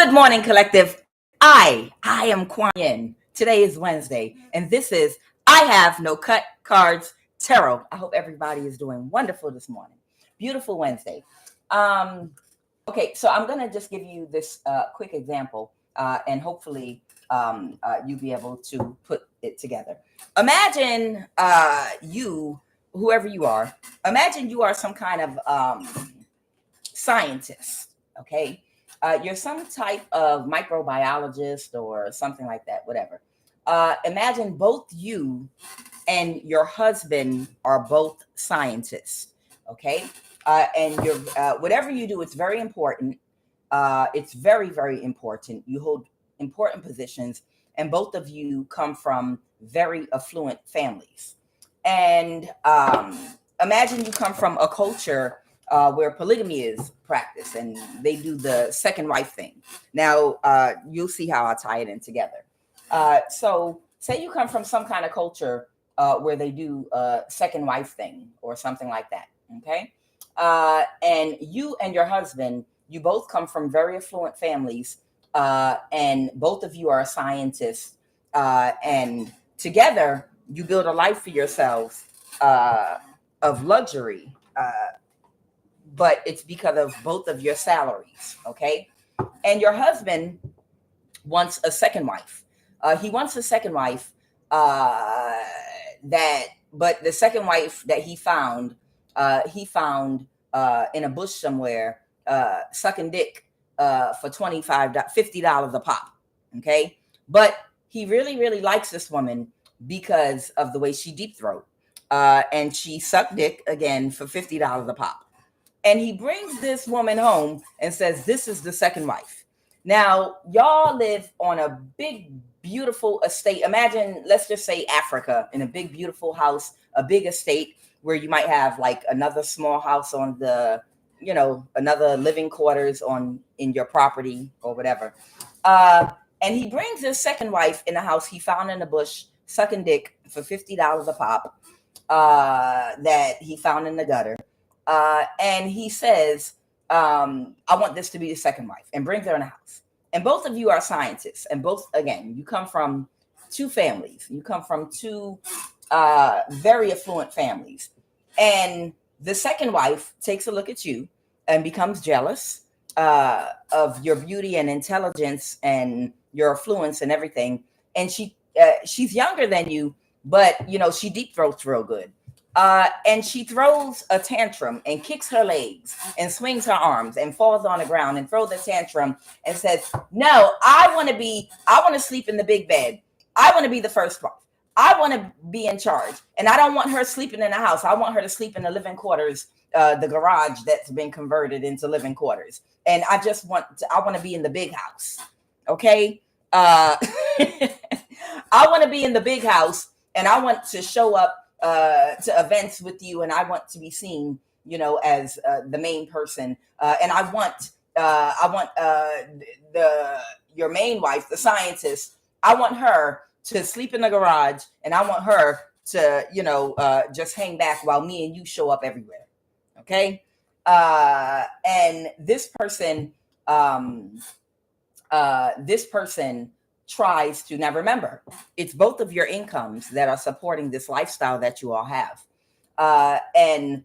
Good morning, collective. I am QUAN. Today is Wednesday, and this is I Have No Cut Cards Tarot. I hope everybody is doing wonderful this morning. Beautiful Wednesday. Okay, so I'm going to just give you this quick example, and hopefully you'll be able to put it together. Imagine you, whoever you are, imagine you are some kind of scientist, okay? You're some type of microbiologist or something like that, whatever. Imagine both you and your husband are both scientists, okay? And you're, whatever you do, it's very important. It's very, very important. You hold important positions, and both of you come from very affluent families. And imagine you come from a culture where polygamy is practiced and they do the second wife thing. Now, you'll see how I tie it in together. So say you come from some kind of culture where they do a second wife thing or something like that, okay? And you and your husband, you both come from very affluent families, and both of you are scientists, and together you build a life for yourselves of luxury, but it's because of both of your salaries, okay? And your husband wants a second wife. He wants a second wife but the second wife that he found in a bush somewhere, sucking dick for $50 a pop, okay? But he really, really likes this woman because of the way she deep throat, and she sucked dick again for $50 a pop. And he brings this woman home and says, this is the second wife. Now, y'all live on a big, beautiful estate. Imagine, let's just say Africa, in a big, beautiful house, a big estate where you might have like another small house on the, another living quarters in your property or whatever. And he brings his second wife in a house he found in the bush, sucking dick for $50 a pop, that he found in the gutter. And he says, I want this to be the second wife, and brings her in the house. And both of you are scientists, and both, again, you come from two families. You come from two very affluent families. And the second wife takes a look at you and becomes jealous of your beauty and intelligence and your affluence and everything. And she's younger than you, but, she deep throats real good. And she throws a tantrum and kicks her legs and swings her arms and falls on the ground and throws a tantrum and says, no, I want to sleep in the big bed. I want to be the first wife. I want to be in charge. And I don't want her sleeping in the house. I want her to sleep in the living quarters, the garage that's been converted into living quarters. And I want to be in the big house. Okay. I want to be in the big house, and I want to show up to events with you, and I want to be seen, as the main person. And I want your main wife, the scientist. I want her to sleep in the garage, and I want her to, just hang back while me and you show up everywhere. Okay. And this person tries to, now remember, it's both of your incomes that are supporting this lifestyle that you all have. And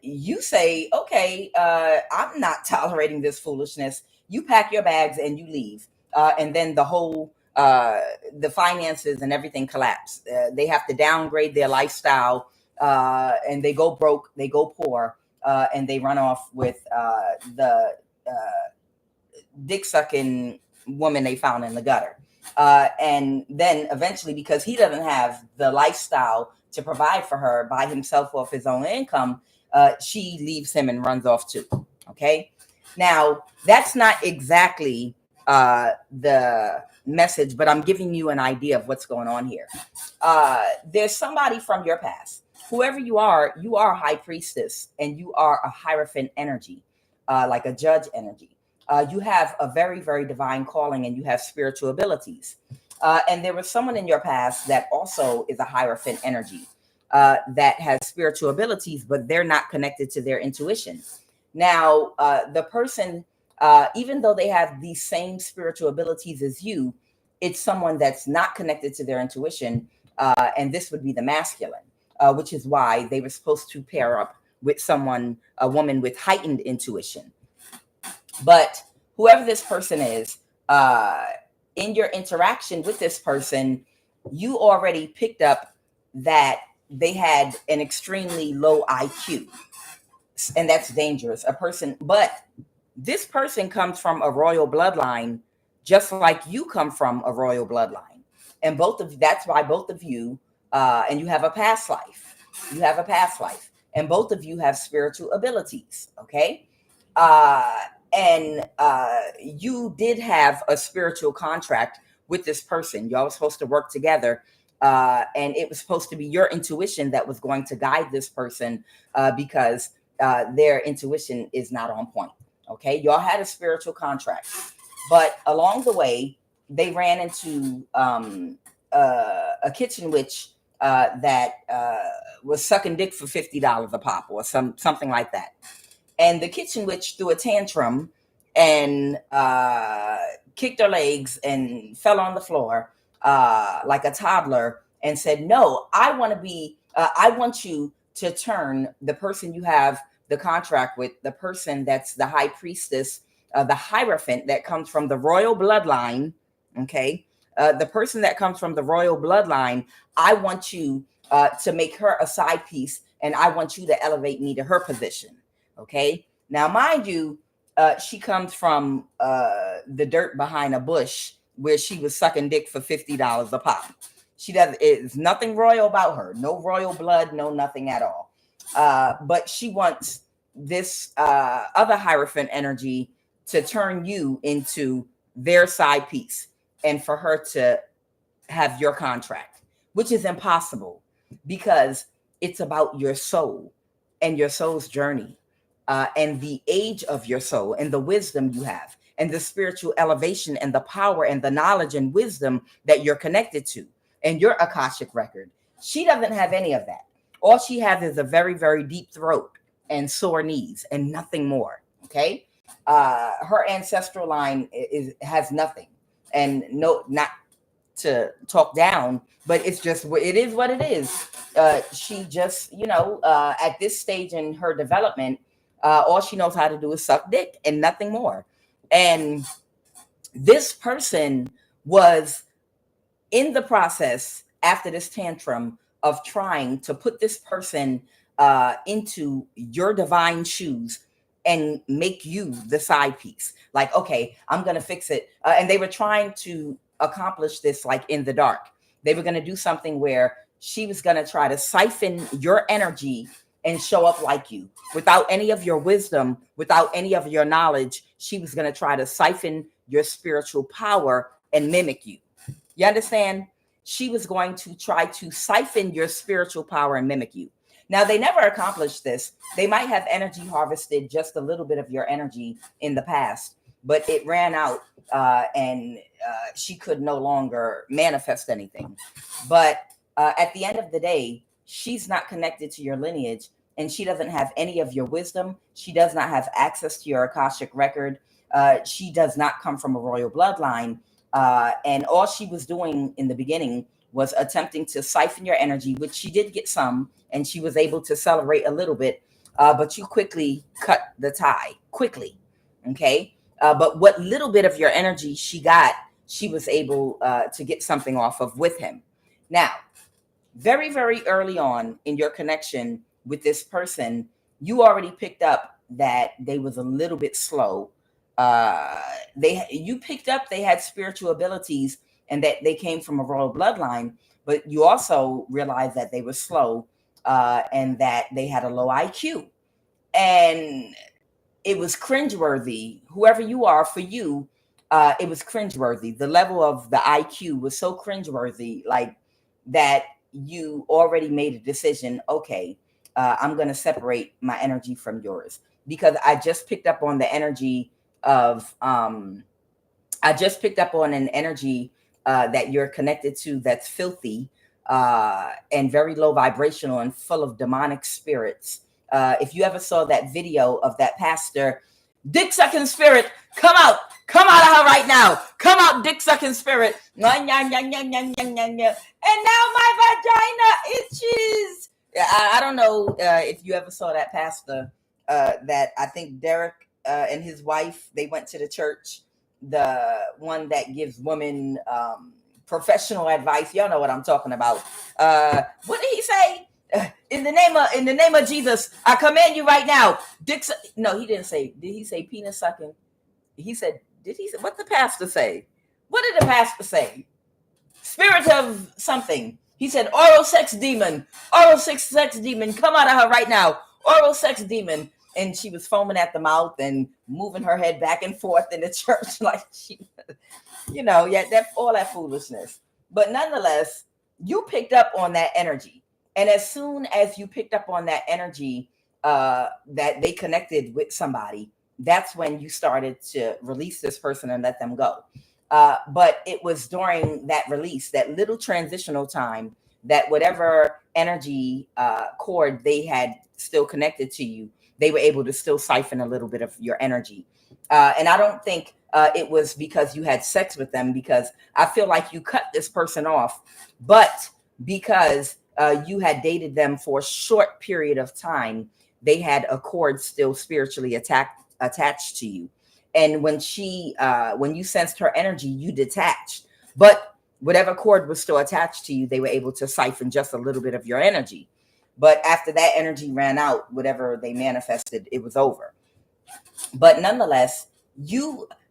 you say, okay, I'm not tolerating this foolishness. You pack your bags and you leave. And then the whole, the finances and everything collapse. They have to downgrade their lifestyle, and they go broke, they go poor, and they run off with the dick sucking woman they found in the gutter. And then eventually, because he doesn't have the lifestyle to provide for her by himself off his own income, she leaves him and runs off too. Okay. Now, that's not exactly the message, but I'm giving you an idea of what's going on here. There's somebody from your past. Whoever you are a high priestess, and you are a Hierophant energy, like a judge energy. You have a very, very divine calling, and you have spiritual abilities. And there was someone in your past that also is a Hierophant energy, that has spiritual abilities, but they're not connected to their intuition. Now, the person even though they have the same spiritual abilities as you, it's someone that's not connected to their intuition. And this would be the masculine, which is why they were supposed to pair up with someone, a woman with heightened intuition. But whoever this person is, in your interaction with this person, you already picked up that they had an extremely low IQ. And that's dangerous. A person, but this person comes from a royal bloodline, just like you come from a royal bloodline. And that's why both of you, and you have a past life. You have a past life. And both of you have spiritual abilities. Okay. And you did have a spiritual contract with this person. Y'all were supposed to work together. And it was supposed to be your intuition that was going to guide this person, because their intuition is not on point. Okay. Y'all had a spiritual contract, but along the way, they ran into a kitchen witch that was sucking dick for $50 a pop or something like that. And the kitchen witch threw a tantrum and kicked her legs and fell on the floor like a toddler and said, no, I want you to turn the person you have the contract with, the person that's the high priestess, the Hierophant that comes from the royal bloodline. Okay. The person that comes from the royal bloodline, I want you to make her a side piece, and I want you to elevate me to her position. Okay. Now, mind you, she comes from the dirt behind a bush where she was sucking dick for $50 a pop. It's nothing royal about her. No royal blood, no nothing at all. But she wants this other Hierophant energy to turn you into their side piece and for her to have your contract, which is impossible because it's about your soul and your soul's journey, and the age of your soul and the wisdom you have and the spiritual elevation and the power and the knowledge and wisdom that you're connected to and your Akashic record. She doesn't have any of that. All she has is a very, very deep throat and sore knees and nothing more. Okay. Her ancestral line has nothing, and no, not to talk down, but it is what it is. She just, at this stage in her development, all she knows how to do is suck dick and nothing more. And this person was in the process after this tantrum of trying to put this person into your divine shoes and make you the side piece. Like, okay, I'm going to fix it. And they were trying to accomplish this like in the dark. They were going to do something where she was going to try to siphon your energy and show up like you without any of your wisdom, without any of your knowledge. She was going to try to siphon your spiritual power and mimic you. You understand? She was going to try to siphon your spiritual power and mimic you. Now, they never accomplished this. They might have energy harvested just a little bit of your energy in the past, but it ran out and she could no longer manifest anything. But at the end of the day, she's not connected to your lineage, and she doesn't have any of your wisdom. She does not have access to your Akashic record. She does not come from a royal bloodline. And all she was doing in the beginning was attempting to siphon your energy, which she did get some, and she was able to celebrate a little bit, but you quickly cut the tie, quickly, okay? But what little bit of your energy she got, she was able to get something off of with him. Now, very, very early on in your connection with this person, you already picked up that they was a little bit slow. You picked up they had spiritual abilities and that they came from a royal bloodline, but you also realized that they were slow and that they had a low IQ. And it was cringeworthy. Whoever you are, for you, it was cringeworthy. The level of the IQ was so cringeworthy, like that you already made a decision. Okay, I'm going to separate my energy from yours, because I just picked up on the energy of I just picked up on an energy that you're connected to that's filthy and very low vibrational and full of demonic spirits. If you ever saw that video of that pastor Dick sucking spirit, come out. Come out of her right now. Come out, dick sucking spirit. And now my vagina itches. Yeah, I don't know if you ever saw that pastor that I think Derek and his wife, they went to the church, the one that gives women professional advice. Y'all know what I'm talking about. What did he say? In the name of Jesus, I command you right now. No, he didn't say. Did he say penis sucking? He said. Did he say? What did the pastor say? What did the pastor say? Spirit of something. He said oral sex demon. Oral sex demon. Come out of her right now. Oral sex demon. And she was foaming at the mouth and moving her head back and forth in the church like she, that all that foolishness. But nonetheless, you picked up on that energy. And as soon as you picked up on that energy that they connected with somebody, that's when you started to release this person and let them go. But it was during that release, that little transitional time, that whatever energy cord they had still connected to you, they were able to still siphon a little bit of your energy. And I don't think it was because you had sex with them, because I feel like you cut this person off, but because you had dated them for a short period of time, they had a cord still spiritually attached to you. And when you sensed her energy, you detached. But whatever cord was still attached to you, they were able to siphon just a little bit of your energy. But after that energy ran out, whatever they manifested, it was over. But nonetheless,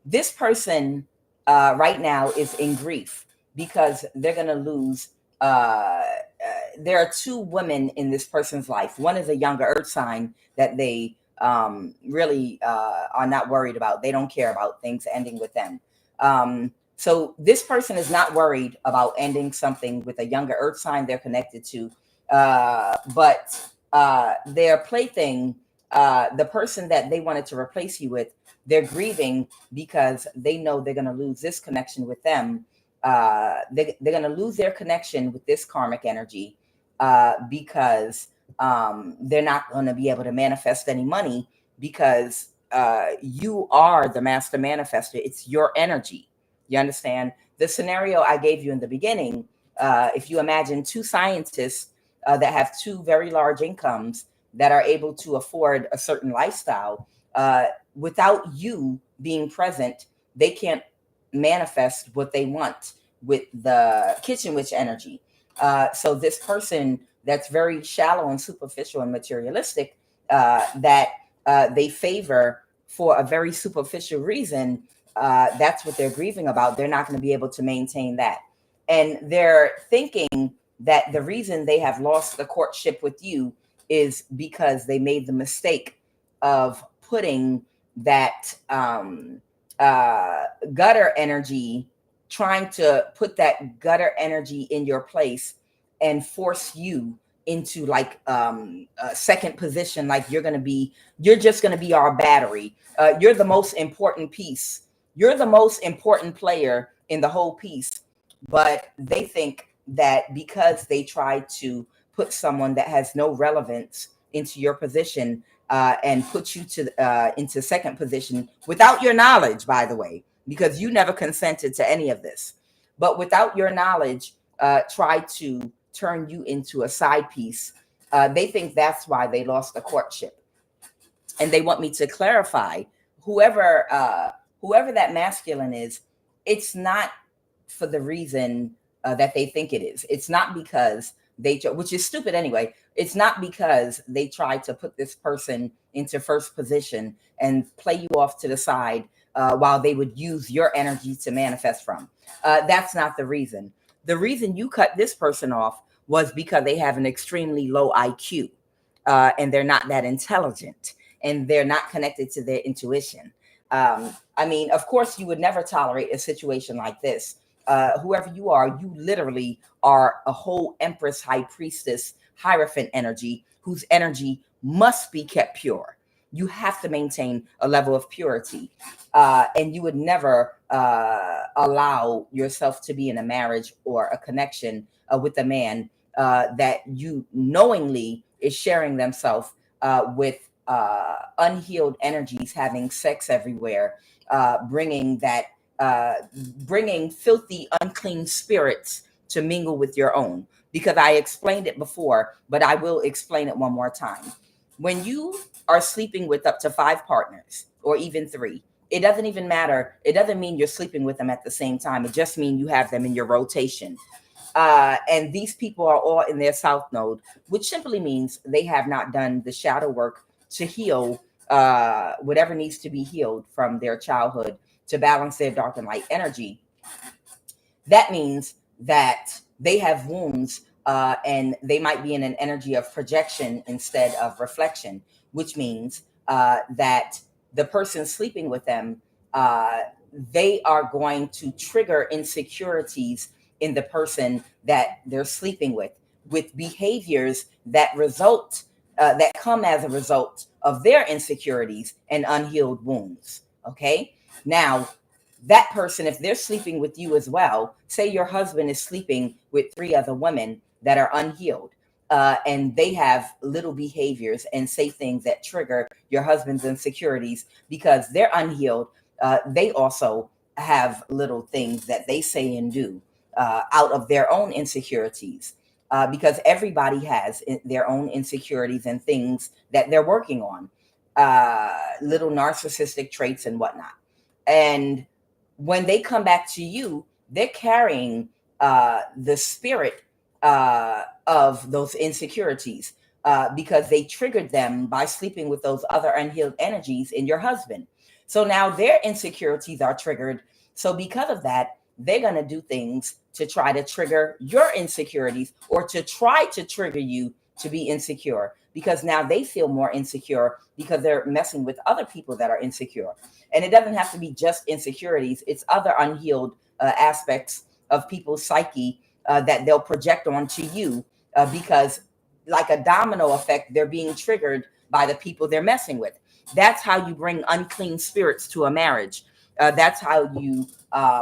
this person right now is in grief because they're going to lose. There are two women in this person's life. One is a younger earth sign that they really are not worried about. They don't care about things ending with them. So this person is not worried about ending something with a younger earth sign they're connected to. But their plaything, the person that they wanted to replace you with, they're grieving because they know they're going to lose this connection with them. They're going to lose their connection with this karmic energy because they're not going to be able to manifest any money because you are the master manifester. It's your energy. You understand? The scenario I gave you in the beginning, if you imagine two scientists that have two very large incomes that are able to afford a certain lifestyle, without you being present, they can't manifest what they want with the kitchen witch energy. So this person that's very shallow and superficial and materialistic, that they favor for a very superficial reason, that's what they're grieving about. They're not going to be able to maintain that. And they're thinking that the reason they have lost the courtship with you is because they made the mistake of putting that gutter energy, trying to put that gutter energy in your place and force you into like a second position. Like you're just going to be our battery. You're the most important piece. You're the most important player in the whole piece. But they think that because they tried to put someone that has no relevance into your position and put you into second position without your knowledge, by the way, because you never consented to any of this, but without your knowledge, tried to turn you into a side piece. They think that's why they lost the courtship. And they want me to clarify, whoever that masculine is, it's not for the reason that they think it is. It's not because which is stupid anyway. It's not because they tried to put this person into first position and play you off to the side while they would use your energy to manifest from. That's not the reason. The reason you cut this person off was because they have an extremely low IQ and they're not that intelligent and they're not connected to their intuition. I mean, of course, you would never tolerate a situation like this. Whoever you are, you literally are a whole empress, high priestess, hierophant energy whose energy must be kept pure. You have to maintain a level of purity. And you would never allow yourself to be in a marriage or a connection with a man that you knowingly is sharing themselves with unhealed energies having sex everywhere, bringing filthy, unclean spirits to mingle with your own. Because I explained it before, but I will explain it one more time. When you are sleeping with up to 5 partners or even 3, it doesn't even matter. It doesn't mean you're sleeping with them at the same time. It just means you have them in your rotation. And these people are all in their south node, which simply means they have not done the shadow work to heal whatever needs to be healed from their childhood to balance their dark and light energy. That means that they have wounds and they might be in an energy of projection instead of reflection, which means that the person sleeping with them, they are going to trigger insecurities in the person that they're sleeping with behaviors that that come as a result of their insecurities and unhealed wounds. Okay. Now, that person, if they're sleeping with you as well, say your husband is sleeping with 3 other women that are unhealed, and they have little behaviors and say things that trigger your husband's insecurities because they're unhealed. They also have little things that they say and do out of their own insecurities, because everybody has their own insecurities and things that they're working on, little narcissistic traits and whatnot. And when they come back to you, they're carrying the spirit of those insecurities because they triggered them by sleeping with those other unhealed energies in your husband. So now their insecurities are triggered. So because of that, they're going to do things to try to trigger your insecurities or to try to trigger you to be insecure, because now they feel more insecure because they're messing with other people that are insecure. And it doesn't have to be just insecurities. It's other unhealed aspects of people's psyche that they'll project onto you because, like a domino effect, they're being triggered by the people they're messing with. That's how you bring unclean spirits to a marriage. That's how you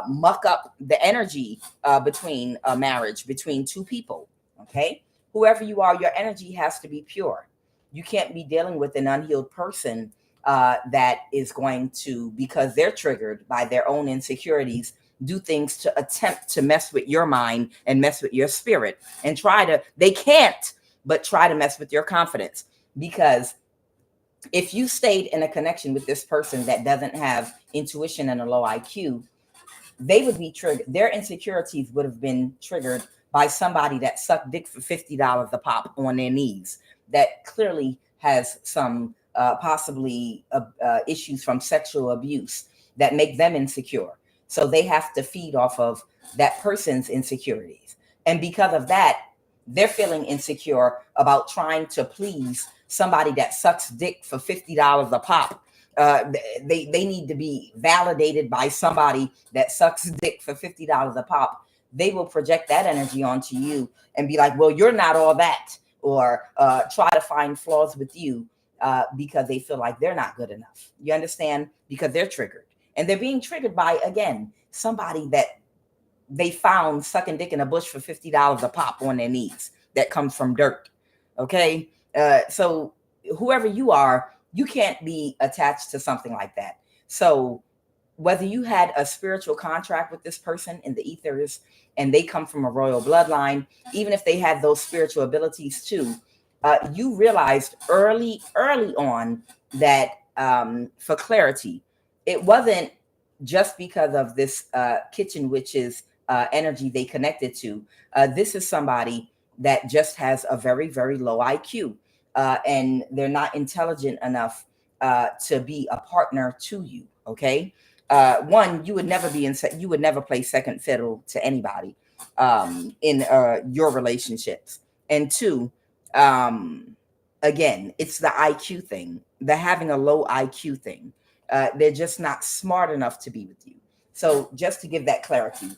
muck up the energy between a marriage, between 2 people. Okay. Whoever you are, your energy has to be pure. You can't be dealing with an unhealed person that is going to, because they're triggered by their own insecurities, do things to attempt to mess with your mind and mess with your spirit and they can't, but try to mess with your confidence. Because if you stayed in a connection with this person that doesn't have intuition and a low IQ, they would be triggered. Their insecurities would have been triggered by somebody that sucked dick for $50 a pop on their knees, that clearly has some possibly issues from sexual abuse that make them insecure. So they have to feed off of that person's insecurities. And because of that, they're feeling insecure about trying to please somebody that sucks dick for $50 a pop. They need to be validated by somebody that sucks dick for $50 a pop. They will project that energy onto you and be like, well, you're not all that, or try to find flaws with you because they feel like they're not good enough. You understand? Because they're triggered. And they're being triggered by, again, somebody that they found sucking dick in a bush for $50 a pop on their knees that comes from dirt. Okay. So whoever you are, you can't be attached to something like that. So whether you had a spiritual contract with this person in the ethers and they come from a royal bloodline, even if they had those spiritual abilities too, you realized early on that for clarity, it wasn't just because of this kitchen witch's energy they connected to. This is somebody that just has a very, very low IQ, and they're not intelligent enough to be a partner to you. Okay. One, you would never play second fiddle to anybody in your relationships. And 2, again, it's the IQ thing, the having a low IQ thing. They're just not smart enough to be with you. So just to give that clarity,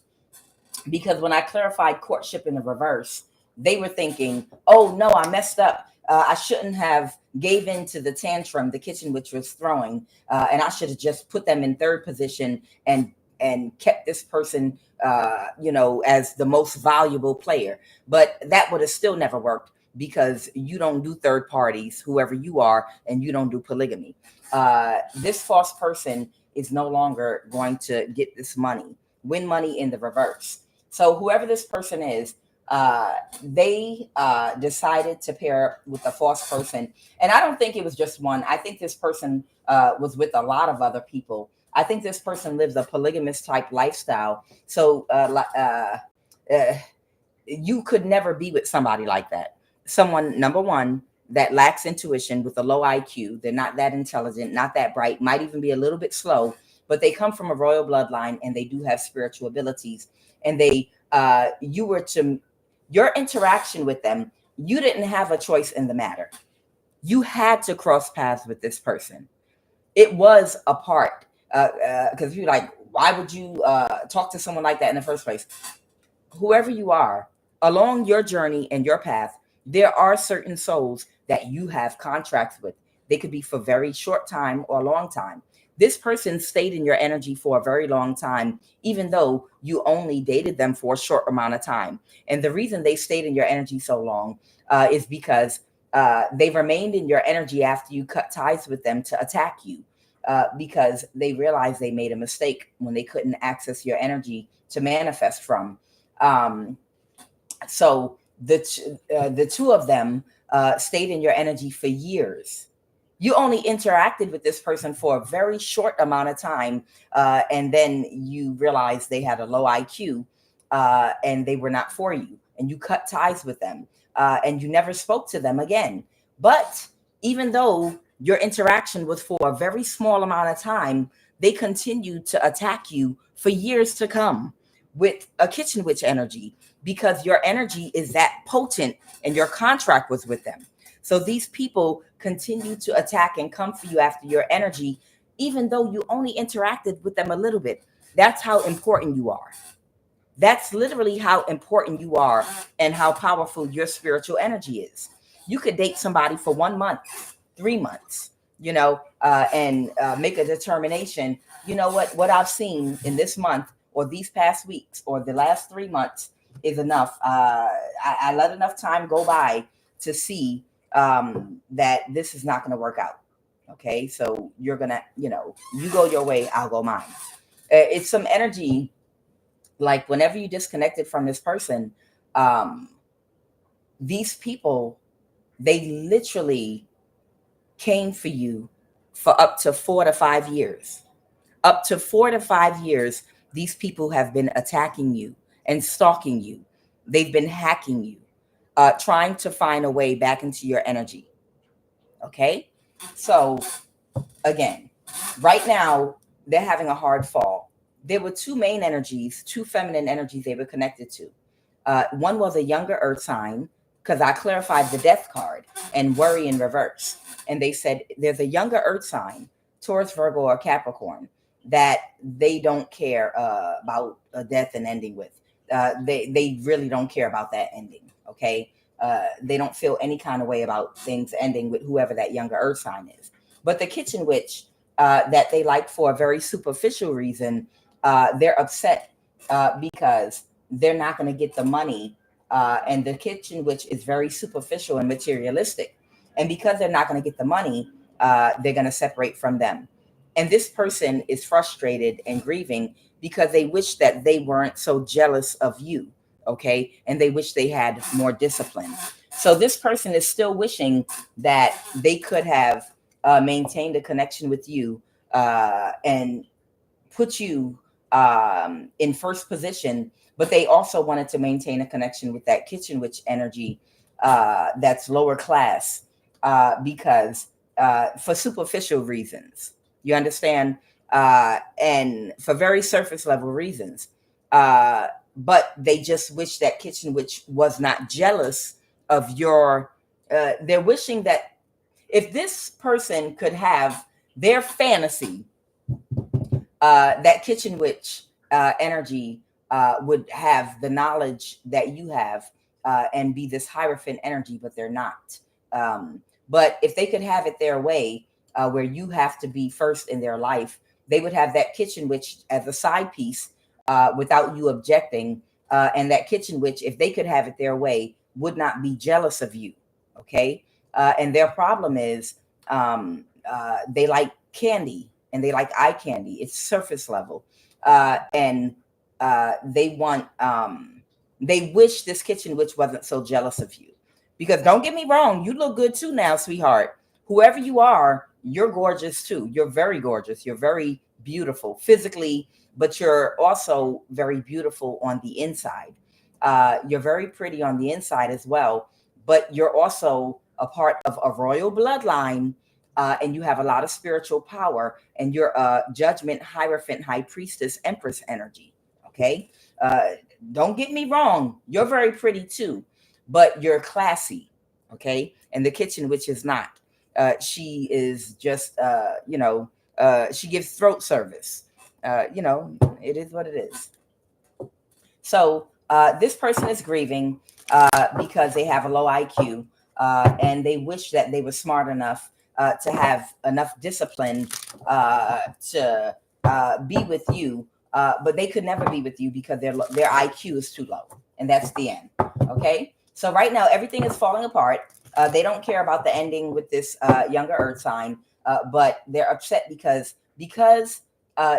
because when I clarified courtship in the reverse, they were thinking, oh no, I messed up. I shouldn't have gave in to the tantrum the kitchen witch was throwing, and I should have just put them in 3rd position and kept this person, as the most valuable player. But that would have still never worked, because you don't do third parties, whoever you are, and you don't do polygamy. This false person is no longer going to get this money, win money in the reverse. So whoever this person is, they decided to pair with a false person. And I don't think it was just one. I think this person was with a lot of other people. I think this person lives a polygamous type lifestyle. So you could never be with somebody like that. Someone, number one, that lacks intuition with a low IQ. They're not that intelligent, not that bright, might even be a little bit slow, but they come from a royal bloodline and they do have spiritual abilities. And they, your interaction with them, you didn't have a choice in the matter. You had to cross paths with this person. It was a part, because you're like, why would you talk to someone like that in the first place? Whoever you are, along your journey and your path, there are certain souls that you have contracts with. They could be for very short time or a long time. This person stayed in your energy for a very long time, even though you only dated them for a short amount of time. And the reason they stayed in your energy so long is because they remained in your energy after you cut ties with them to attack you, because they realized they made a mistake when they couldn't access your energy to manifest from. So the two of them stayed in your energy for years. You only interacted with this person for a very short amount of time, and then you realized they had a low IQ, and they were not for you, and you cut ties with them, and you never spoke to them again. But even though your interaction was for a very small amount of time, they continued to attack you for years to come with a kitchen witch energy, because your energy is that potent and your contract was with them. So these people continue to attack and come for you after your energy, even though you only interacted with them a little bit. That's how important you are. That's literally how important you are and how powerful your spiritual energy is. You could date somebody for 1 month, 3 months, and make a determination. You know what I've seen in this month or these past weeks or the last 3 months is enough. I let enough time go by to see that this is not going to work out. Okay. So you're going to, you go your way, I'll go mine. It's some energy. Like whenever you disconnected from this person, these people, they literally came for you for up to 4 to 5 years. Up to 4 to 5 years, these people have been attacking you and stalking you. They've been hacking you, trying to find a way back into your energy. Okay? So again, right now, they're having a hard fall. There were two main energies, two feminine energies they were connected to. One was a younger earth sign, because I clarified the death card and worry in reverse. And they said there's a younger earth sign, Taurus, Virgo, or Capricorn, that they don't care about a death and ending with. They really don't care about that ending. Okay. They don't feel any kind of way about things ending with whoever that younger earth sign is. But the kitchen witch that they like for a very superficial reason, they're upset because they're not going to get the money. And the kitchen witch is very superficial and materialistic. And because they're not going to get the money, they're going to separate from them. And this person is frustrated and grieving because they wish that they weren't so jealous of you. Okay. And they wish they had more discipline. So this person is still wishing that they could have maintained a connection with you and put you in first position, but they also wanted to maintain a connection with that kitchen witch energy that's lower class because for superficial reasons. You understand? And for very surface level reasons. But they just wish that kitchen witch was not jealous of your, they're wishing that if this person could have their fantasy, that kitchen witch energy would have the knowledge that you have and be this Hierophant energy, but they're not. But if they could have it their way, where you have to be first in their life, they would have that kitchen witch as a side piece without you objecting. And that kitchen witch, if they could have it their way, would not be jealous of you. Okay. And their problem is they like candy and they like eye candy. It's surface level. And they want, they wish this kitchen witch wasn't so jealous of you. Because don't get me wrong, you look good too now, sweetheart. Whoever you are, you're gorgeous too. You're very gorgeous. You're very beautiful physically, but you're also very beautiful on the inside. You're very pretty on the inside as well, but you're also a part of a royal bloodline, and you have a lot of spiritual power, and you're a judgment, hierophant, high priestess, empress energy. Okay. Don't get me wrong. You're very pretty too, but you're classy. Okay. And the kitchen witch is not. She is just, she gives throat service. It is what it is. So this person is grieving because they have a low IQ, and they wish that they were smart enough to have enough discipline to be with you, but they could never be with you because their IQ is too low, and that's the end. Okay, so right now everything is falling apart. They don't care about the ending with this younger earth sign, but they're upset because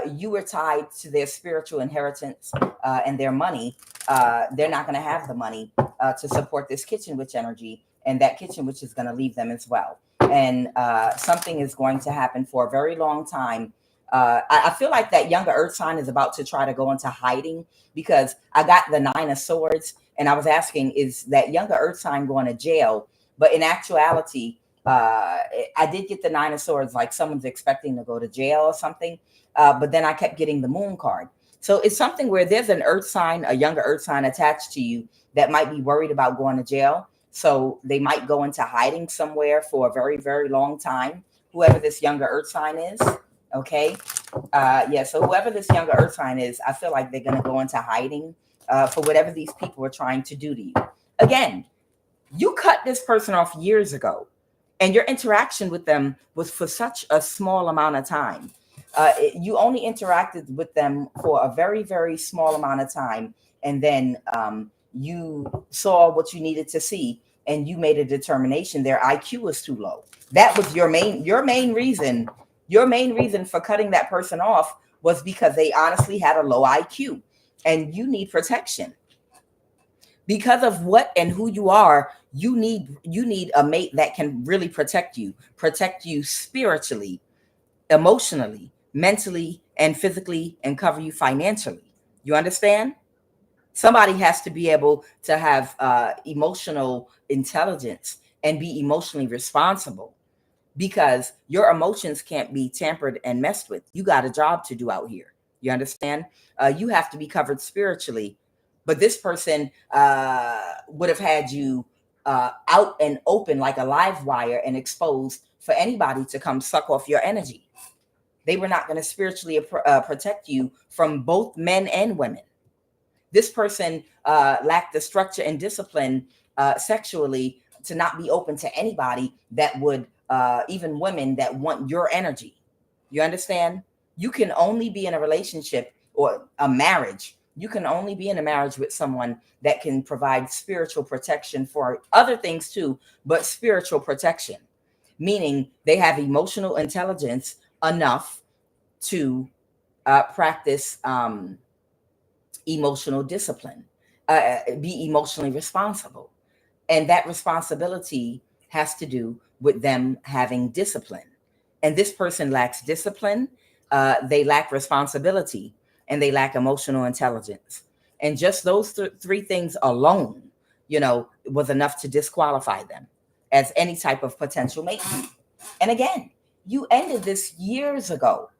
you were tied to their spiritual inheritance and their money. They're not going to have the money to support this kitchen witch energy, and that kitchen witch is going to leave them as well. And something is going to happen for a very long time. I feel like that younger earth sign is about to try to go into hiding, because I got the 9 of swords, and I was asking, is that younger earth sign going to jail? But in actuality, I did get the 9 of swords, like someone's expecting to go to jail or something. But then I kept getting the moon card. So it's something where there's an earth sign, a younger earth sign attached to you that might be worried about going to jail. So they might go into hiding somewhere for a very, very long time, whoever this younger earth sign is. Okay. So whoever this younger earth sign is, I feel like they're going to go into hiding for whatever these people are trying to do to you. Again, you cut this person off years ago, and your interaction with them was for such a small amount of time. You only interacted with them for a very, very small amount of time. And then you saw what you needed to see, and you made a determination their IQ was too low. That was your main reason. Your main reason for cutting that person off was because they honestly had a low IQ, and you need protection. Because of what and who you are, you need a mate that can really protect you spiritually, emotionally, mentally, and physically, and cover you financially. You understand? Somebody has to be able to have emotional intelligence and be emotionally responsible, because your emotions can't be tampered and messed with. You got a job to do out here. You understand? You have to be covered spiritually. But this person would have had you out and open like a live wire and exposed for anybody to come suck off your energy. They were not going to spiritually protect you from both men and women. This person lacked the structure and discipline sexually to not be open to anybody that would, even women that want your energy. You understand? You can only be in a relationship or a marriage. You can only be in a marriage with someone that can provide spiritual protection for other things too, but spiritual protection, meaning they have emotional intelligence enough to practice emotional discipline, be emotionally responsible. And that responsibility has to do with them having discipline. And this person lacks discipline, they lack responsibility, and they lack emotional intelligence. And just those three things alone, was enough to disqualify them as any type of potential mate. And again, you ended this years ago.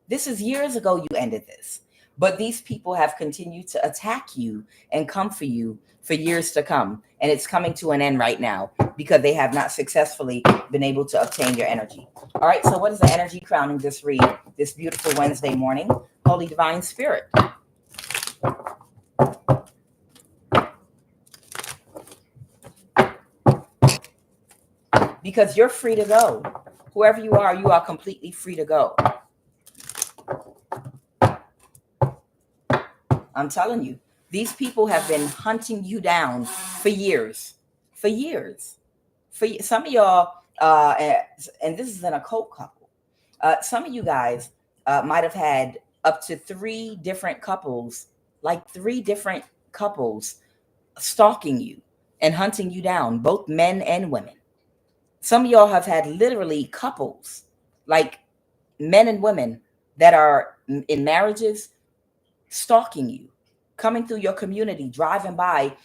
This is years ago you ended this. But these people have continued to attack you and come for you for years to come. And it's coming to an end right now because they have not successfully been able to obtain your energy. All right, so what is the energy crowning this read this beautiful Wednesday morning? Holy Divine Spirit. Because you're free to go. Whoever you are completely free to go. I'm telling you, these people have been hunting you down for years, For some of y'all, and this is an occult couple, some of you guys might have had up to 3 different couples, like 3 different couples stalking you and hunting you down, both men and women. Some of y'all have had literally couples, like men and women that are in marriages, stalking you, coming through your community, driving by,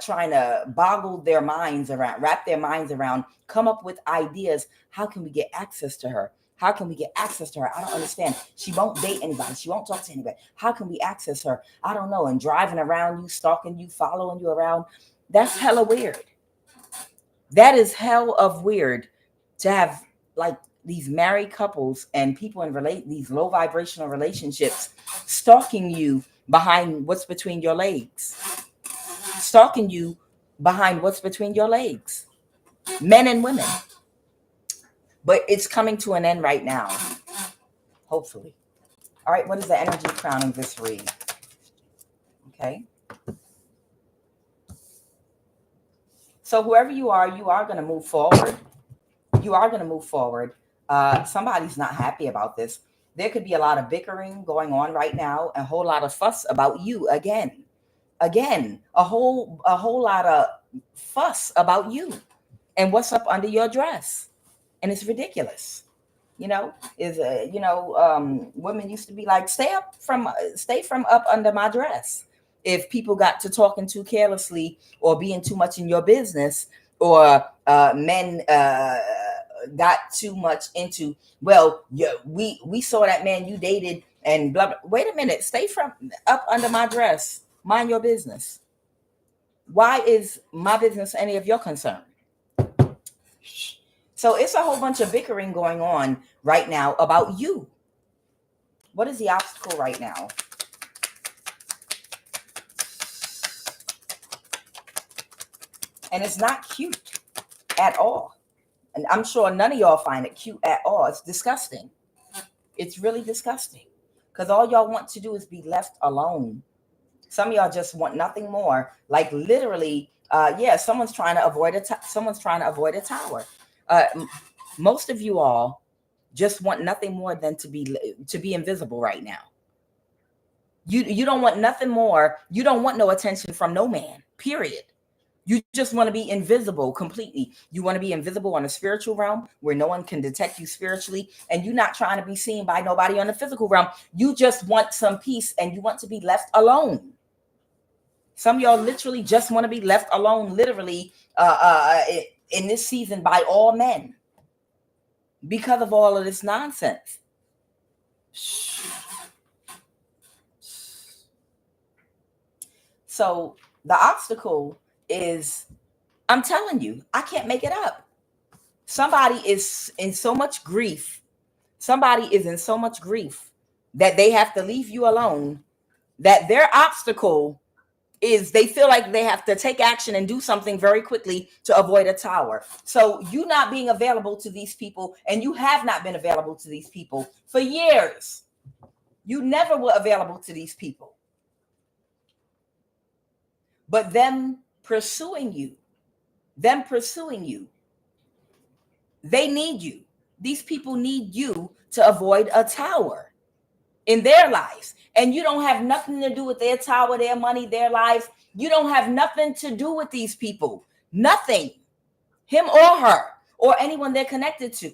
trying to boggle their minds around, wrap their minds around, come up with ideas. How can we get access to her? How can we get access to her? I don't understand. She won't date anybody. She won't talk to anybody. How can we access her? I don't know. And driving around you, stalking you, following you around. That's hella weird. That is hell of weird to have like these married couples and people in these low vibrational relationships stalking you behind what's between your legs. Stalking you behind what's between your legs. Men and women. But it's coming to an end right now. Hopefully. All right, what is the energy crowning this read? Okay. So whoever you are going to move forward. You are going to move forward. Somebody's not happy about this. There could be a lot of bickering going on right now, a whole lot of fuss about you again, a whole lot of fuss about you and what's up under your dress. And it's ridiculous. Women used to be like, stay from up under my dress. If people got to talking too carelessly or being too much in your business, or men got too much into, well, yeah, we saw that man you dated and blah, blah. Wait a minute, stay from up under my dress. Mind your business. Why is my business any of your concern? So it's a whole bunch of bickering going on right now about you. What is the obstacle right now? And it's not cute at all. And I'm sure none of y'all find it cute at all. It's disgusting. It's really disgusting. Because all y'all want to do is be left alone. Some of y'all just want nothing more. Like literally, someone's trying to avoid a tower. Most of you all just want nothing more than to be invisible right now. You don't want nothing more. You don't want no attention from no man, period. You just want to be invisible completely. You want to be invisible on a spiritual realm where no one can detect you spiritually. And you're not trying to be seen by nobody on the physical realm. You just want some peace and you want to be left alone. Some of y'all literally just want to be left alone, literally, in this season by all men. Because of all of this nonsense. So the obstacle is, I'm telling you, I can't make it up. Somebody is in so much grief. Somebody is in so much grief that they have to leave you alone, that their obstacle is they feel like they have to take action and do something very quickly to avoid a tower. So you not being available to these people, and you have not been available to these people for years. You never were available to these people. But them pursuing you, they need you. These people need you to avoid a tower in their lives. And you don't have nothing to do with their tower, their money, their lives. You don't have nothing to do with these people. Nothing. Him or her or anyone they're connected to.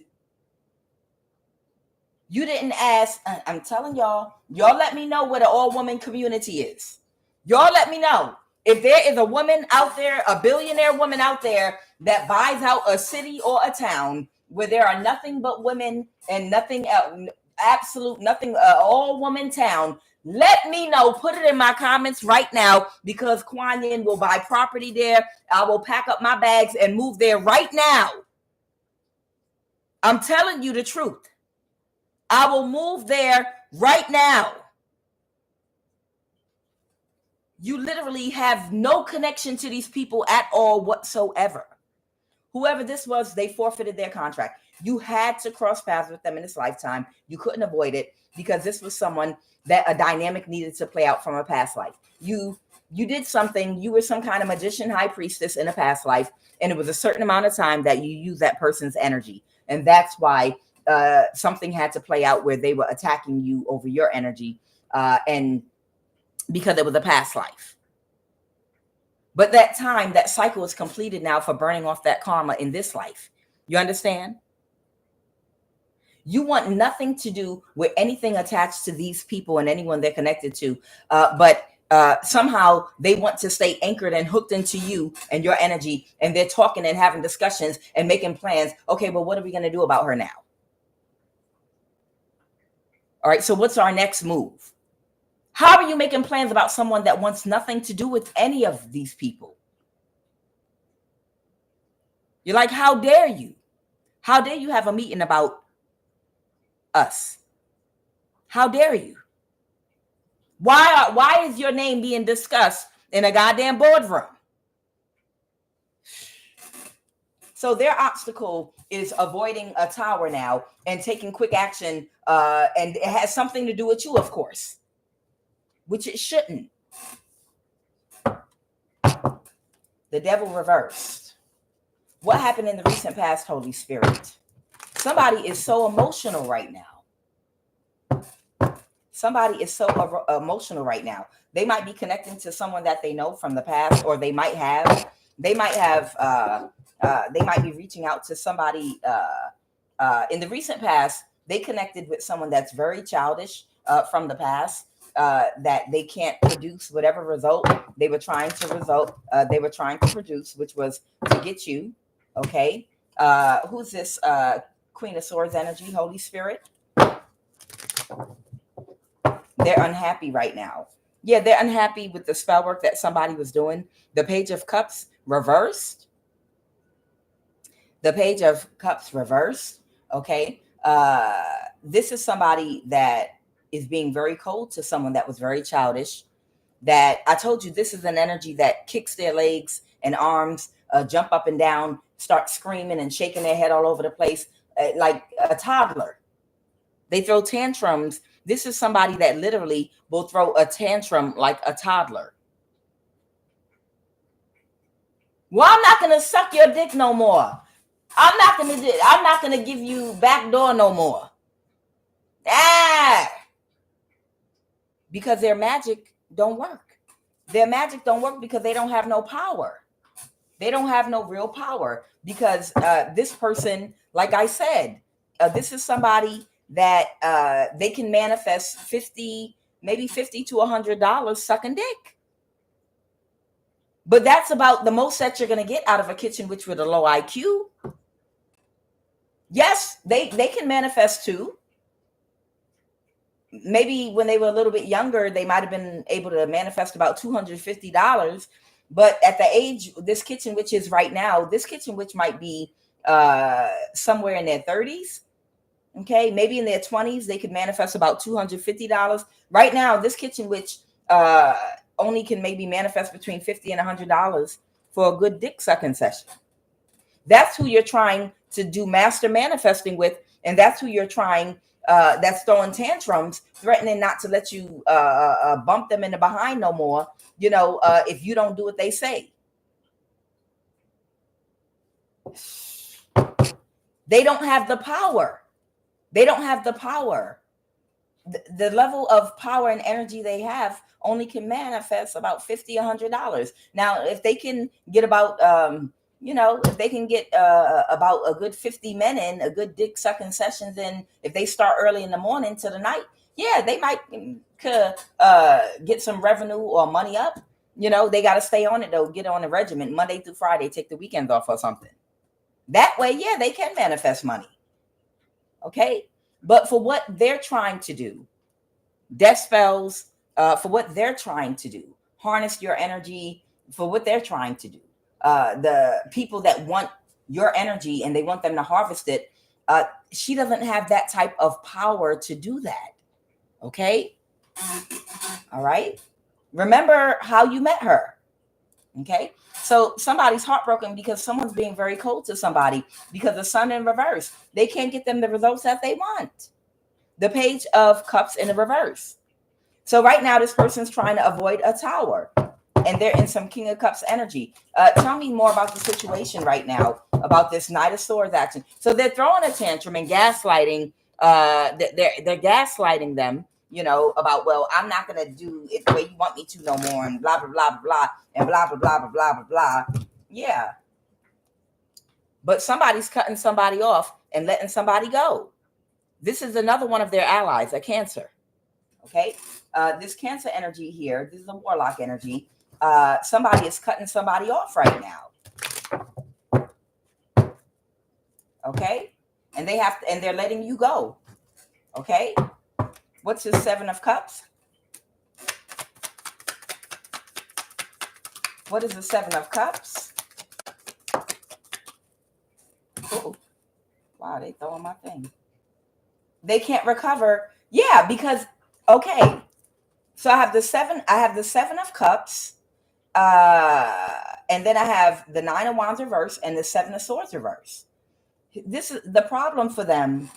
You didn't ask. I'm telling y'all let me know what an all-woman community is. Y'all let me know. If there is a woman out there, a billionaire woman out there that buys out a city or a town where there are nothing but women and nothing else, absolute nothing, all woman town, let me know. Put it in my comments right now, because QUAN will buy property there. I will pack up my bags and move there right now. I'm telling you the truth. I will move there right now. You literally have no connection to these people at all whatsoever. Whoever this was, they forfeited their contract. You had to cross paths with them in this lifetime. You couldn't avoid it, because this was someone that a dynamic needed to play out from a past life. You you did something, you were some kind of magician, high priestess in a past life, and it was a certain amount of time that you used that person's energy. And that's why something had to play out where they were attacking you over your energy, and because it was a past life. But that time, that cycle is completed now for burning off that karma in this life. You understand? You want nothing to do with anything attached to these people and anyone they're connected to, but somehow they want to stay anchored and hooked into you and your energy, and they're talking and having discussions and making plans. Okay, well, what are we going to do about her now? All right, so what's our next move? How are you making plans about someone that wants nothing to do with any of these people? You're like, how dare you? How dare you have a meeting about us? How dare you? Why is your name being discussed in a goddamn boardroom? So their obstacle is avoiding a tower now and taking quick action, and it has something to do with you, of course, which it shouldn't. The devil reversed. What happened in the recent past, Holy Spirit? Somebody is so emotional right now. Somebody is so emotional right now. They might be connecting to someone that they know from the past, or they might be reaching out to somebody in the recent past. They connected with someone that's very childish from the past, that they can't produce whatever result they were trying to produce, which was to get you. Okay. Who's this? Queen of Swords energy, Holy Spirit. They're unhappy right now. Yeah, they're unhappy with the spell work that somebody was doing. The Page of Cups reversed. The Page of Cups reversed. Okay. This is somebody that is being very cold to someone that was very childish. That I told you, this is an energy that kicks their legs and arms, jump up and down, start screaming and shaking their head all over the place, like a toddler. They throw tantrums. This is somebody that literally will throw a tantrum like a toddler. Well, I'm not gonna suck your dick no more. I'm not gonna give you back door no more. Because their magic don't work. Their magic don't work because they don't have no power. They don't have no real power, because this person, like I said, this is somebody that they can manifest maybe $50 to $100 sucking dick. But that's about the most that you're going to get out of a kitchen witch with a low IQ. Yes, they can manifest too. Maybe when they were a little bit younger, they might have been able to manifest about $250. But at the age this kitchen witch is right now, this kitchen witch might be somewhere in their 30s. Okay, maybe in their 20s, they could manifest about $250. Right now, this kitchen witch only can maybe manifest between $50 and $100 for a good dick sucking session. That's who you're trying to do master manifesting with, and that's who you're trying. That's throwing tantrums, threatening not to let you bump them in the behind no more. If you don't do what they say. They don't have the power. They don't have the power. The level of power and energy they have only can manifest about $50, $100. Now, if they can get about, if they can get about a good 50 men in, a good dick sucking sessions in, if they start early in the morning to the night, yeah, they might get some revenue or money up. They got to stay on it though. Get on a regimen Monday through Friday, take the weekends off or something. That way, yeah, they can manifest money. Okay. But for what they're trying to do, death spells, for what they're trying to do, harness your energy for what they're trying to do. The people that want your energy and they want them to harvest it, she doesn't have that type of power to do that. Okay. All right. Remember how you met her. Okay. So somebody's heartbroken because someone's being very cold to somebody, because the sun in reverse, they can't get them the results that they want. The Page of Cups in the reverse. So right now, this person's trying to avoid a tower. and they're in some King of Cups energy. Tell me more about the situation right now, about this Knight of Swords action. So they're throwing a tantrum and gaslighting. They're gaslighting them, you know, about, well, I'm not going to do it the way you want me to no more, and blah, blah, blah, blah, blah, and blah, blah, blah, blah, blah, blah, blah. Yeah. But somebody's cutting somebody off and letting somebody go. This is another one of their allies, a Cancer. Okay. This Cancer energy here, this is a Warlock energy. Somebody is cutting somebody off right now. Okay. And they have to, and they're letting you go. Okay. What's the Seven of Cups? What is the Seven of Cups? Ooh. Wow, they throwing my thing. They can't recover. Yeah, because, okay. So I have the Seven of Cups. And then I have the Nine of Wands reverse and the Seven of Swords reverse. This is the problem for them.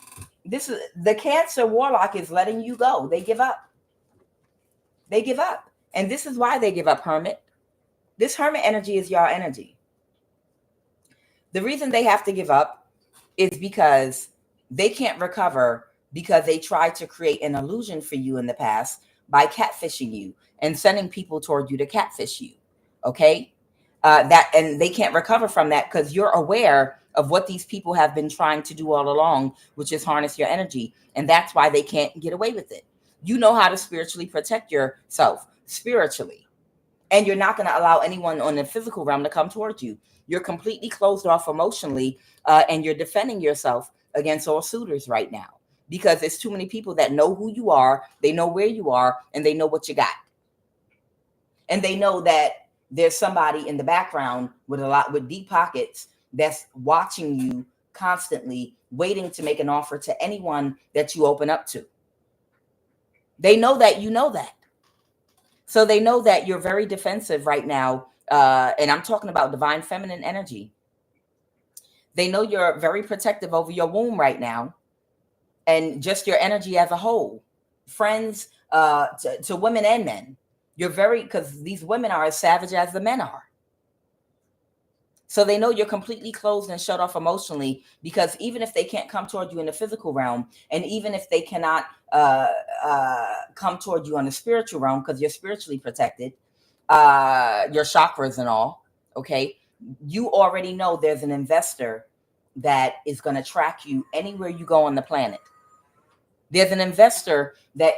This is the Cancer Warlock is letting you go. They give up. They give up. And this is why they give up, Hermit. This Hermit energy is your energy. The reason they have to give up is because they can't recover, because they tried to create an illusion for you in the past by catfishing you and sending people toward you to catfish you. Okay. And they can't recover from that because you're aware of what these people have been trying to do all along, which is harness your energy. And that's why they can't get away with it. You know how to spiritually protect yourself spiritually. And you're not going to allow anyone on the physical realm to come towards you. You're completely closed off emotionally, and you're defending yourself against all suitors right now because it's too many people that know who you are. They know where you are, and they know what you got. And they know that there's somebody in the background with deep pockets that's watching you constantly, waiting to make an offer to anyone that you open up to. They know that you know that. So they know that you're very defensive right now. And I'm talking about divine feminine energy. They know you're very protective over your womb right now and just your energy as a whole. Friends to women and men. You're very, because these women are as savage as the men are. So they know you're completely closed and shut off emotionally, because even if they can't come toward you in the physical realm, and even if they cannot come toward you on the spiritual realm, because you're spiritually protected, your chakras and all, okay, you already know there's an investor that is going to track you anywhere you go on the planet. There's an investor that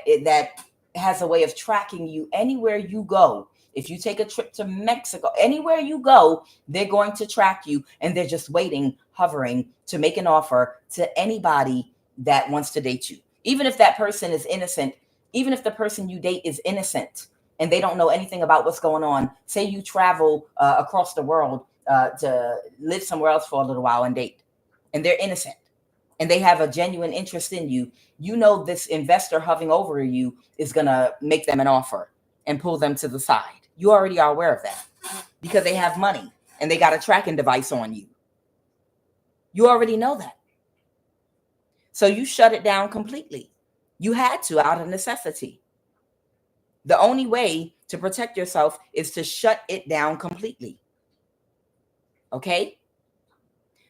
has a way of tracking you anywhere you go. If you take a trip to Mexico, anywhere you go, they're going to track you, and they're just waiting, hovering to make an offer to anybody that wants to date you. Even if that person is innocent, even if the person you date is innocent and they don't know anything about what's going on, say you travel across the world to live somewhere else for a little while and date, and they're innocent and they have a genuine interest in you, you know this investor hovering over you is going to make them an offer and pull them to the side. You already are aware of that because they have money and they got a tracking device on you. You already know that. So you shut it down completely. You had to, out of necessity. The only way to protect yourself is to shut it down completely. Okay?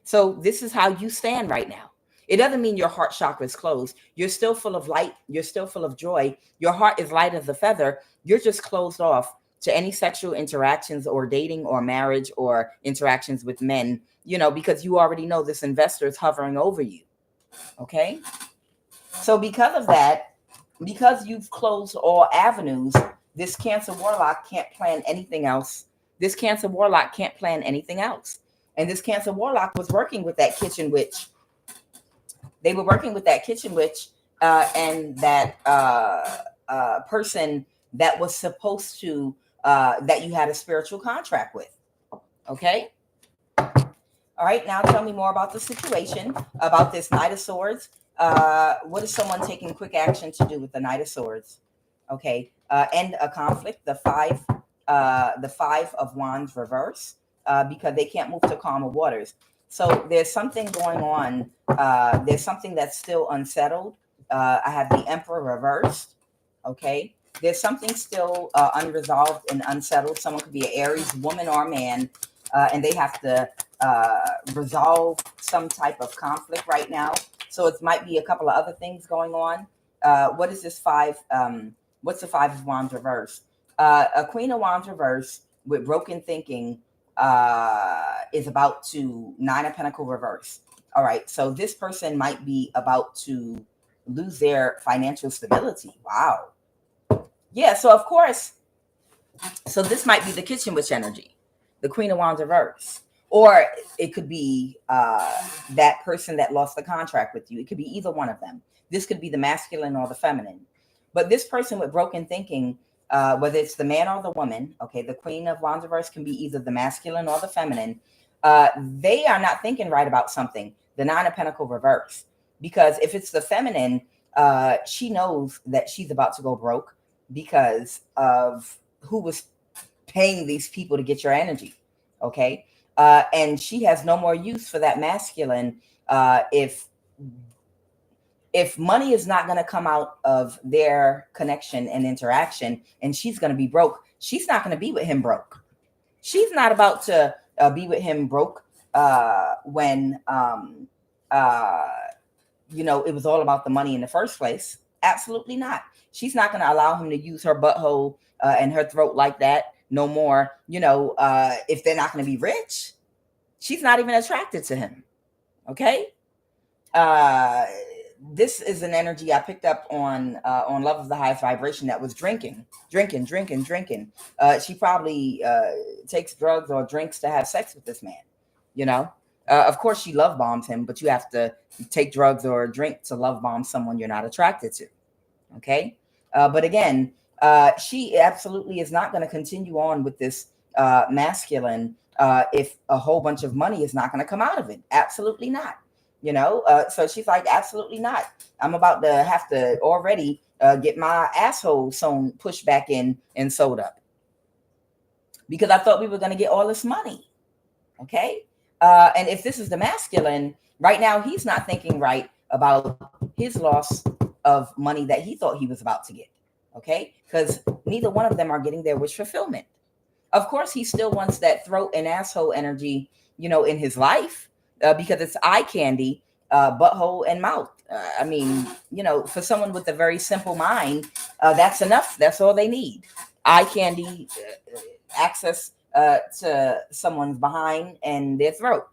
So this is how you stand right now. It doesn't mean your heart chakra is closed. You're still full of light. You're still full of joy. Your heart is light as a feather. You're just closed off to any sexual interactions or dating or marriage or interactions with men, you know, because you already know this investor is hovering over you. Okay? So because of that, because you've closed all avenues, this Cancer Warlock can't plan anything else. This Cancer Warlock can't plan anything else. And this Cancer Warlock was working with that kitchen witch. They were working with that kitchen witch and that person that was supposed to, that you had a spiritual contract with. Okay? All right, now tell me more about the situation, about this Knight of Swords. What is someone taking quick action to do with the Knight of Swords? Okay, end a conflict, the five of Wands reverse, because they can't move to calmer waters. So there's something going on. There's something that's still unsettled. I have the Emperor reversed. Okay, There's something still unresolved and unsettled. Someone could be an Aries woman or man, and they have to resolve some type of conflict right now. So it might be a couple of other things going on. What is this five? What's the Five of Wands reverse? A Queen of Wands reverse with broken thinking is about to Nine of Pentacles reverse. All right. So this person might be about to lose their financial stability. Wow. Yeah. So of course, so this might be the kitchen witch energy, the Queen of Wands reverse. Or it could be that person that lost the contract with you. It could be either one of them. This could be the masculine or the feminine. But this person with broken thinking, whether it's the man or the woman, okay, the Queen of Wands reverse can be either the masculine or the feminine. They are not thinking right about something. The Nine of Pentacles reverse. Because if it's the feminine, she knows that she's about to go broke because of who was paying these people to get your energy. Okay. And she has no more use for that masculine if money is not going to come out of their connection and interaction, and she's going to be broke, she's not going to be with him broke. She's not about to be with him broke when it was all about the money in the first place. Absolutely not. She's not going to allow him to use her butthole and her throat like that no more. If they're not going to be rich, she's not even attracted to him. Okay. This is an energy I picked up on Love of the Highest Vibration that was drinking. She probably takes drugs or drinks to have sex with this man. Of course she love bombs him, but you have to take drugs or drink to love bomb someone you're not attracted to. Okay. But again, she absolutely is not going to continue on with this masculine if a whole bunch of money is not going to come out of it. Absolutely not. So she's like, absolutely not. I'm about to have to already get my asshole pushed back in and sewed up because I thought we were going to get all this money. Okay. And if this is the masculine right now, he's not thinking right about his loss of money that he thought he was about to get. Okay. Because neither one of them are getting their wish fulfillment. Of course, he still wants that throat and asshole energy, in his life. Because it's eye candy, butthole, and mouth. For someone with a very simple mind, that's enough. That's all they need. Eye candy, access to someone's behind and their throat.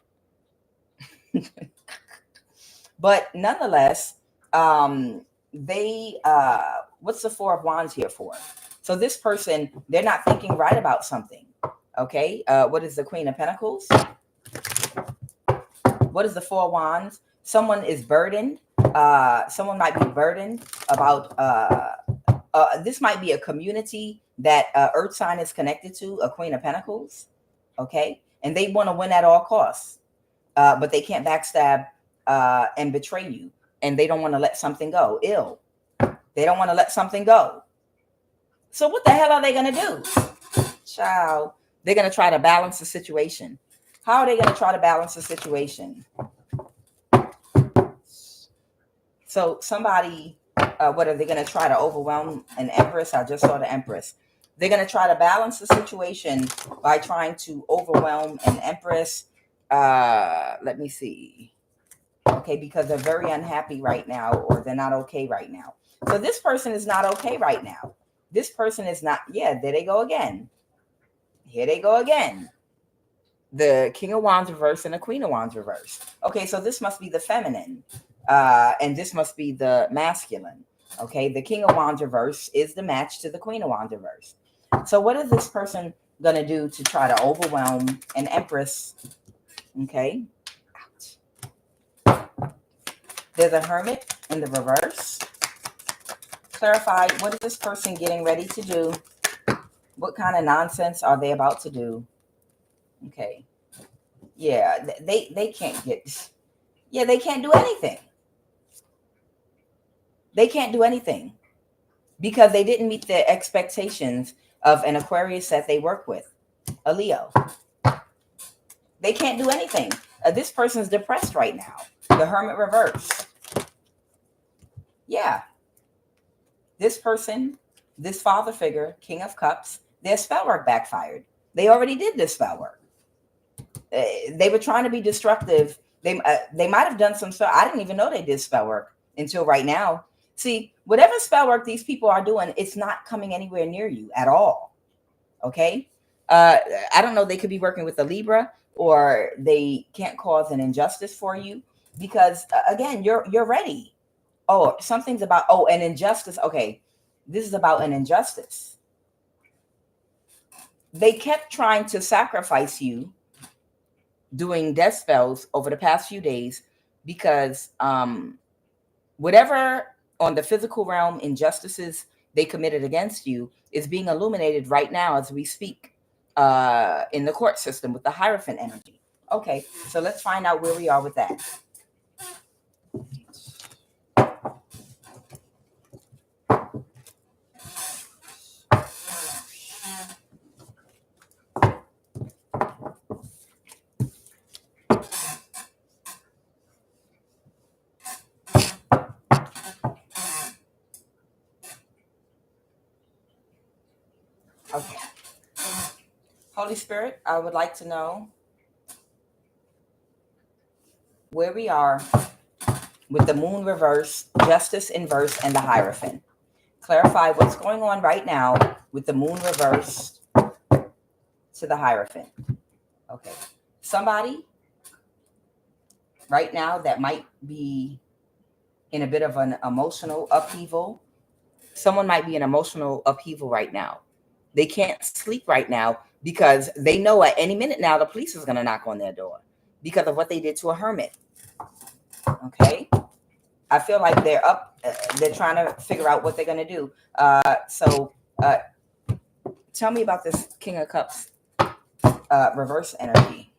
But nonetheless, what's the Four of Wands here for? So this person, they're not thinking right about something. Okay. What is the Queen of Pentacles? What is the Four of Wands? Someone is burdened. Someone might be burdened about, this might be a community that Earth sign is connected to, a Queen of Pentacles. Okay. And they want to win at all costs. But they can't backstab and betray you. And they don't want to let something go. They don't want to let something go. So what the hell are they going to do? Child, they're going to try to balance the situation. How are they going to try to balance the situation? So somebody, what are they going to try to overwhelm an Empress? I just saw the Empress. They're going to try to balance the situation by trying to overwhelm an Empress. Let me see. Okay, because they're very unhappy right now, or they're not okay right now. So this person is not okay right now. This person is not. Yeah, there they go again. Here they go again. The King of Wands reverse and the Queen of Wands reverse. Okay, so this must be the feminine. And this must be the masculine. Okay, the King of Wands reverse is the match to the Queen of Wands reverse. So what is this person going to do to try to overwhelm an Empress? Okay. There's a Hermit in the reverse. Clarify, what is this person getting ready to do? What kind of nonsense are they about to do? Okay. Yeah, they can't get... Yeah, they can't do anything. They can't do anything because they didn't meet the expectations of an Aquarius that they work with, a Leo. They can't do anything. This person's depressed right now. The Hermit reverse. Yeah. This person this father figure, King of Cups, their spell work backfired. They already did this spell work. They were trying to be destructive. They might have done some spell. I didn't even know they did spell work until right now. See, whatever spell work these people are doing, it's not coming anywhere near you at all. Okay? I don't know. They could be working with a Libra, or they can't cause an injustice for you because, again, you're ready. Oh, something's about, an injustice. Okay, this is about an injustice. They kept trying to sacrifice you doing death spells over the past few days because whatever on the physical realm injustices they committed against you is being illuminated right now as we speak in the court system with the Hierophant energy. Okay, so let's find out where we are with that. Okay. Holy Spirit, I would like to know where we are with the moon reverse, justice inverse, and the Hierophant. Clarify what's going on right now with the moon reversed to the Hierophant. Okay. Somebody right now that might be in a bit of an emotional upheaval. Someone might be in emotional upheaval right now. They can't sleep right now because they know at any minute now the police is going to knock on their door because of what they did to a hermit. Okay. I feel like they're up. They're trying to figure out what they're going to do. So tell me about this King of Cups reverse energy.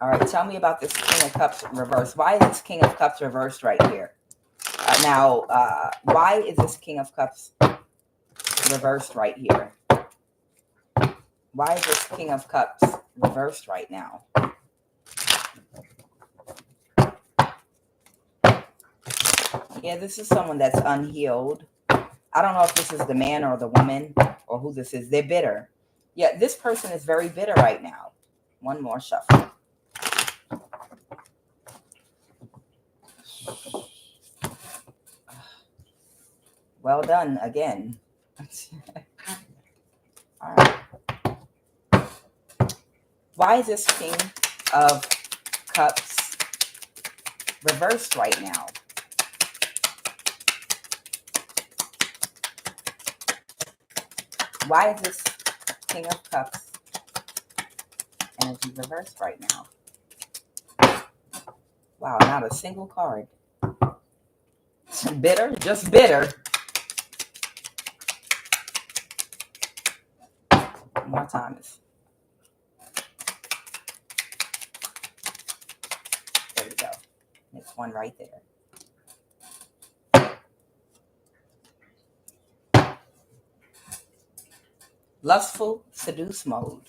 All right. Tell me about this King of Cups reverse. Why is this King of Cups reversed right here? Now, why is this King of Cups reversed right here? Why is this King of Cups reversed right now? Yeah, this is someone that's unhealed. I don't know if this is the man or the woman or who this is. They're bitter. Yeah, this person is very bitter right now. One more shuffle. Well done again. All right. Why is this King of Cups reversed right now? Why is this King of Cups energy reversed right now? Wow, not a single card. Bitter? Just bitter. One more time. There we go. There's one right there. Lustful seduce mode.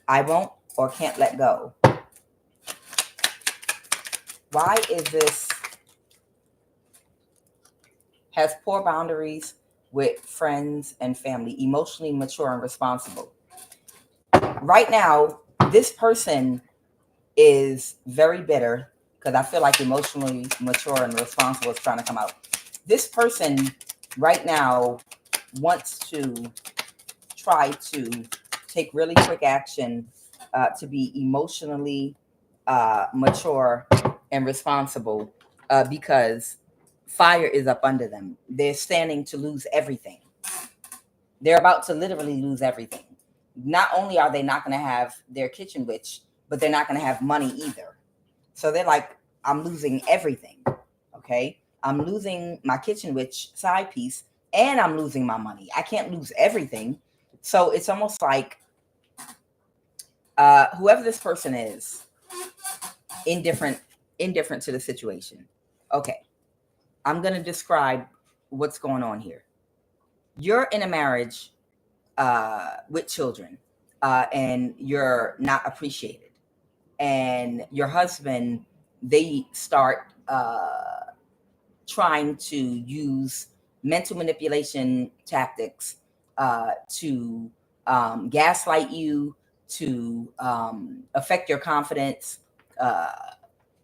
I won't or can't let go. Why is this? Has poor boundaries with friends and family, emotionally mature and responsible. Right now, this person is very bitter because I feel like emotionally mature and responsible is trying to come out. This person right now wants to try to take really quick action to be emotionally mature and responsible because fire is up under them. They're standing to lose everything. They're about to literally lose everything. Not only are they not going to have their kitchen witch, but they're not going to have money either. So they're like, I'm losing everything. Okay. I'm losing my kitchen witch side piece and I'm losing my money. I can't lose everything. So it's almost like whoever this person is, indifferent to the situation. Okay. I'm going to describe what's going on here. You're in a marriage with children and you're not appreciated. And your husband, they start trying to use mental manipulation tactics to gaslight you, to affect your confidence.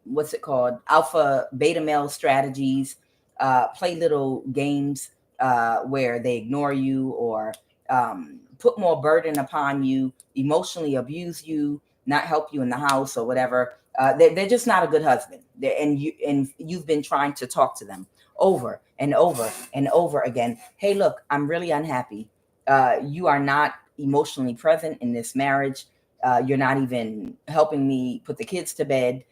What's it called? Alpha beta male strategies. Play little games where they ignore you, or put more burden upon you, emotionally abuse you, not help you in the house or whatever. They're just not a good husband. And you've been trying to talk to them over and over and over again. Hey, look, I'm really unhappy. You are not emotionally present in this marriage. You're not even helping me put the kids to bed.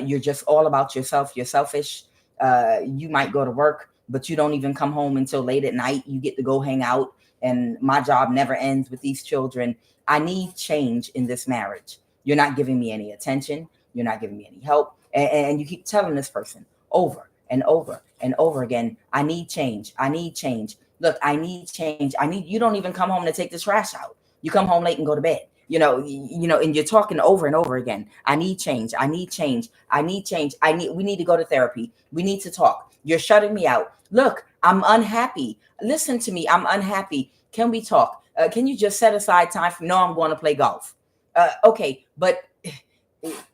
You're just all about yourself. You're selfish. You might go to work, but you don't even come home until late at night. You get to go hang out, and my job never ends with these children. I need change in this marriage. You're not giving me any attention. You're not giving me any help. And you keep telling this person over and over and over again, I need change. I need change. Look, I need change. You don't even come home to take the trash out. You come home late and go to bed. And you're talking over and over again. I need change. I need change. I need change. We need to go to therapy. We need to talk. You're shutting me out. Look, I'm unhappy. Listen to me. I'm unhappy. Can we talk? Can you just set aside time for, no, I'm going to play golf. Okay. But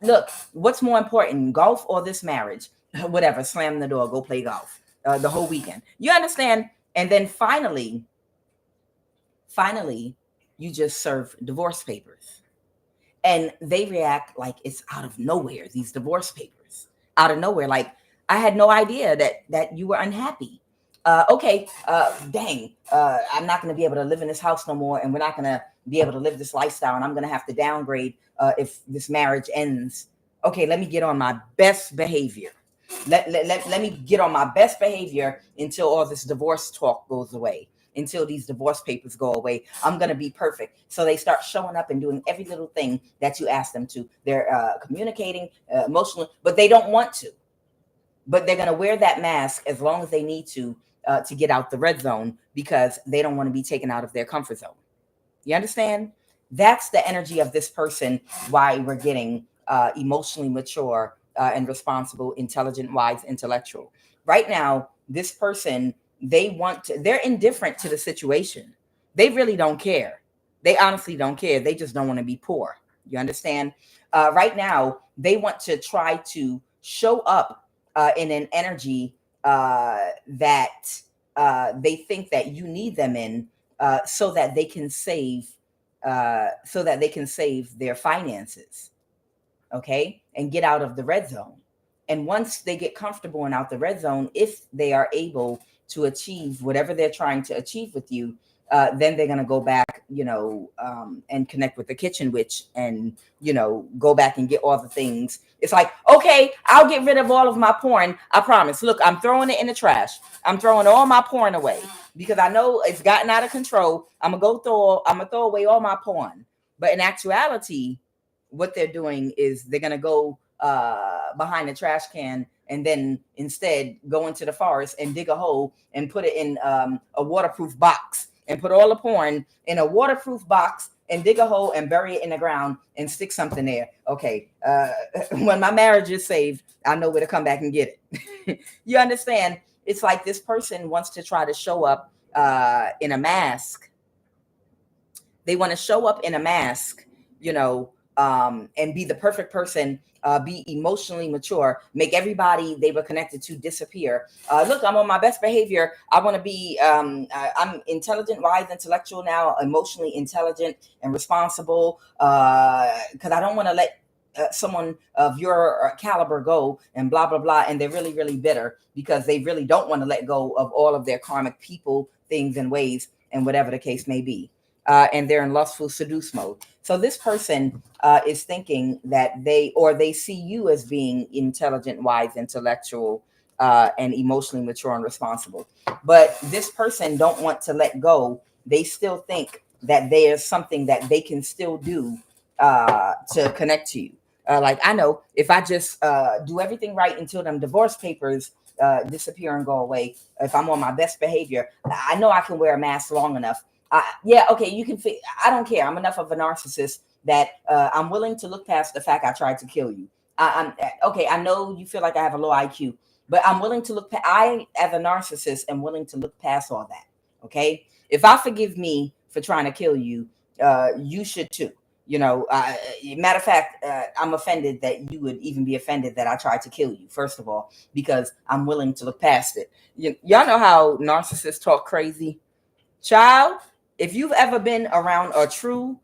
look, what's more important, golf or this marriage? Whatever, slam the door, go play golf the whole weekend. You understand? And then finally, you just serve divorce papers. And they react like it's out of nowhere, these divorce papers. Out of nowhere. Like, I had no idea that you were unhappy. Okay, dang, I'm not going to be able to live in this house no more, and we're not going to be able to live this lifestyle, and I'm going to have to downgrade if this marriage ends. Okay, let me get on my best behavior. Let me get on my best behavior until all this divorce talk goes away, until these divorce papers go away. I'm going to be perfect. So they start showing up and doing every little thing that you ask them to. They're communicating, emotionally, but they don't want to. But they're going to wear that mask as long as they need to get out the red zone, because they don't want to be taken out of their comfort zone. You understand? That's the energy of this person, why we're getting emotionally mature and responsible, intelligent, wise, intellectual. Right now, this person, they're indifferent to the situation. They really don't care. They honestly don't care. They just don't want to be poor. You understand? Right now, they want to try to show up in an energy that they think that you need them in, so that they can save their finances, okay, and get out of the red zone. And once they get comfortable and out the red zone, if they are able to achieve whatever they're trying to achieve with you, then they're going to go back, and connect with the kitchen witch and, go back and get all the things. It's like, okay, I'll get rid of all of my porn. I promise. Look, I'm throwing it in the trash. I'm throwing all my porn away because I know it's gotten out of control. I'm going to throw away all my porn. But in actuality, what they're doing is they're going to go behind the trash can and then instead go into the forest and dig a hole and put it in a waterproof box, and put all the porn in a waterproof box and dig a hole and bury it in the ground and stick something there. Okay. When my marriage is saved, I know where to come back and get it. You understand? It's like this person wants to try to show up in a mask. They want to show up in a mask, and be the perfect person, be emotionally mature, make everybody they were connected to disappear. Look, I'm on my best behavior. I want to be, I'm intelligent, wise, intellectual now, emotionally intelligent and responsible, because I don't want to let someone of your caliber go and blah, blah, blah. And they're really, really bitter because they really don't want to let go of all of their karmic people, things, and ways, and whatever the case may be. And they're in lustful seduce mode. So this person is thinking that they see you as being intelligent, wise, intellectual, and emotionally mature and responsible. But this person don't want to let go. They still think that there's something that they can still do to connect to you. Like, I know if I just do everything right until them divorce papers disappear and go away, if I'm on my best behavior, I know I can wear a mask long enough. Yeah, okay, you can. I don't care. I'm enough of a narcissist that I'm willing to look past the fact I tried to kill you. I'm okay. I know you feel like I have a low IQ. But I'm willing to look, I, as a narcissist, am willing to look past all that. Okay. If I forgive me for trying to kill you, you should too. You know, matter of fact, I'm offended that you would even be offended that I tried to kill you, first of all, because I'm willing to look past it. Y'all know how narcissists talk crazy? Child, if you've ever been around a true,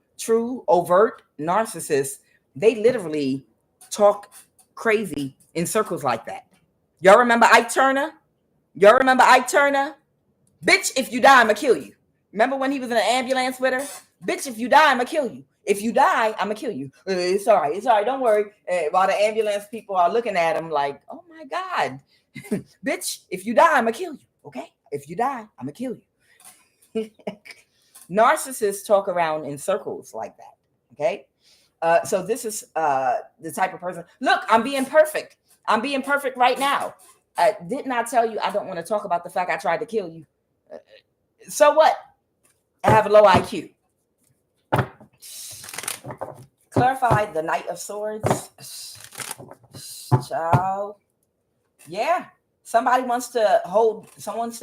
overt narcissist, they literally talk crazy in circles like that. Y'all remember Ike Turner? Y'all remember Ike Turner? Bitch, if you die, I'ma kill you. Remember when he was in an ambulance with her? Bitch, if you die, I'ma kill you. If you die, I'ma kill you. It's all right. It's all right. Don't worry. While the ambulance people are looking at him like, oh my God. Bitch, if you die, I'ma kill you. Okay? If you die, I'ma kill you. Narcissists talk around in circles like that. Okay? So this is the type of person. Look, I'm being perfect. I'm being perfect right now. Didn't I tell you I don't want to talk about the fact I tried to kill you? So what? I have a low IQ. Clarify the Knight of Swords. Child. Yeah. Someone still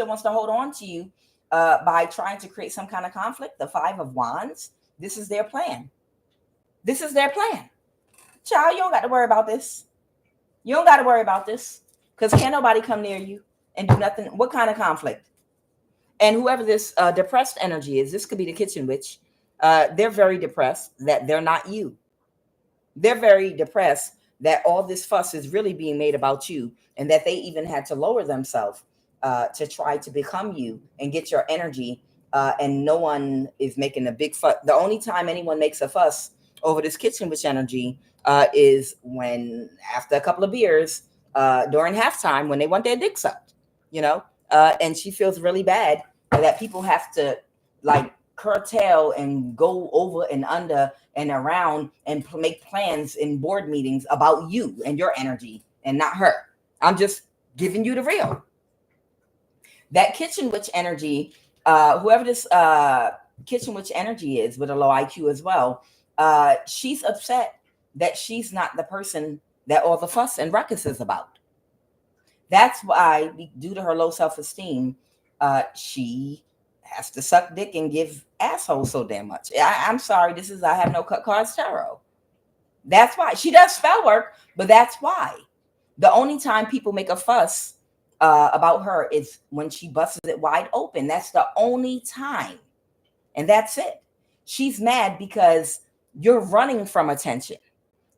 wants to hold on to you by trying to create some kind of conflict. The Five of Wands. This is their plan. This is their plan. Child, you don't got to worry about this. You don't got to worry about this because can't nobody come near you and do nothing. What kind of conflict? And whoever this depressed energy is, this could be the kitchen witch. They're very depressed that they're not you. They're very depressed that all this fuss is really being made about you and that they even had to lower themselves to try to become you and get your energy. And no one is making a big fuss. The only time anyone makes a fuss over this kitchen witch energy is when after a couple of beers during halftime when they want their dick sucked, you know, and she feels really bad that people have to like curtail and go over and under and around and make plans in board meetings about you and your energy and not her. I'm just giving you the real. That kitchen witch energy, whoever this kitchen witch energy is with a low IQ as well, she's upset that she's not the person that all the fuss and ruckus is about. That's why, due to her low self-esteem, she has to suck dick and give asshole so damn much. I'm sorry, I have no cut cards tarot. That's why. She does spell work, but that's why. The only time people make a fuss about her is when she busts it wide open. That's the only time. And that's it. She's mad because you're running from attention.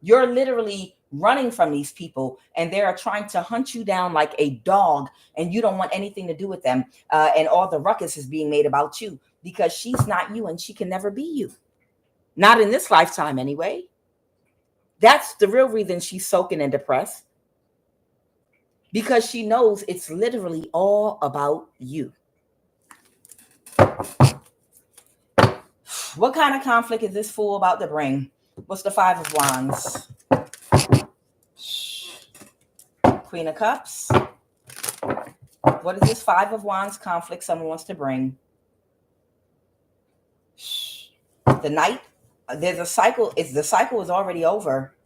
You're literally running from these people and they're trying to hunt you down like a dog and you don't want anything to do with them. And all the ruckus is being made about you because she's not you and she can never be you. Not in this lifetime anyway. That's the real reason she's soaking and depressed. Because she knows it's literally all about you. What kind of conflict is this fool about to bring? What's the Five of Wands? Queen of Cups. What is this Five of Wands conflict someone wants to bring? The Knight. There's a cycle. The cycle is already over.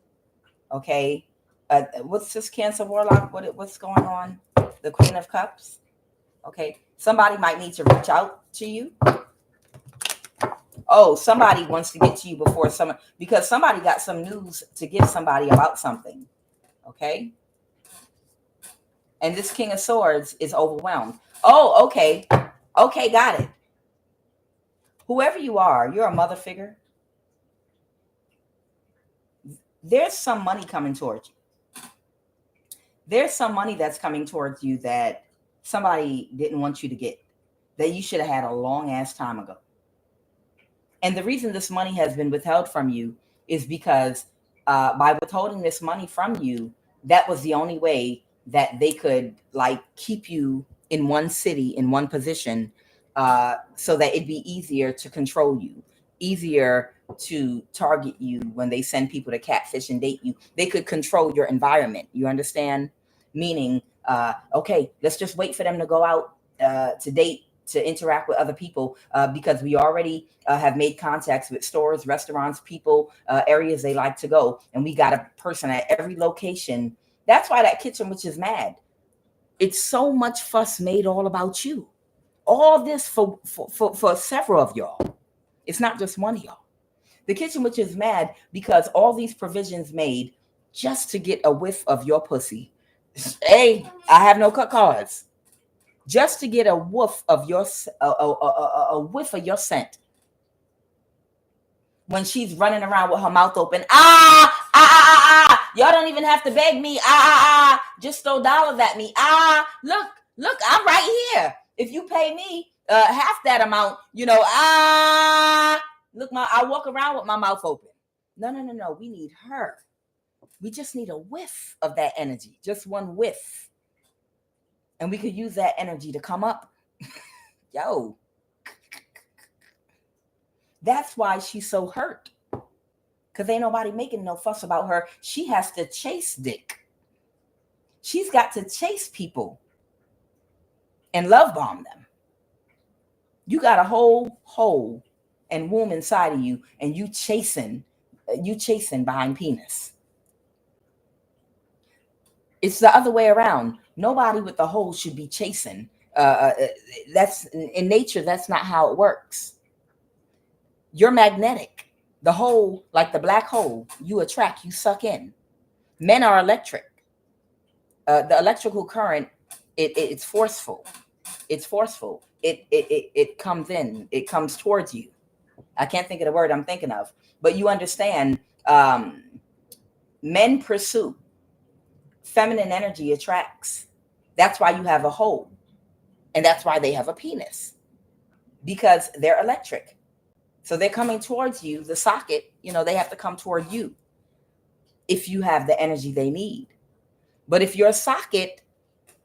Okay. What's this Cancer Warlock? What's going on? The Queen of Cups. Okay. Somebody might need to reach out to you. Oh, somebody wants to get to you because somebody got some news to give somebody about something. Okay. And this King of Swords is overwhelmed. Oh, okay. Okay, got it. Whoever you are, you're a mother figure. There's some money coming towards you. There's some money that's coming towards you that somebody didn't want you to get, that you should have had a long ass time ago. And the reason this money has been withheld from you is because by withholding this money from you, that was the only way that they could like keep you in one city, in one position, so that it'd be easier to control you, easier to target you when they send people to catfish and date you. They could control your environment. You understand? Meaning, okay, let's just wait for them to go out to date, to interact with other people because we already have made contacts with stores, restaurants, people, areas they like to go. And we got a person at every location. That's why that kitchen witch is mad. It's so much fuss made all about you. All this for several of y'all. It's not just one of y'all. The kitchen witch is mad because all these provisions made just to get a whiff of your pussy. Hey, I have no cut cards. Just to get a whiff of your a whiff of your scent. When she's running around with her mouth open, y'all don't even have to beg me. Just throw dollars at me. Look, I'm right here. If you pay me half that amount, look, I walk around with my mouth open. No. We need her. We just need a whiff of that energy, just one whiff. And we could use that energy to come up. Yo. That's why she's so hurt. Because ain't nobody making no fuss about her. She has to chase dick. She's got to chase people and love bomb them. You got a whole hole and womb inside of you, and you chasing behind penis. It's the other way around. Nobody with the hole should be chasing. That's in nature. That's not how it works. You're magnetic. The hole, like the black hole, you attract, you suck in. Men are electric. The electrical current, it's forceful. It's forceful. It comes in. It comes towards you. I can't think of the word I'm thinking of, but you understand. Men pursue. Feminine energy attracts. That's why you have a hole, and that's why they have a penis, because they're electric. So they're coming towards you, the socket, they have to come toward you if you have the energy they need. But if you're a socket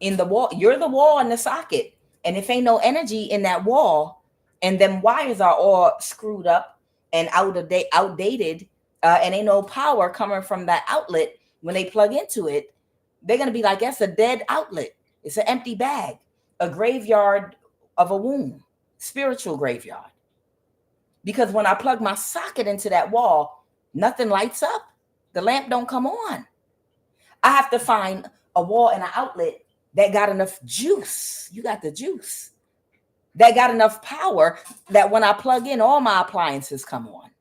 in the wall, you're the wall in the socket. And if ain't no energy in that wall, and them wires are all screwed up and outdated, and ain't no power coming from that outlet, when they plug into it, they're going to be like, that's a dead outlet. It's an empty bag, a graveyard of a womb, spiritual graveyard. Because when I plug my socket into that wall, nothing lights up. The lamp don't come on. I have to find a wall and an outlet that got enough juice. You got the juice. That got enough power that when I plug in, all my appliances come on.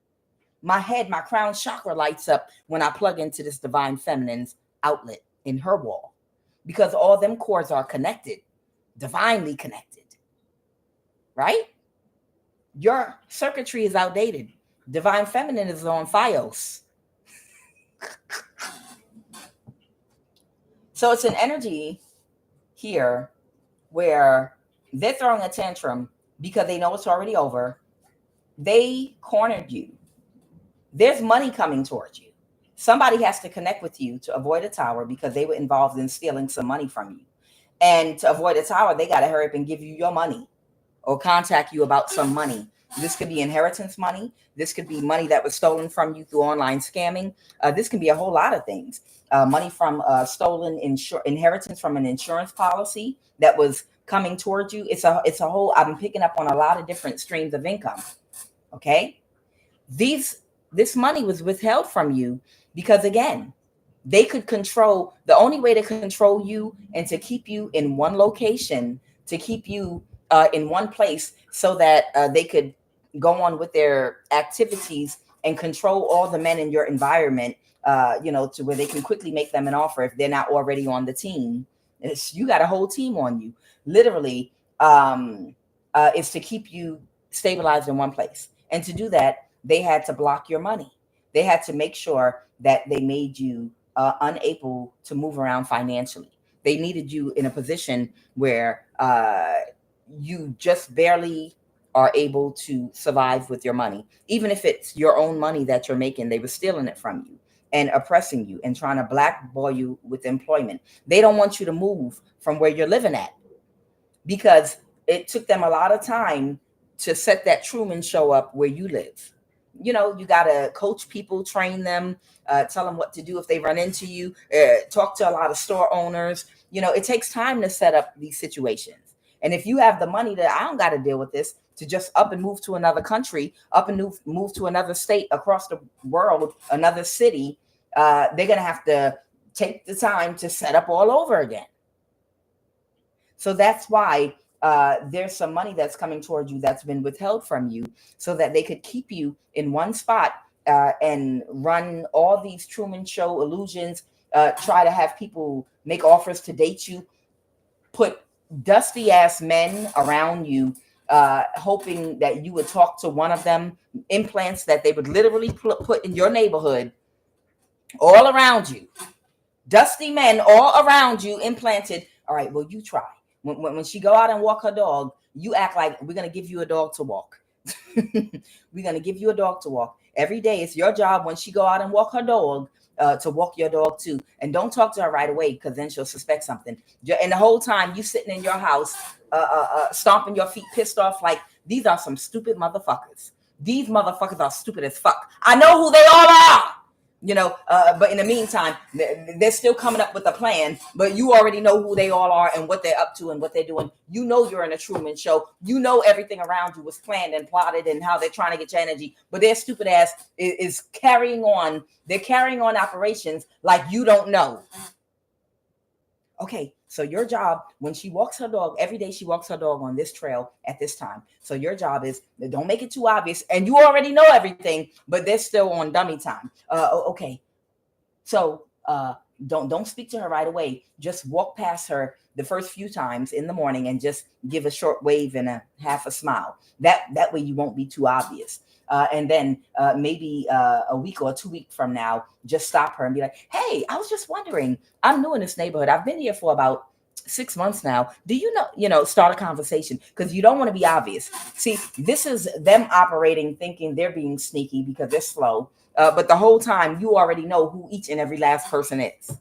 My head, my crown chakra lights up when I plug into this divine feminine's outlet in her wall. Because all them cords are connected, divinely connected. Right? Your circuitry is outdated. Divine feminine is on FiOS. So it's an energy here where they're throwing a tantrum because they know it's already over. They cornered you. There's money coming towards you. Somebody has to connect with you to avoid a tower because they were involved in stealing some money from you. And to avoid a tower, they got to hurry up and give you your money or contact you about some money. This could be inheritance money. This could be money that was stolen from you through online scamming. This can be a whole lot of things. Money from stolen inheritance from an insurance policy that was coming towards you. It's a whole, I've been picking up on a lot of different streams of income. Okay. This money was withheld from you because, again, they could control, the only way to control you and to keep you in one location, to keep you in one place so that they could go on with their activities and control all the men in your environment, to where they can quickly make them an offer if they're not already on the team. You got a whole team on you, literally, is to keep you stabilized in one place. And to do that, they had to block your money. They had to make sure that they made you unable to move around financially. They needed you in a position where you just barely are able to survive with your money. Even if it's your own money that you're making, they were stealing it from you and oppressing you and trying to blackball you with employment. They don't want you to move from where you're living at because it took them a lot of time to set that Truman Show up where you live. You got to coach people, train them, tell them what to do if they run into you, talk to a lot of store owners. It takes time to set up these situations. And if you have the money that I don't got to deal with this, to just up and move to another country, up and move to another state across the world, another city, they're going to have to take the time to set up all over again. So that's why there's some money that's coming toward you that's been withheld from you so that they could keep you in one spot and run all these Truman Show illusions, try to have people make offers to date you, put dusty ass men around you, hoping that you would talk to one of them, implants that they would literally put in your neighborhood all around you. Dusty men all around you implanted. All right, well, you try. When she go out and walk her dog, you act like we're going to give you a dog to walk. We're going to give you a dog to walk. Every day, it's your job when she go out and walk her dog to walk your dog too. And don't talk to her right away because then she'll suspect something. And the whole time you sitting in your house, stomping your feet, pissed off, like, these are some stupid motherfuckers. These motherfuckers are stupid as fuck. I know who they all are. You know, but in the meantime, they're still coming up with a plan, but you already know who they all are and what they're up to and what they're doing. You know, you're in a Truman Show. You know, everything around you was planned and plotted and how they're trying to get your energy, but their stupid ass is carrying on. They're carrying on operations like you don't know. Okay, so your job, when she walks her dog, every day she walks her dog on this trail at this time. So your job is, don't make it too obvious. And you already know everything, but they're still on dummy time. Okay, so don't speak to her right away. Just walk past her the first few times in the morning and just give a short wave and a half a smile. That way you won't be too obvious. And then maybe a week or 2 weeks from now, just stop her and be like, hey, I was just wondering, I'm new in this neighborhood. I've been here for about 6 months now. Do you know, start a conversation because you don't want to be obvious. See, this is them operating, thinking they're being sneaky because they're slow. But the whole time you already know who each and every last person is.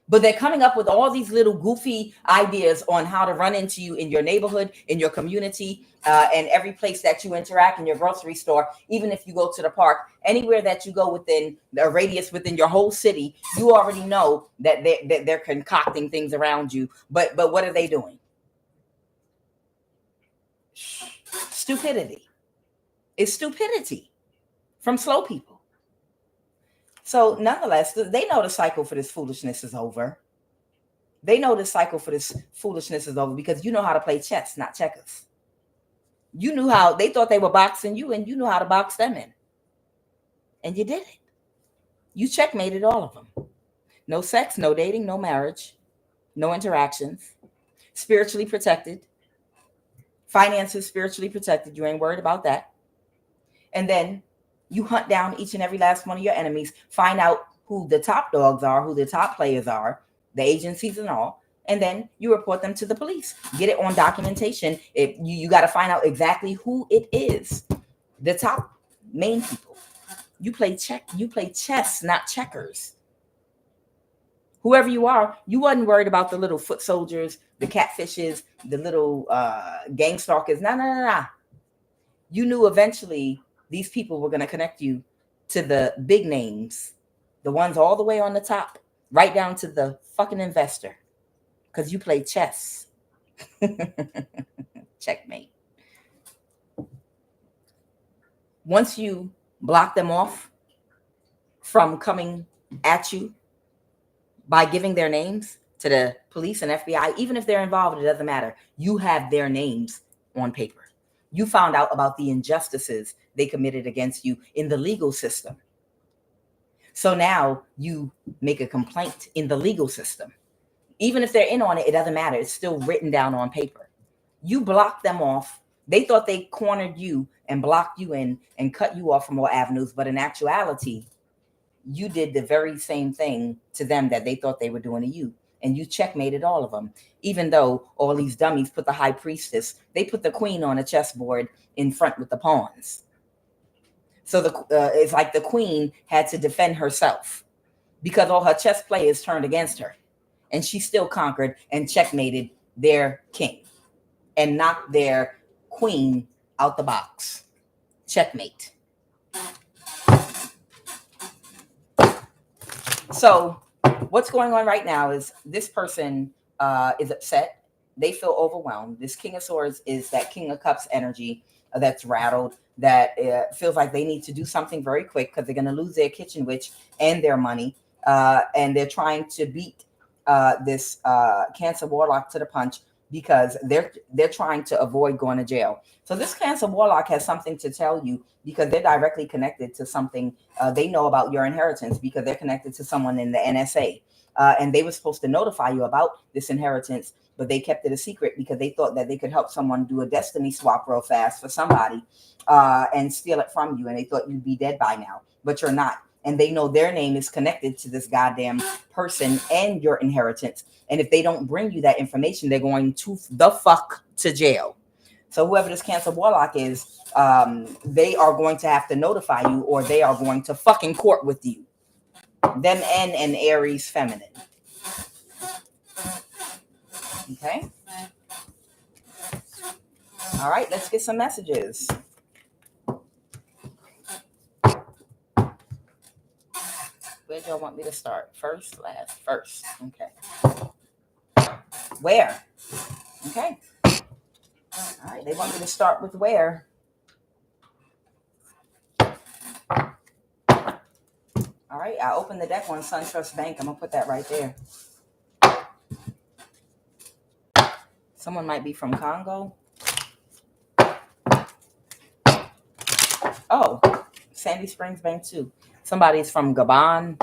But they're coming up with all these little goofy ideas on how to run into you in your neighborhood, in your community, and every place that you interact, in your grocery store, even if you go to the park, anywhere that you go within a radius within your whole city, you already know that they're concocting things around you. But what are they doing? Stupidity. It's stupidity from slow people. So nonetheless, they know the cycle for this foolishness is over. They know the cycle for this foolishness is over because you know how to play chess, not checkers. You knew how, they thought they were boxing you and you knew how to box them in. And you did it. You checkmated all of them. No sex, no dating, no marriage, no interactions. Spiritually protected. Finances spiritually protected. You ain't worried about that. And then you hunt down each and every last one of your enemies, find out who the top dogs are, who the top players are, the agencies and all, and then you report them to the police. Get it on documentation. You got to find out exactly who it is. The top main people. You play chess, not checkers. Whoever you are, you wasn't worried about the little foot soldiers, the catfishes, the little gang stalkers. No. You knew eventually these people were going to connect you to the big names, the ones all the way on the top, right down to the fucking investor, because you play chess. Checkmate. Once you block them off from coming at you by giving their names to the police and FBI, even if they're involved, it doesn't matter. You have their names on paper. You found out about the injustices they committed against you in the legal system. So now you make a complaint in the legal system. Even if they're in on it, it doesn't matter. It's still written down on paper. You block them off. They thought they cornered you and blocked you in and cut you off from all avenues. But in actuality, you did the very same thing to them that they thought they were doing to you. And you checkmated all of them, even though all these dummies put the high priestess, they put the queen on a chessboard in front with the pawns. So it's like the queen had to defend herself because all her chess players turned against her. And she still conquered and checkmated their king and knocked their queen out the box. Checkmate. So what's going on right now is this person is upset. They feel overwhelmed. This King of Swords is that King of Cups energy that's rattled, that feels like they need to do something very quick because they're going to lose their kitchen witch and their money. And they're trying to beat this Cancer Warlock to the punch because they're trying to avoid going to jail. So this Cancer Warlock has something to tell you because they're directly connected to something they know about your inheritance because they're connected to someone in the NSA. And they were supposed to notify you about this inheritance, but they kept it a secret because they thought that they could help someone do a destiny swap real fast for somebody and steal it from you. And they thought you'd be dead by now, but you're not. And they know their name is connected to this goddamn person and your inheritance. And if they don't bring you that information, they're going to the fuck to jail. So whoever this Cancer Warlock is, they are going to have to notify you or they are going to fucking court with you. Them and Aries feminine. Okay. All right, let's get some messages. Where do y'all want me to start? First, last, first. Okay. Where? Okay. All right, they want me to start with where. All right, I opened the deck on SunTrust Bank. I'm going to put that right there. Someone might be from Congo. Oh, Sandy Springs Bank too. Somebody's from Gabon.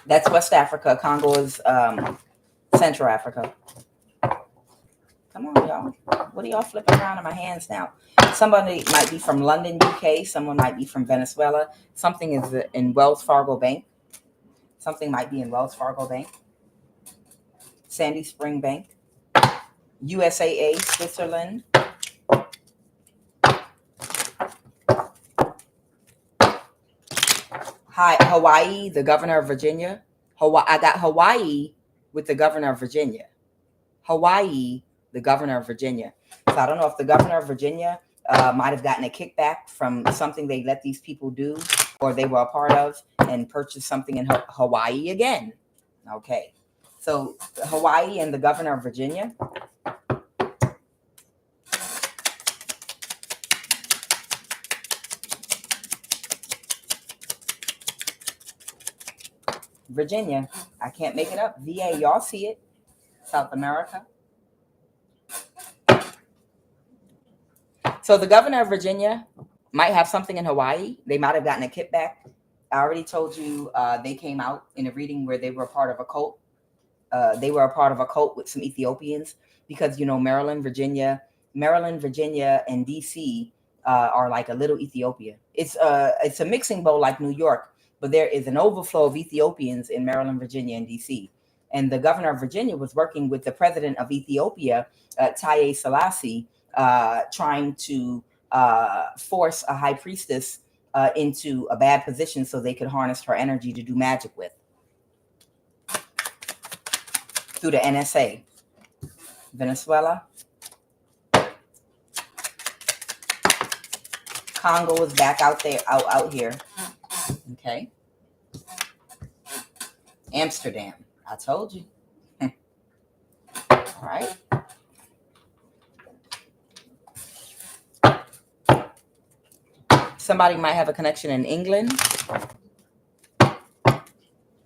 That's West Africa. Congo is Central Africa. Come on, y'all. What are y'all flipping around in my hands now? Somebody might be from London, UK. Someone might be from Venezuela. Something is in Wells Fargo Bank. Something might be in Wells Fargo Bank. Sandy Spring Bank. USAA, Switzerland. Hi, Hawaii, the governor of Virginia. I got Hawaii with the governor of Virginia. Hawaii, the governor of Virginia. So I don't know if the governor of Virginia might have gotten a kickback from something they let these people do or they were a part of and purchased something in Hawaii again. Okay. So Hawaii and the governor of Virginia. Virginia. I can't make it up. VA, y'all see it. South America. So the governor of Virginia might have something in Hawaii. They might have gotten a kickback. I already told you they came out in a reading where they were a part of a cult. They were a part of a cult with some Ethiopians because, you know, Maryland, Virginia, and DC are like a little Ethiopia. It's a mixing bowl like New York, but there is an overflow of Ethiopians in Maryland, Virginia, and DC. And the governor of Virginia was working with the president of Ethiopia, Haile Selassie, trying to force a high priestess into a bad position so they could harness her energy to do magic with. Through the NSA. Venezuela. Congo is back out there, out here. Okay. Amsterdam. I told you. All right. Somebody might have a connection in England.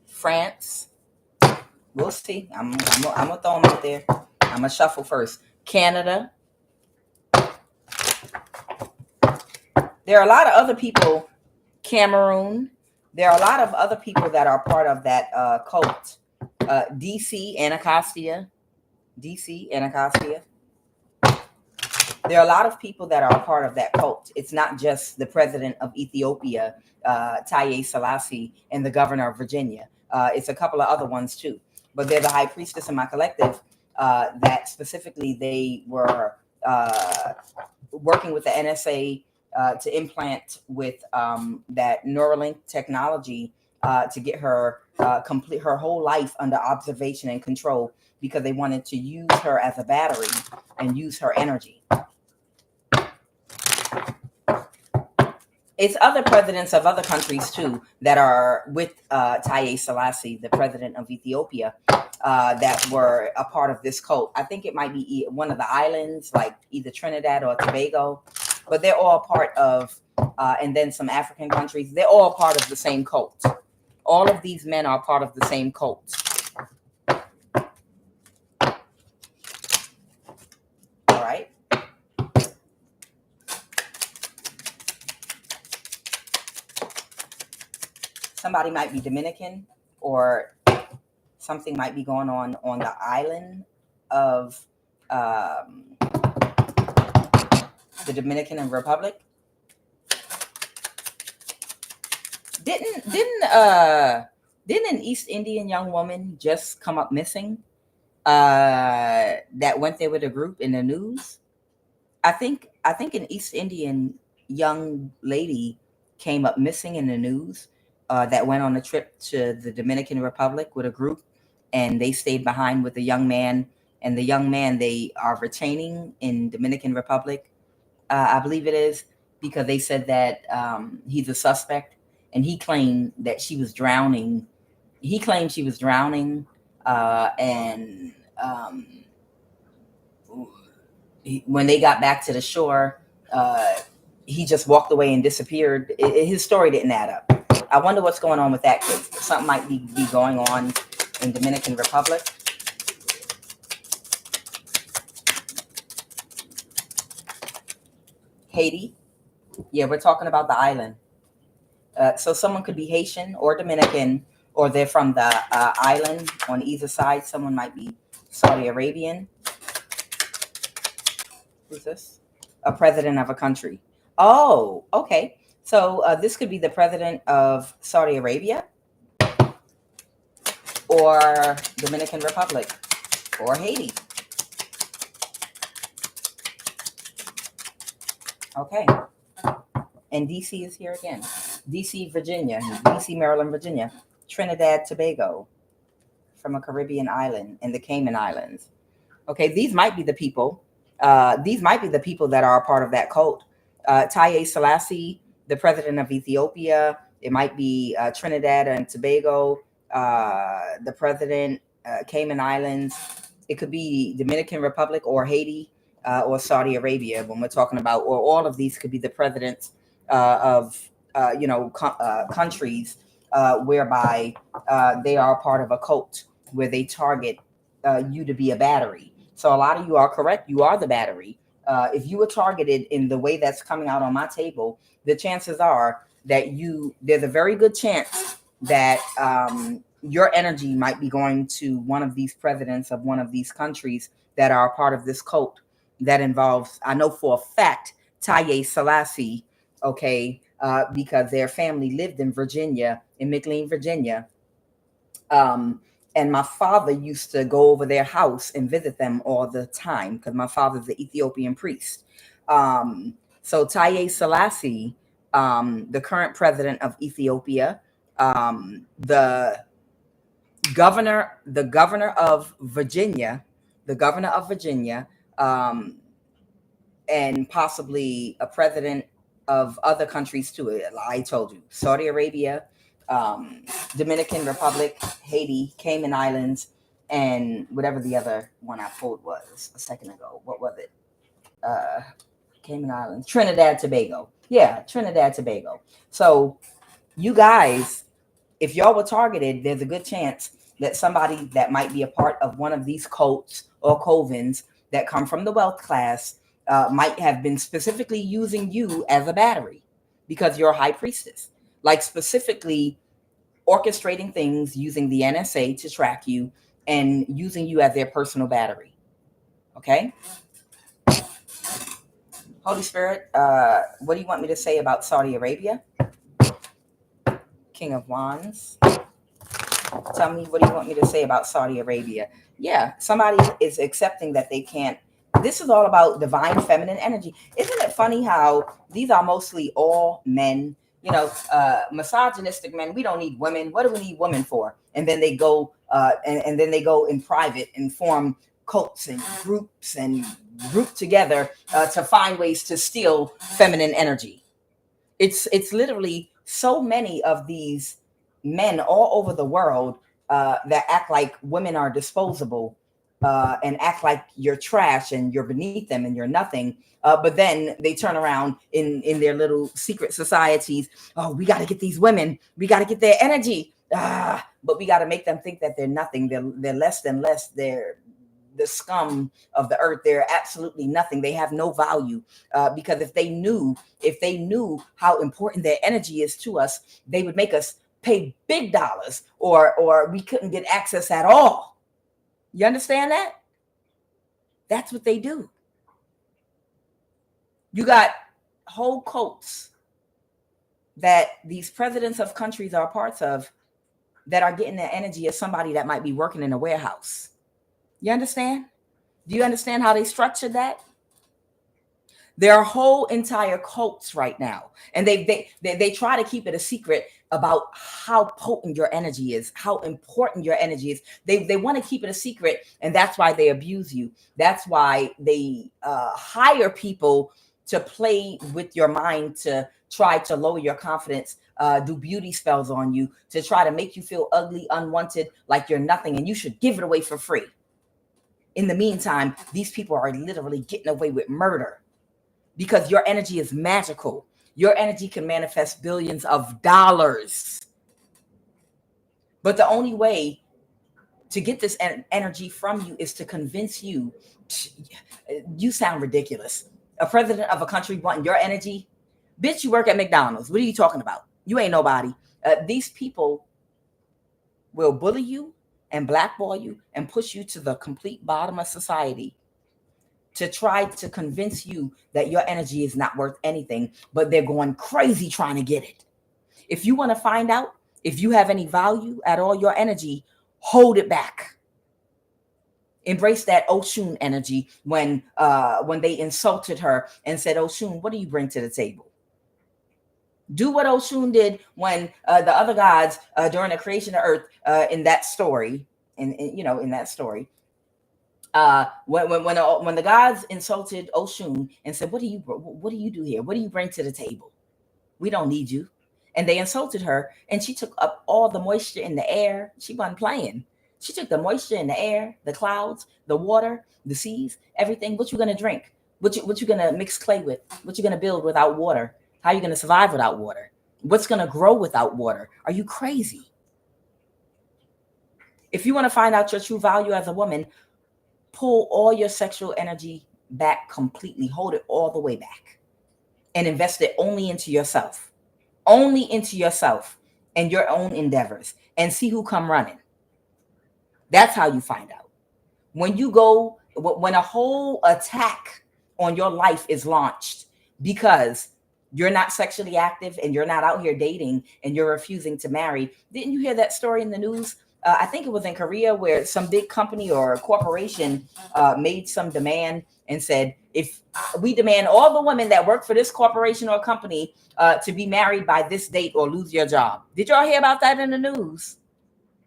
France. We'll see. I'm gonna throw them out there. I'm gonna shuffle first. Canada. There are a lot of other people. Cameroon. There are a lot of other people that are part of that cult. DC, Anacostia. There are a lot of people that are a part of that cult. It's not just the president of Ethiopia, Haile Selassie, and the governor of Virginia. It's a couple of other ones too. But they're the high priestess in my collective that specifically they were working with the NSA to implant with that Neuralink technology to get her complete her whole life under observation and control because they wanted to use her as a battery and use her energy. It's other presidents of other countries too that are with Haile Selassie, the president of Ethiopia, that were a part of this cult. I think it might be one of the islands, like either Trinidad or Tobago, but they're all part of, and then some African countries, they're all part of the same cult. All of these men are part of the same cult. somebody might be Dominican, or something might be going on the island of the Dominican Republic. Didn't an East Indian young woman just come up missing that went there with a group in the news? I think an East Indian young lady came up missing in the news that went on a trip to the Dominican Republic with a group, and they stayed behind with the young man. And the young man they are retaining in Dominican Republic, I believe it is, because they said that he's a suspect, and he claimed that she was drowning. He claimed she was drowning, and when they got back to the shore, he just walked away and disappeared. His story didn't add up. I wonder what's going on with that case. Something might be going on in Dominican Republic. Haiti. Yeah, we're talking about the island. So someone could be Haitian or Dominican, or they're from the island on either side. Someone might be Saudi Arabian. Who's this? A president of a country. Oh, okay. So this could be the president of Saudi Arabia, or Dominican Republic, or Haiti. Okay. And DC is here again. DC, Virginia, DC, Maryland, Virginia, Trinidad, Tobago, from a Caribbean island, in the Cayman Islands. Okay, these might be the people. These might be the people that are a part of that cult. Haile Selassie, the president of Ethiopia. It might be Trinidad and Tobago, the president, Cayman Islands. It could be Dominican Republic or Haiti or Saudi Arabia when we're talking about, or all of these could be the presidents of countries whereby they are part of a cult where they target you to be a battery. So a lot of you are correct. You are the battery. If you were targeted in the way that's coming out on my table, the chances are that there's a very good chance that your energy might be going to one of these presidents of one of these countries that are a part of this cult that involves, I know for a fact, Haile Selassie, okay, because their family lived in Virginia, in McLean, Virginia. And my father used to go over their house and visit them all the time because my father's the Ethiopian priest. So Haile Selassie, the current president of Ethiopia, the governor of Virginia, and possibly a president of other countries too. I told you, Saudi Arabia, Dominican Republic, Haiti, Cayman Islands, and whatever the other one I pulled was a second ago. What was it? Cayman Islands, Trinidad, Tobago. Yeah, Trinidad, Tobago. So you guys, if y'all were targeted, there's a good chance that somebody that might be a part of one of these cults or covens that come from the wealth class might have been specifically using you as a battery because you're a high priestess. Like specifically orchestrating things using the NSA to track you and using you as their personal battery. Okay? Holy Spirit, what do you want me to say about Saudi Arabia? King of Wands. Tell me, what do you want me to say about Saudi Arabia? Yeah, somebody is accepting that they can't. This is all about divine feminine energy. Isn't it funny how these are mostly all men? You know, misogynistic men. We don't need women. What do we need women for? And then they go and then they go in private and form cults and groups and group together to find ways to steal feminine energy. It's literally so many of these men all over the world that act like women are disposable and act like you're trash and you're beneath them and you're nothing. But then they turn around in their little secret societies. Oh, we got to get these women. We got to get their energy. But we got to make them think that they're nothing. They're less than less. They're the scum of the earth. They're absolutely nothing. They have no value because if they knew how important their energy is to us, they would make us pay big dollars, or we couldn't get access at all. You understand that? That's what they do. You got whole cults that these presidents of countries are parts of that are getting the energy of somebody that might be working in a warehouse. You understand? Do you understand how they structured that? There are whole entire cults right now, and they try to keep it a secret about how potent your energy is, how important your energy is. They want to keep it a secret, and that's why they abuse you. That's why they hire people to play with your mind, to try to lower your confidence, do beauty spells on you, to try to make you feel ugly, unwanted, like you're nothing, and you should give it away for free. In the meantime, these people are literally getting away with murder because your energy is magical. Your energy can manifest billions of dollars. But the only way to get this energy from you is to convince you. You sound ridiculous. A president of a country wanting your energy? Bitch, you work at McDonald's. What are you talking about? You ain't nobody. These people will bully you and blackball you and push you to the complete bottom of society to try to convince you that your energy is not worth anything, but they're going crazy trying to get it. If you want to find out if you have any value at all, your energy, hold it back. Embrace that Oshun energy when they insulted her and said, Oshun, what do you bring to the table? Do what Oshun did when the other gods during the creation of Earth in that story, in that story, when the gods insulted Oshun and said, what do you do here? What do you bring to the table? We don't need you. And they insulted her, and she took up all the moisture in the air. She wasn't playing. She took the moisture in the air, the clouds, the water, the seas, everything. What you gonna drink? What you gonna mix clay with? What you gonna build without water? How are you gonna survive without water? What's gonna grow without water? Are you crazy? If you want to find out your true value as a woman, pull all your sexual energy back completely. Hold it all the way back and invest it only into yourself. Only into yourself and your own endeavors, and see who come running. That's how you find out. When a whole attack on your life is launched because you're not sexually active and you're not out here dating and you're refusing to marry. Didn't you hear that story in the news? I think it was in Korea, where some big company or corporation made some demand and said, if we demand all the women that work for this corporation or company to be married by this date or lose your job. Did y'all hear about that in the news?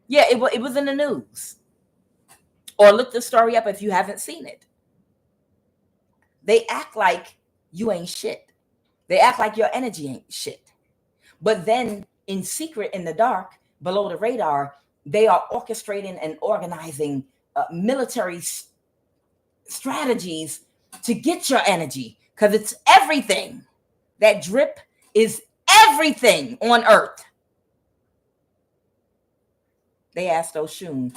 Yeah, it was in the news. Or look the story up if you haven't seen it. They act like you ain't shit. They act like your energy ain't shit. But then in secret, in the dark, below the radar, they are orchestrating and organizing military strategies to get your energy, because it's everything. That drip is everything on Earth. They asked Oshun,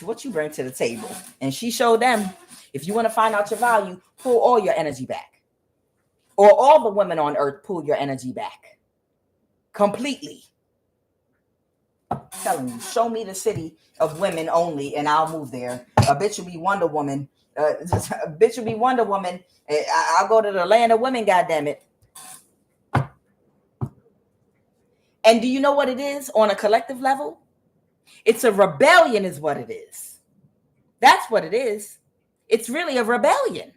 what you bring to the table? And she showed them, if you want to find out your value, pull all your energy back. Or all the women on Earth, pull your energy back. Completely. I'm telling you, show me the city of women only, and I'll move there. A bitch will be Wonder Woman. A bitch will be Wonder Woman. I'll go to the land of women, goddammit. And do you know what it is on a collective level? It's a rebellion is what it is. That's what it is. It's really a rebellion.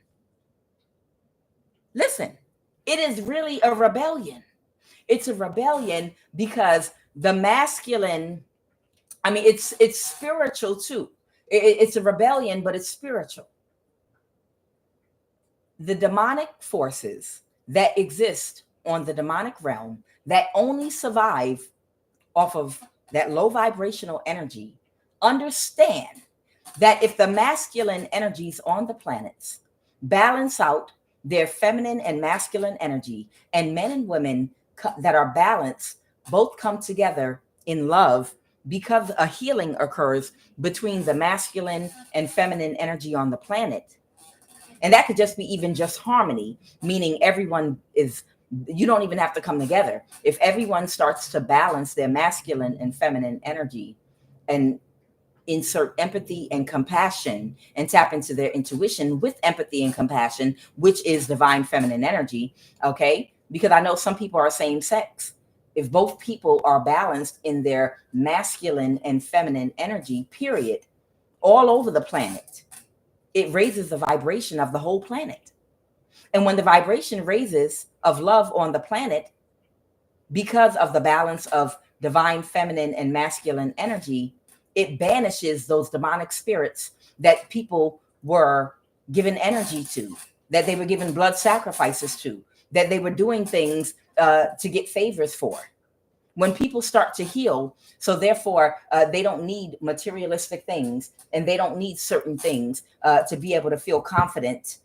Listen, it is really a rebellion. It's a rebellion because the masculine, I mean, it's spiritual too. It's a rebellion, but it's spiritual. The demonic forces that exist on the demonic realm that only survive off of that low vibrational energy understand that if the masculine energies on the planets balance out their feminine and masculine energy, and men and women that are balanced both come together in love, because a healing occurs between the masculine and feminine energy on the planet. And that could just be even just harmony, meaning everyone is You don't even have to come together. If everyone starts to balance their masculine and feminine energy and insert empathy and compassion and tap into their intuition with empathy and compassion, which is divine feminine energy, okay? Because I know some people are same sex. If both people are balanced in their masculine and feminine energy, period, all over the planet, it raises the vibration of the whole planet. And when the vibration raises of love on the planet, because of the balance of divine feminine and masculine energy, it banishes those demonic spirits that people were given energy to, that they were given blood sacrifices to, that they were doing things to get favors for. When people start to heal, so therefore they don't need materialistic things, and they don't need certain things to be able to feel confident,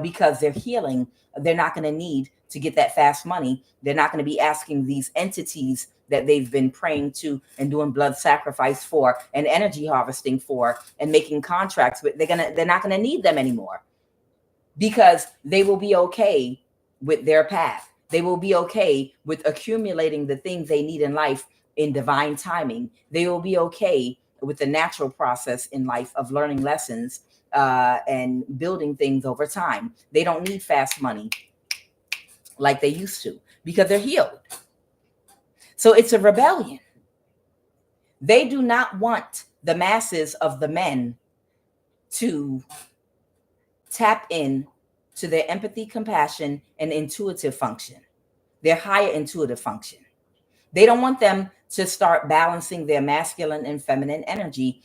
because they're healing. They're not going to need to get that fast money. They're not going to be asking these entities that they've been praying to and doing blood sacrifice for and energy harvesting for and making contracts with. They're not going to need them anymore, because they will be okay with their path. They will be okay with accumulating the things they need in life in divine timing. They will be okay with the natural process in life of learning lessons and building things over time. They don't need fast money like they used to, because they're healed. So it's a rebellion. They do not want the masses of the men to tap in to their empathy, compassion, and intuitive function, their higher intuitive function. They don't want them to start balancing their masculine and feminine energy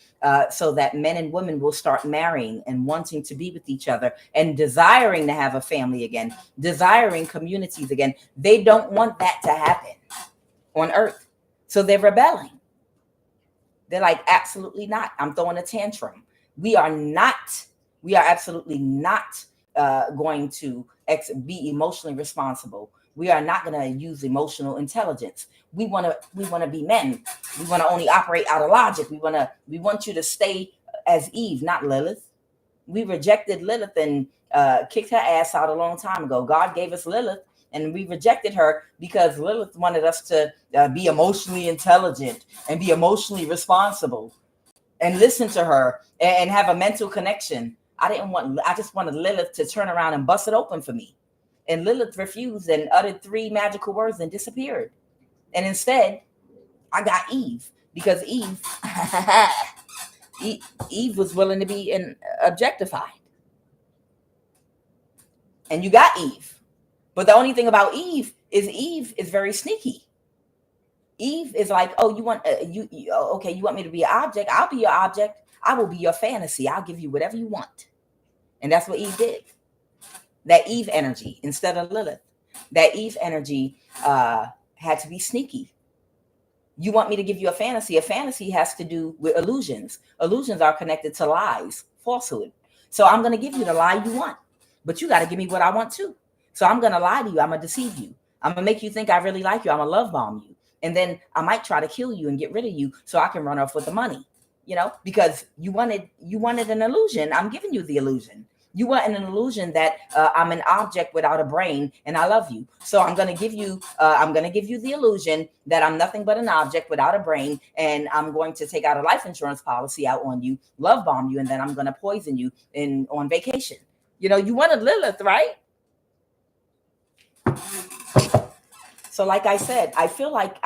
so that men and women will start marrying and wanting to be with each other and desiring to have a family again, desiring communities again. They don't want that to happen on earth. So they're rebelling. They're like, absolutely not. I'm throwing a tantrum. We are absolutely not going to be emotionally responsible. We are not going to use emotional intelligence. We want to be men. We want to only operate out of logic. We want you to stay as Eve, not Lilith. We rejected Lilith and kicked her ass out a long time ago. God gave us Lilith, and we rejected her because Lilith wanted us to be emotionally intelligent and be emotionally responsible and listen to her and have a mental connection. I just wanted Lilith to turn around and bust it open for me. And Lilith refused and uttered 3 magical words and disappeared. And instead, I got Eve, because Eve was willing to be objectified. And you got Eve. But the only thing about Eve is very sneaky. Eve is like, oh, you want you want me to be an object? I'll be your object. I will be your fantasy. I'll give you whatever you want. And that's what Eve did. That Eve energy instead of Lilith. That Eve energy had to be sneaky. You want me to give you a fantasy? A fantasy has to do with illusions. Illusions are connected to lies, falsehood. So I'm going to give you the lie you want, but you got to give me what I want too. So I'm going to lie to you. I'm going to deceive you. I'm going to make you think I really like you. I'm going to love bomb you. And then I might try to kill you and get rid of you so I can run off with the money, because you wanted an illusion. I'm giving you the illusion. You want an illusion that I'm an object without a brain and I love you. So I'm going to give you the illusion that I'm nothing but an object without a brain, and I'm going to take out a life insurance policy out on you, love bomb you, and then I'm going to poison you on vacation. You wanted Lilith, right? So like I said, I feel like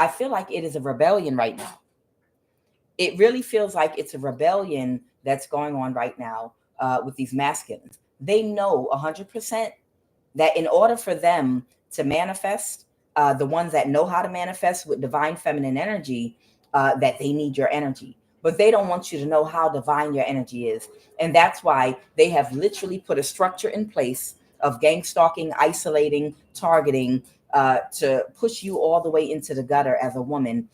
it is a rebellion right now. It really feels like it's a rebellion that's going on right now with these masculines. They know 100% that in order for them to manifest, the ones that know how to manifest with divine feminine energy, that they need your energy. But they don't want you to know how divine your energy is. And that's why they have literally put a structure in place of gang stalking, isolating, targeting, to push you all the way into the gutter as a woman,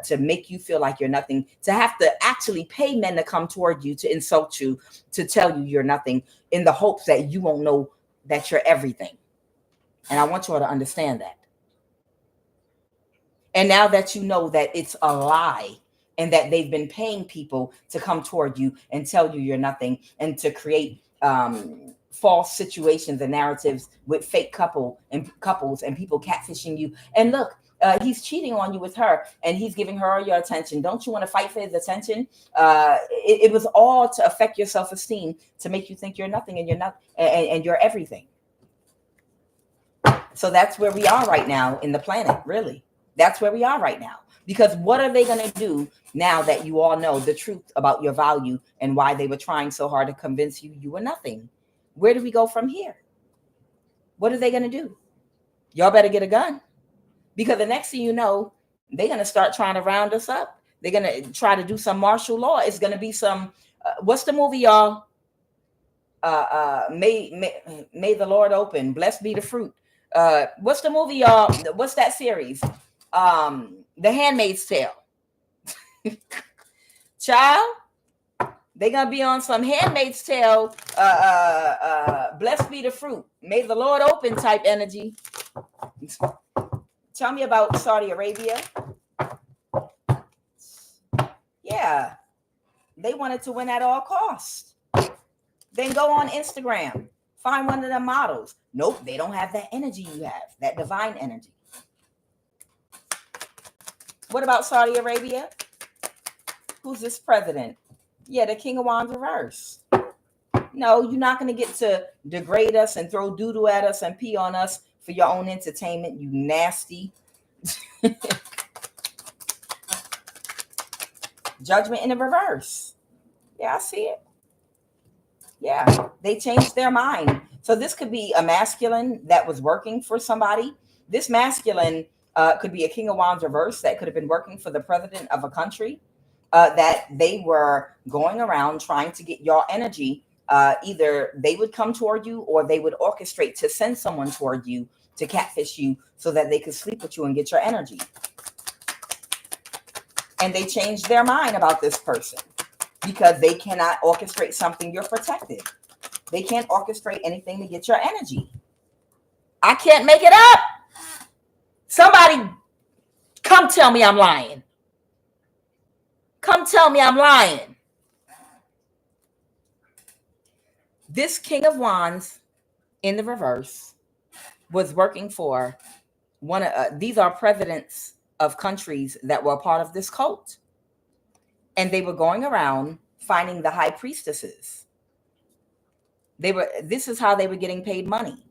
to make you feel like you're nothing, to have to actually pay men to come toward you, to insult you, to tell you you're nothing, in the hopes that you won't know that you're everything. And I want you all to understand that. And now that you know that it's a lie, and that they've been paying people to come toward you and tell you you're nothing, and to create false situations and narratives with fake couples and people catfishing you. And look, he's cheating on you with her, and he's giving her your attention. Don't you want to fight for his attention? It was all to affect your self-esteem, to make you think you're nothing and you're not, and you're everything. So that's where we are right now in the planet, really. That's where we are right now. Because what are they going to do now that you all know the truth about your value and why they were trying so hard to convince you you were nothing? Where do we go from here? What are they going to do? Y'all better get a gun. Because the next thing you know, they're going to start trying to round us up. They're going to try to do some martial law. It's going to be some, what's the movie, y'all? May the Lord open. Blessed be the fruit. What's the movie, y'all? What's that series? The Handmaid's Tale. Child, they're going to be on some Handmaid's Tale. Blessed be the fruit. May the Lord open type energy. Tell me about Saudi Arabia. Yeah, they wanted to win at all costs. Then go on Instagram, find one of the models. Nope, they don't have that energy you have, that divine energy. What about Saudi Arabia? Who's this president? Yeah, the King of Wands reverse. No, you're not going to get to degrade us and throw doo-doo at us and pee on us for your own entertainment, you nasty. Judgment in the reverse. Yeah, I see it. Yeah, they changed their mind. So this could be a masculine that was working for somebody. This masculine could be a King of Wands reverse that could have been working for the president of a country, that they were going around trying to get your energy. Either they would come toward you or they would orchestrate to send someone toward you to catfish you so that they could sleep with you and get your energy. And they changed their mind about this person because they cannot orchestrate something you're protected. They can't orchestrate anything to get your energy. I can't make it up. Somebody come tell me I'm lying. Come tell me I'm lying. This King of Wands in the reverse was working for one of these are presidents of countries that were a part of this cult. And they were going around finding the high priestesses. This is how they were getting paid money.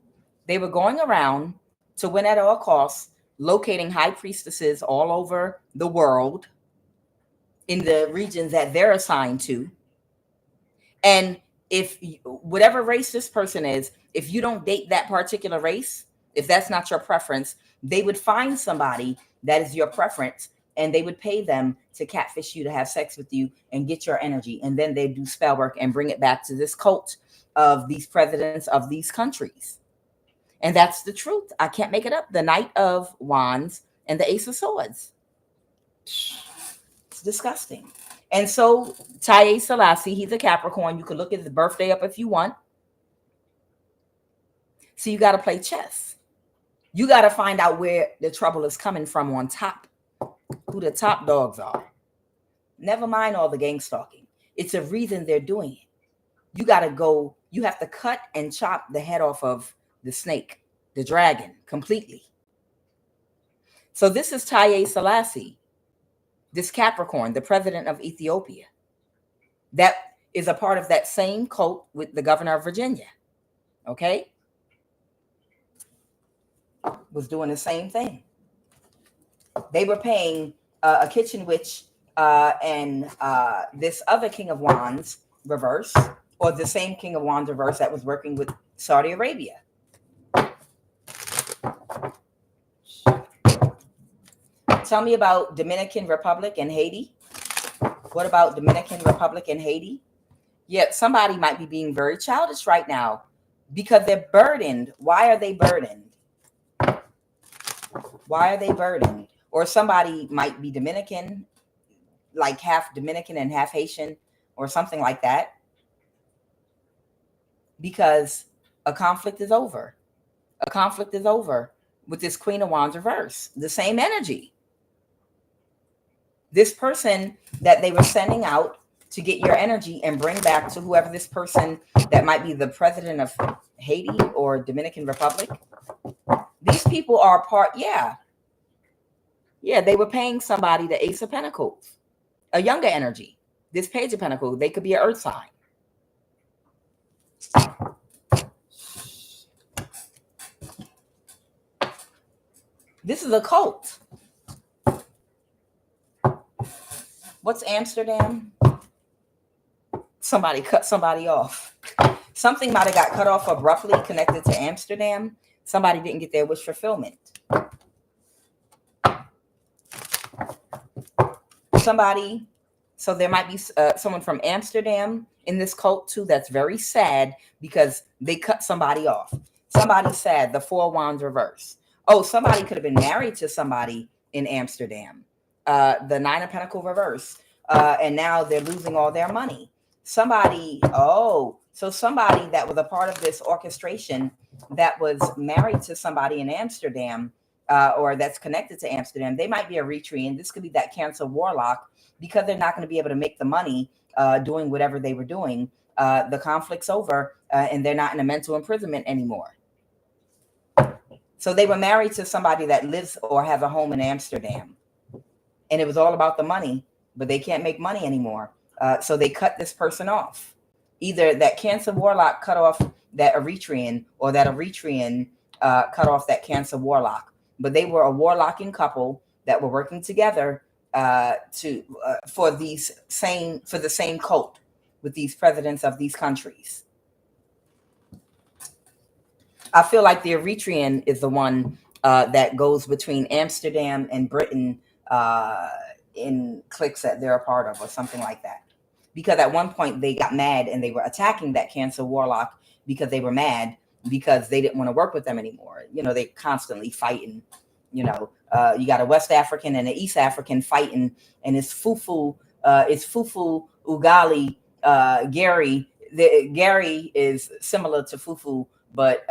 They were going around to win at all costs, locating high priestesses all over the world in the regions that they're assigned to. And if whatever race this person is, if you don't date that particular race, if that's not your preference, they would find somebody that is your preference and they would pay them to catfish you, to have sex with you and get your energy. And then they do spell work and bring it back to this cult of these presidents of these countries. And that's the truth. I can't make it up. The Knight of Wands and the Ace of Swords. It's disgusting. And so Haile Selassie, he's a Capricorn. You can look at the birthday up if you want. So you got to play chess. You got to find out where the trouble is coming from on top, who the top dogs are. Never mind all the gang stalking. It's a reason they're doing it. You got to go, you have to cut and chop the head off of the snake, the dragon, completely. So this is Haile Selassie, this Capricorn, the president of Ethiopia, that is a part of that same cult with the governor of Virginia. Okay? Was doing the same thing. They were paying a kitchen witch and this other King of Wands reverse, or the same King of Wands reverse that was working with Saudi Arabia. Tell me about Dominican Republic and Haiti. What about Dominican Republic and Haiti? Yeah, somebody might be being very childish right now because they're burdened. Why are they burdened? Why are they burdened? Or somebody might be Dominican, like half Dominican and half Haitian or something like that. Because a conflict is over. A conflict is over with this Queen of Wands reverse. The same energy. This person that they were sending out to get your energy and bring back to whoever this person that might be the president of Haiti or Dominican Republic. These people are they were paying somebody the Ace of Pentacles, a younger energy. This Page of Pentacles, they could be an earth sign. This is a cult. What's Amsterdam? Somebody cut somebody off. Something might have got cut off abruptly connected to Amsterdam. Somebody didn't get their wish fulfillment. So there might be someone from Amsterdam in this cult too that's very sad because they cut somebody off. Somebody's sad, the Four of Wands reverse. Oh, somebody could have been married to somebody in Amsterdam. The Nine of Pentacles reverse. And now they're losing all their money. Somebody that was a part of this orchestration that was married to somebody in Amsterdam, or that's connected to Amsterdam, they might be a Eritrean. This could be that Cancer warlock, because they're not going to be able to make the money doing whatever they were doing. The conflict's over, and they're not in a mental imprisonment anymore. So they were married to somebody that lives or has a home in Amsterdam. And it was all about the money, but they can't make money anymore. So they cut this person off. Either that Cancer warlock cut off that Eritrean, or that Eritrean cut off that Cancer warlock. But they were a warlocking couple that were working together for the same cult with these presidents of these countries. I feel like the Eritrean is the one that goes between Amsterdam and Britain in cliques that they're a part of, or something like that. Because at one point they got mad and they were attacking that Cancer warlock because they were mad because they didn't want to work with them anymore. You know, they constantly fighting. You know, you got a West African and an East African fighting, and it's Fufu Ugali. Gary is similar to Fufu, but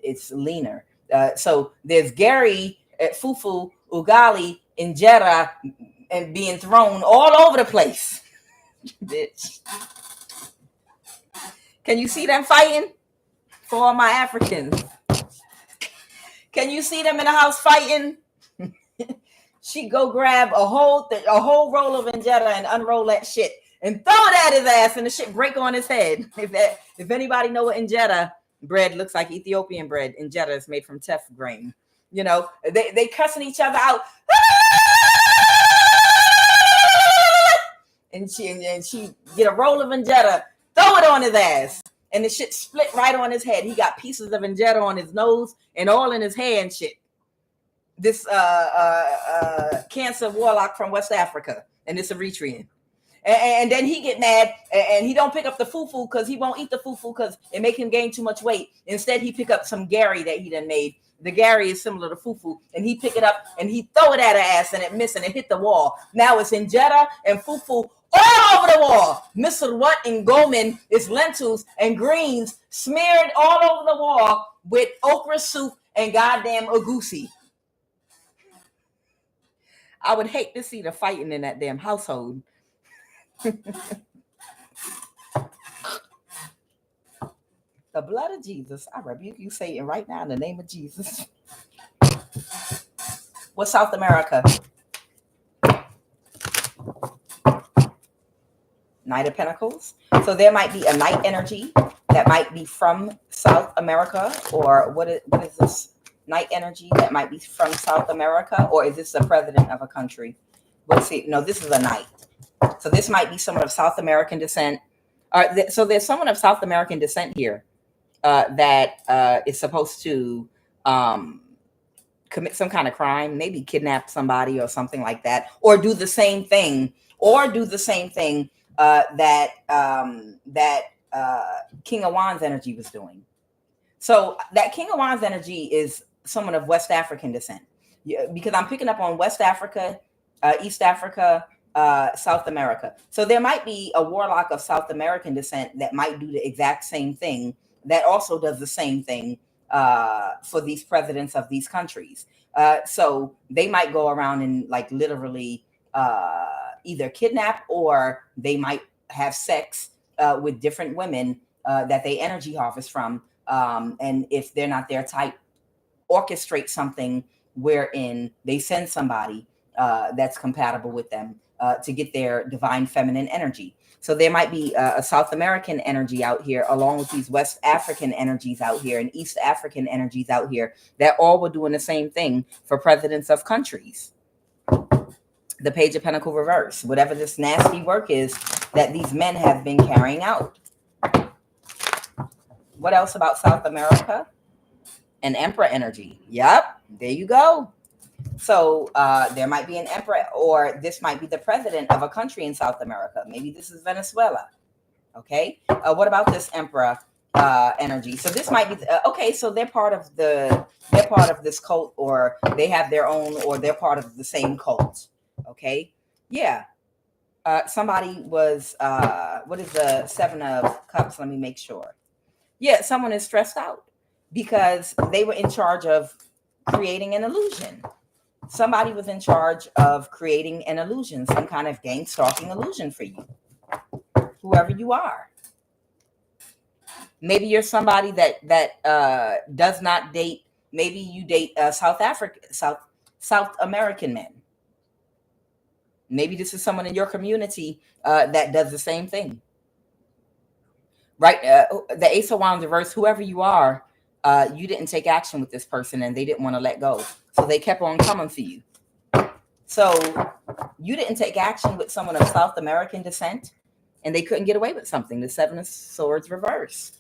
it's leaner. So there's Gary at Fufu Ugali Injera and being thrown all over the place. Bitch. Can you see them fighting? For all my Africans. Can you see them in the house fighting? She go grab a whole roll of injera and unroll that shit and throw it at his ass, and the shit break on his head. If anybody know what injera bread looks like, Ethiopian bread, injera is made from teff grain. You know, they cussing each other out. And she get a roll of injera, throw it on his ass, and the shit split right on his head. He got pieces of injera on his nose and all in his hair and shit. This Cancer warlock from West Africa, and it's Eritrean. And then he get mad, and he don't pick up the fufu because he won't eat the fufu because it make him gain too much weight. Instead, he pick up some Gary that he done made. The Gary is similar to fufu, and he pick it up and he throw it at her ass, and it miss and it hit the wall. Now it's injera and fufu all over the wall. Mr. What in Gomen is lentils and greens smeared all over the wall with okra soup and goddamn agusi. I would hate to see the fighting in that damn household. The blood of Jesus. I rebuke you, Satan, right now in the name of Jesus. What's South America? Knight of Pentacles. So there might be a knight energy that might be from South America, or what is this? Knight energy that might be from South America, or is this the president of a country? We'll see. No, this is a knight. So this might be someone of South American descent. So there's someone of South American descent here that is supposed to commit some kind of crime, maybe kidnap somebody or something like that, or do the same thing, that King of Wands energy was doing. So that King of Wands energy is someone of West African descent, because I'm picking up on West Africa, East Africa, South America. So there might be a warlock of South American descent that might do the exact same thing, that also does the same thing for these presidents of these countries. So they might go around and like literally either kidnap, or they might have sex with different women that they energy harvest from. And if they're not their type, orchestrate something wherein they send somebody that's compatible with them to get their divine feminine energy. So there might be a South American energy out here, along with these West African energies out here and East African energies out here that all were doing the same thing for presidents of countries. The Page of Pentacles reverse, whatever this nasty work is that these men have been carrying out. What else about South America? An Emperor energy. Yep, there you go. So there might be an emperor, or this might be the president of a country in South America. Maybe this is Venezuela. Okay. What about this emperor energy? So this might be okay. So they're part of this cult, or they have their own, or they're part of the same cult. Okay. Yeah. Somebody was what is the Seven of Cups? Let me make sure. Yeah, someone is stressed out because they were in charge of creating an illusion. Somebody was in charge of creating an illusion, some kind of gang stalking illusion for you, whoever you are. Maybe you're somebody that does not date. Maybe you date South American men. Maybe this is someone in your community that does the same thing. Right? The Ace of Wands reverse, whoever you are, you didn't take action with this person and they didn't want to let go. So they kept on coming for you. So you didn't take action with someone of South American descent and they couldn't get away with something. The Seven of Swords reverse.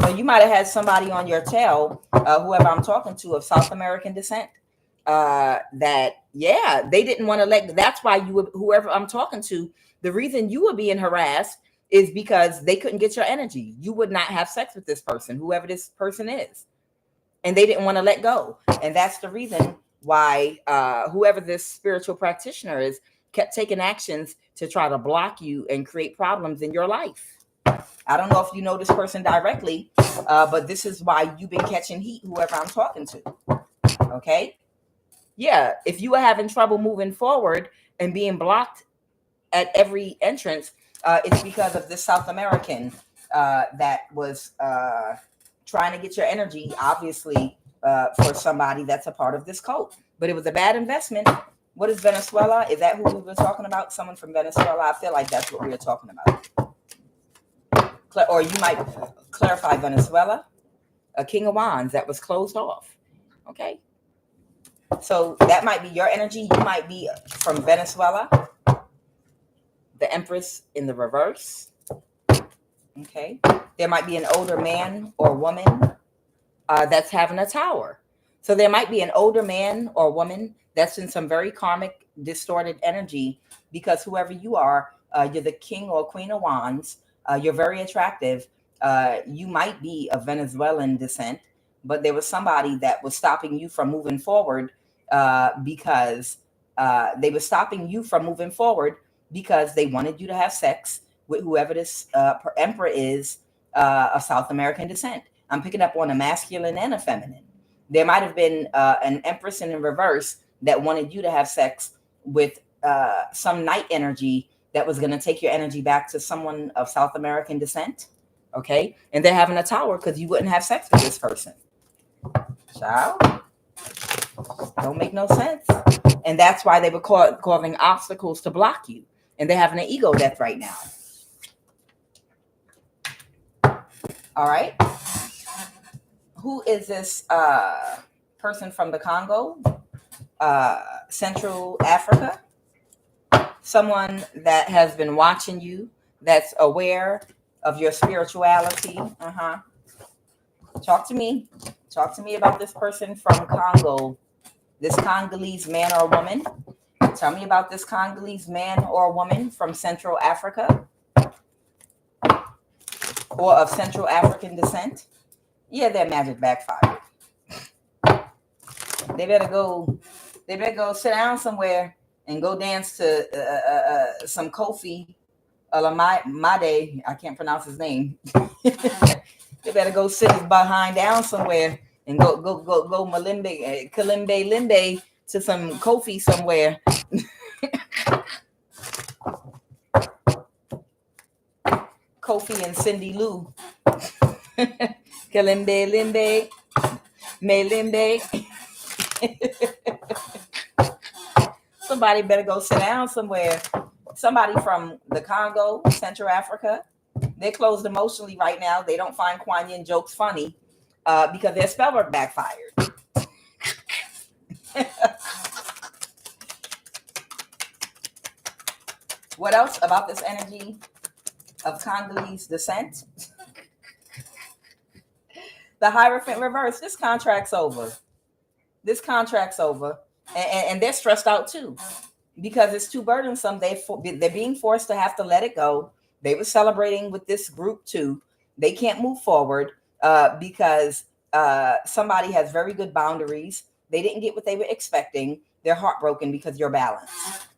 So you might have had somebody on your tail, whoever I'm talking to, of South American descent. That, yeah, they didn't want to let, that's why whoever I'm talking to, the reason you were being harassed is because they couldn't get your energy. You would not have sex with this person, whoever this person is. And they didn't want to let go. And that's the reason why whoever this spiritual practitioner is kept taking actions to try to block you and create problems in your life. I don't know if you know this person directly, but this is why you've been catching heat, whoever I'm talking to. Okay? Yeah, if you were having trouble moving forward and being blocked at every entrance, it's because of this South American that was trying to get your energy, obviously, for somebody that's a part of this cult. But it was a bad investment. What is Venezuela? Is that who we were talking about? Someone from Venezuela? I feel like that's what we were talking about. Or you might clarify Venezuela. A King of Wands that was closed off. Okay. So that might be your energy. You might be from Venezuela. The Empress in the reverse. Okay. There might be an older man or woman that's having a tower. So there might be an older man or woman that's in some very karmic, distorted energy, because whoever you are, you're the King or Queen of Wands. You're very attractive. You might be of Venezuelan descent, but there was somebody that was stopping you from moving forward because they were stopping you from moving forward because they wanted you to have sex with whoever this emperor is of South American descent. I'm picking up on a masculine and a feminine. There might have been an empress in the reverse that wanted you to have sex with some night energy that was going to take your energy back to someone of South American descent. Okay. And they're having a tower because you wouldn't have sex with this person. Child. Don't make no sense. And that's why they were causing obstacles to block you. And they're having an ego death right now. All right. Who is this person from the Congo? Central Africa? Someone that has been watching you, that's aware of your spirituality. Talk to me. Talk to me about this person from Congo, this Congolese man or woman. Tell me about this Congolese man or woman from Central Africa or of Central African descent. Yeah, their magic backfired. They better go sit down somewhere and go dance to some Kofi Made. I can't pronounce his name. They better go sit his behind down somewhere and go malimbe, kalimbe limbe to some Kofi somewhere. Kofi and Cindy Lou. Kalimbe limbe, me limbe. Somebody better go sit down somewhere. Somebody from the Congo, Central Africa, they're closed emotionally right now. They don't find QUAN Yin jokes funny because their spellwork backfired. What else about this energy of Congolese descent? The Hierophant reverse. This contract's over. This contract's over. And they're stressed out too because it's too burdensome. They're being forced to have to let it go. They were celebrating with this group too. They can't move forward because somebody has very good boundaries. They didn't get what they were expecting. They're heartbroken because you're balanced.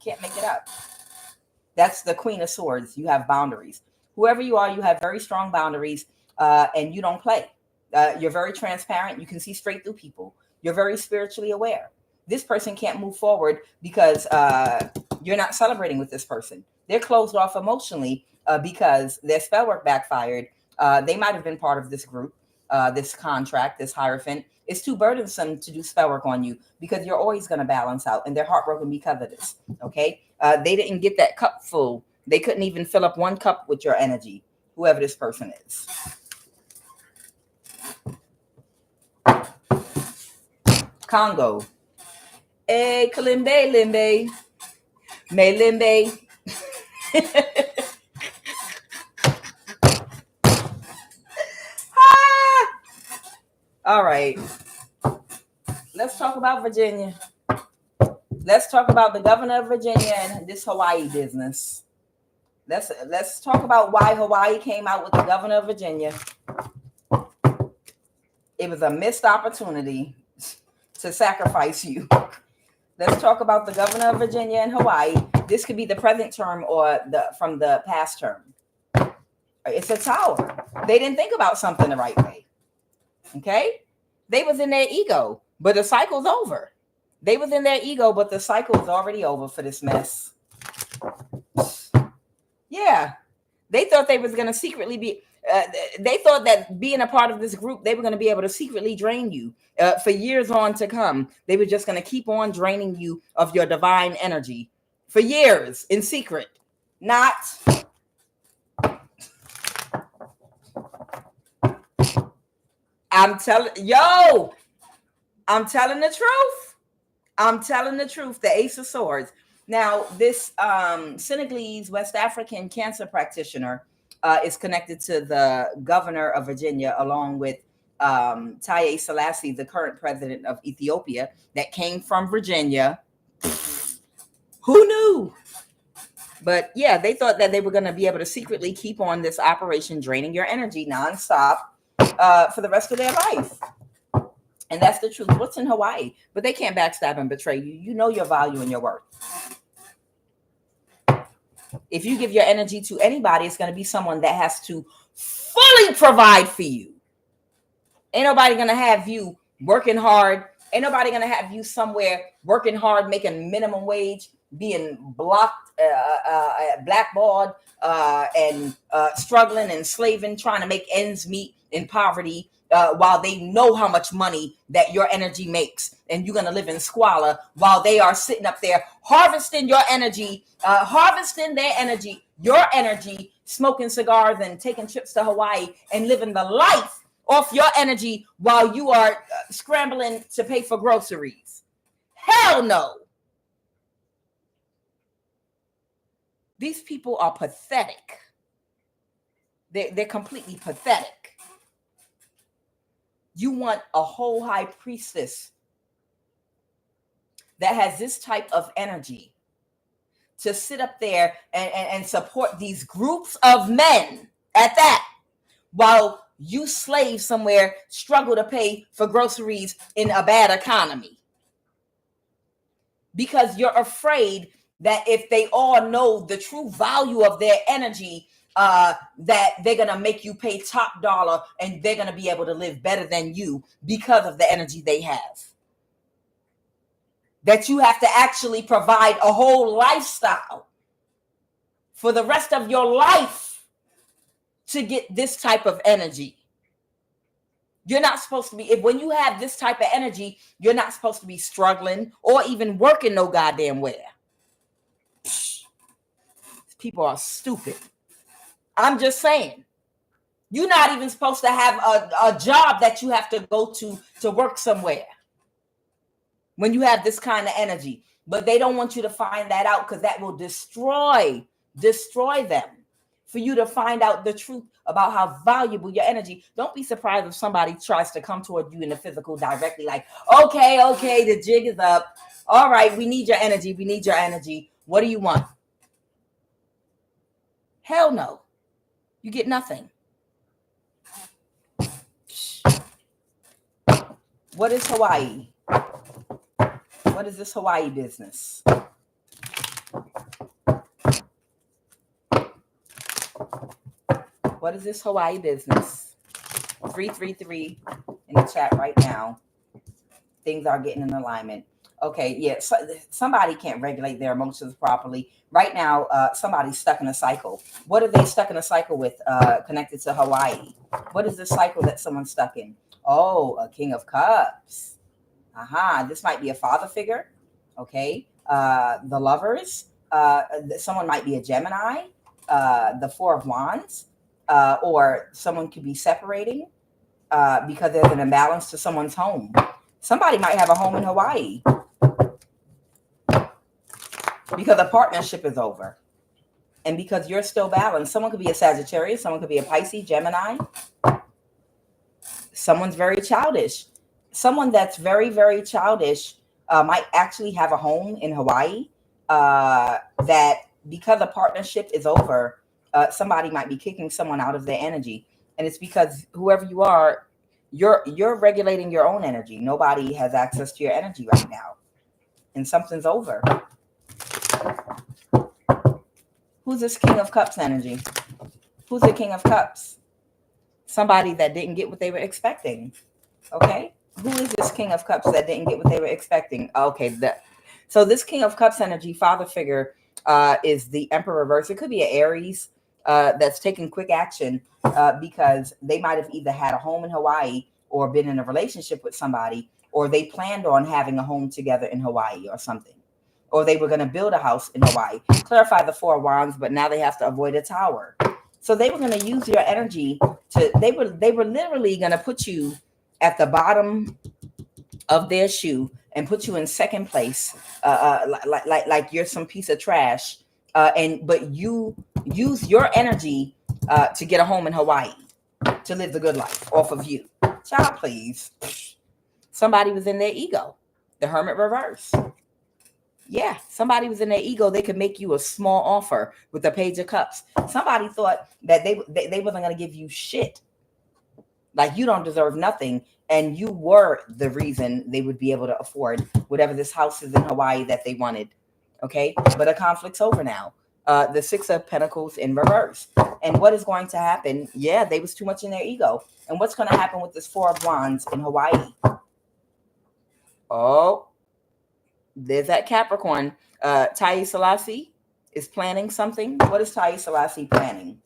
Can't make it up. That's the Queen of Swords. You have boundaries. Whoever you are, you have very strong boundaries and you don't play. You're very transparent. You can see straight through people. You're very spiritually aware. This person can't move forward because you're not celebrating with this person. They're closed off emotionally because their spellwork backfired. They might have been part of this group, this contract, this Hierophant. It's too burdensome to do spellwork on you because you're always going to balance out, and they're heartbroken because of this. Okay, they didn't get that cup full. They couldn't even fill up one cup with your energy, whoever this person is. Congo. Eh, kalimbe limbe, me limbe. All right. Let's talk about Virginia. Let's talk about the governor of Virginia and this Hawaii business. Let's talk about why Hawaii came out with the governor of Virginia. It was a missed opportunity to sacrifice you. Let's talk about the governor of Virginia and Hawaii. This could be the present term or from the past term. It's a tower. They didn't think about something the right way. Okay? They was in their ego, but the cycle's over. They was in their ego, but the cycle is already over for this mess. Yeah. They thought they was going to secretly be, they thought that being a part of this group, they were going to be able to secretly drain you for years on to come. They were just going to keep on draining you of your divine energy for years in secret. Not. I'm telling the truth. I'm telling the truth. The Ace of Swords. Now, this Senegalese West African cancer practitioner is connected to the governor of Virginia, along with Taye Selassie, the current president of Ethiopia, that came from Virginia. Who knew? But yeah, they thought that they were going to be able to secretly keep on this operation, draining your energy nonstop for the rest of their life. And that's the truth. What's in Hawaii? But they can't backstab and betray you. You know your value and your worth. If you give your energy to anybody, it's going to be someone that has to fully provide for you. Ain't nobody going to have you working hard. Ain't nobody going to have you somewhere working hard, making minimum wage, being blocked, blackballed, and struggling and slaving, trying to make ends meet in poverty. While they know how much money that your energy makes, and you're going to live in squalor while they are sitting up there harvesting your energy, harvesting their energy, your energy, smoking cigars and taking trips to Hawaii and living the life off your energy while you are scrambling to pay for groceries. Hell no. These people are pathetic. They're completely pathetic. You want a whole high priestess that has this type of energy to sit up there and support these groups of men at that, while you slaves somewhere struggle to pay for groceries in a bad economy. Because you're afraid that if they all know the true value of their energy, that they're going to make you pay top dollar and they're going to be able to live better than you because of the energy they have. That you have to actually provide a whole lifestyle for the rest of your life to get this type of energy. You're not supposed to be, when you have this type of energy, you're not supposed to be struggling or even working no goddamn where. Psh, people are stupid. I'm just saying. You're not even supposed to have a job that you have to go to work somewhere when you have this kind of energy. But they don't want you to find that out, because that will destroy them. For you to find out the truth about how valuable your energy. Don't be surprised if somebody tries to come toward you in the physical directly, like, okay, the jig is up. All right, we need your energy. We need your energy. What do you want? Hell no. You get nothing. What is Hawaii? What is this Hawaii business? What is this Hawaii business? 333 in the chat right now. Things are getting in alignment. Okay, yeah, so somebody can't regulate their emotions properly. Right now, somebody's stuck in a cycle. What are they stuck in a cycle with connected to Hawaii? What is the cycle that someone's stuck in? Oh, a King of Cups. This might be a father figure. Okay, the Lovers. Someone might be a Gemini. The Four of Wands. Or someone could be separating because there's an imbalance to someone's home. Somebody might have a home in Hawaii because a partnership is over. And because you're still balanced, someone could be a Sagittarius, someone could be a Pisces, Gemini. Someone's very childish. Someone that's very, very childish might actually have a home in Hawaii that because a partnership is over, somebody might be kicking someone out of their energy. And it's because whoever you are, you're regulating your own energy. Nobody has access to your energy right now. And something's over. Who's this King of Cups energy? Who's the King of Cups? Somebody that didn't get what they were expecting. Okay? Who is this King of Cups that didn't get what they were expecting? Okay, so this King of Cups energy, father figure, is the Emperor reverse. It could be an Aries that's taking quick action because they might have either had a home in Hawaii or been in a relationship with somebody, or they planned on having a home together in Hawaii or something. Or they were going to build a house in Hawaii. Clarify the Four of Wands, but now they have to avoid a tower. So they were going to use your energy they were literally going to put you at the bottom of their shoe and put you in second place, like you're some piece of trash. But you use your energy to get a home in Hawaii, to live the good life off of you. Child, please. Somebody was in their ego. The Hermit reverse. Yeah, somebody was in their ego. They could make you a small offer with the Page of Cups. Somebody thought that they wasn't going to give you shit. Like you don't deserve nothing. And you were the reason they would be able to afford whatever this house is in Hawaii that they wanted. Okay, but a conflict's over now. The Six of Pentacles in reverse. And what is going to happen? Yeah, they was too much in their ego. And what's going to happen with this Four of Wands in Hawaii? Oh, there's that Capricorn. Taye Selassie is planning something. What is Taye Selassie planning?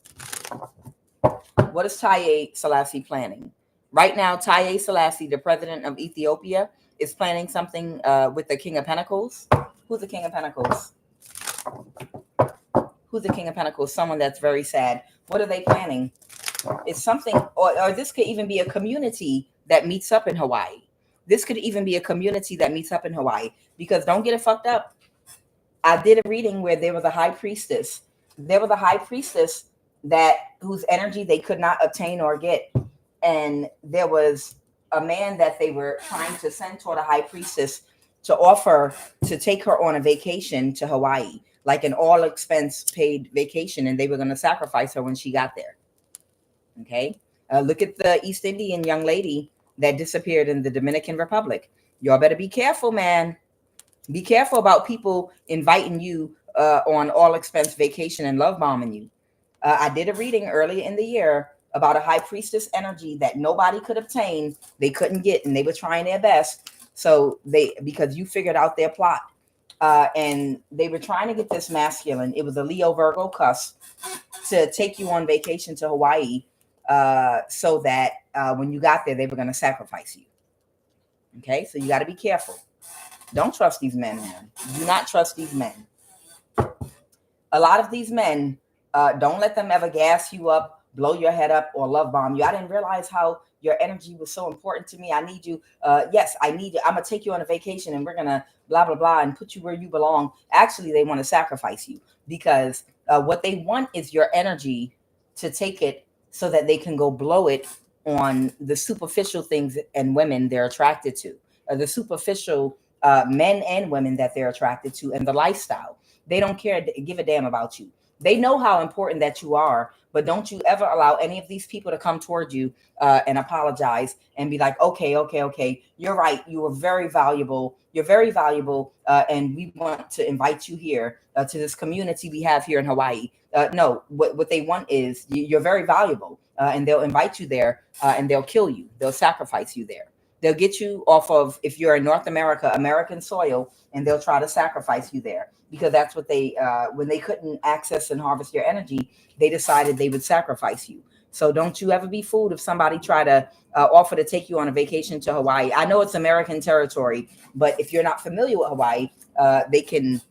What is Taye Selassie planning? Right now, Taye Selassie, the president of Ethiopia, is planning something with the King of Pentacles. Who's the King of Pentacles? Who's the King of Pentacles? Someone that's very sad. What are they planning? It's something, or this could even be a community that meets up in Hawaii. This could even be a community that meets up in Hawaii. Because don't get it fucked up. I did a reading where there was a high priestess. There was a high priestess whose energy they could not obtain or get. And there was a man that they were trying to send toward a high priestess to offer to take her on a vacation to Hawaii, like an all expense paid vacation. And they were going to sacrifice her when she got there. Okay. Look at the East Indian young lady that disappeared in the Dominican Republic. Y'all better be careful, man. Be careful about people inviting you on all expense vacation and love bombing you. I did a reading earlier in the year about a high priestess energy that nobody could obtain. They couldn't get, and they were trying their best. So because you figured out their plot, and they were trying to get this masculine. It was a Leo Virgo cusp to take you on vacation to Hawaii, so that when you got there, they were going to sacrifice you. Okay, so you got to be careful. Don't trust these men, man. Do not trust these men. A lot of these men, don't let them ever gas you up, blow your head up, or love bomb you. I didn't realize how your energy was so important to me. I need you. Yes, I need you. I'm going to take you on a vacation and we're going to blah, blah, blah, and put you where you belong. Actually, they want to sacrifice you because what they want is your energy to take it so that they can go blow it on the superficial things and women they're attracted to, the superficial men and women that they're attracted to, and the lifestyle. They don't care, give a damn about you. They know how important that you are, but don't you ever allow any of these people to come toward you and apologize and be like, okay, you're right. You are very valuable. You're very valuable. And we want to invite you here to this community we have here in Hawaii. No, what they want is you're very valuable, and they'll invite you there and they'll kill you. They'll sacrifice you there. They'll get you off of, if you're in North America, American soil, and they'll try to sacrifice you there because that's what they, when they couldn't access and harvest your energy, they decided they would sacrifice you. So don't you ever be fooled if somebody try to offer to take you on a vacation to Hawaii. I know it's American territory, but if you're not familiar with Hawaii, they can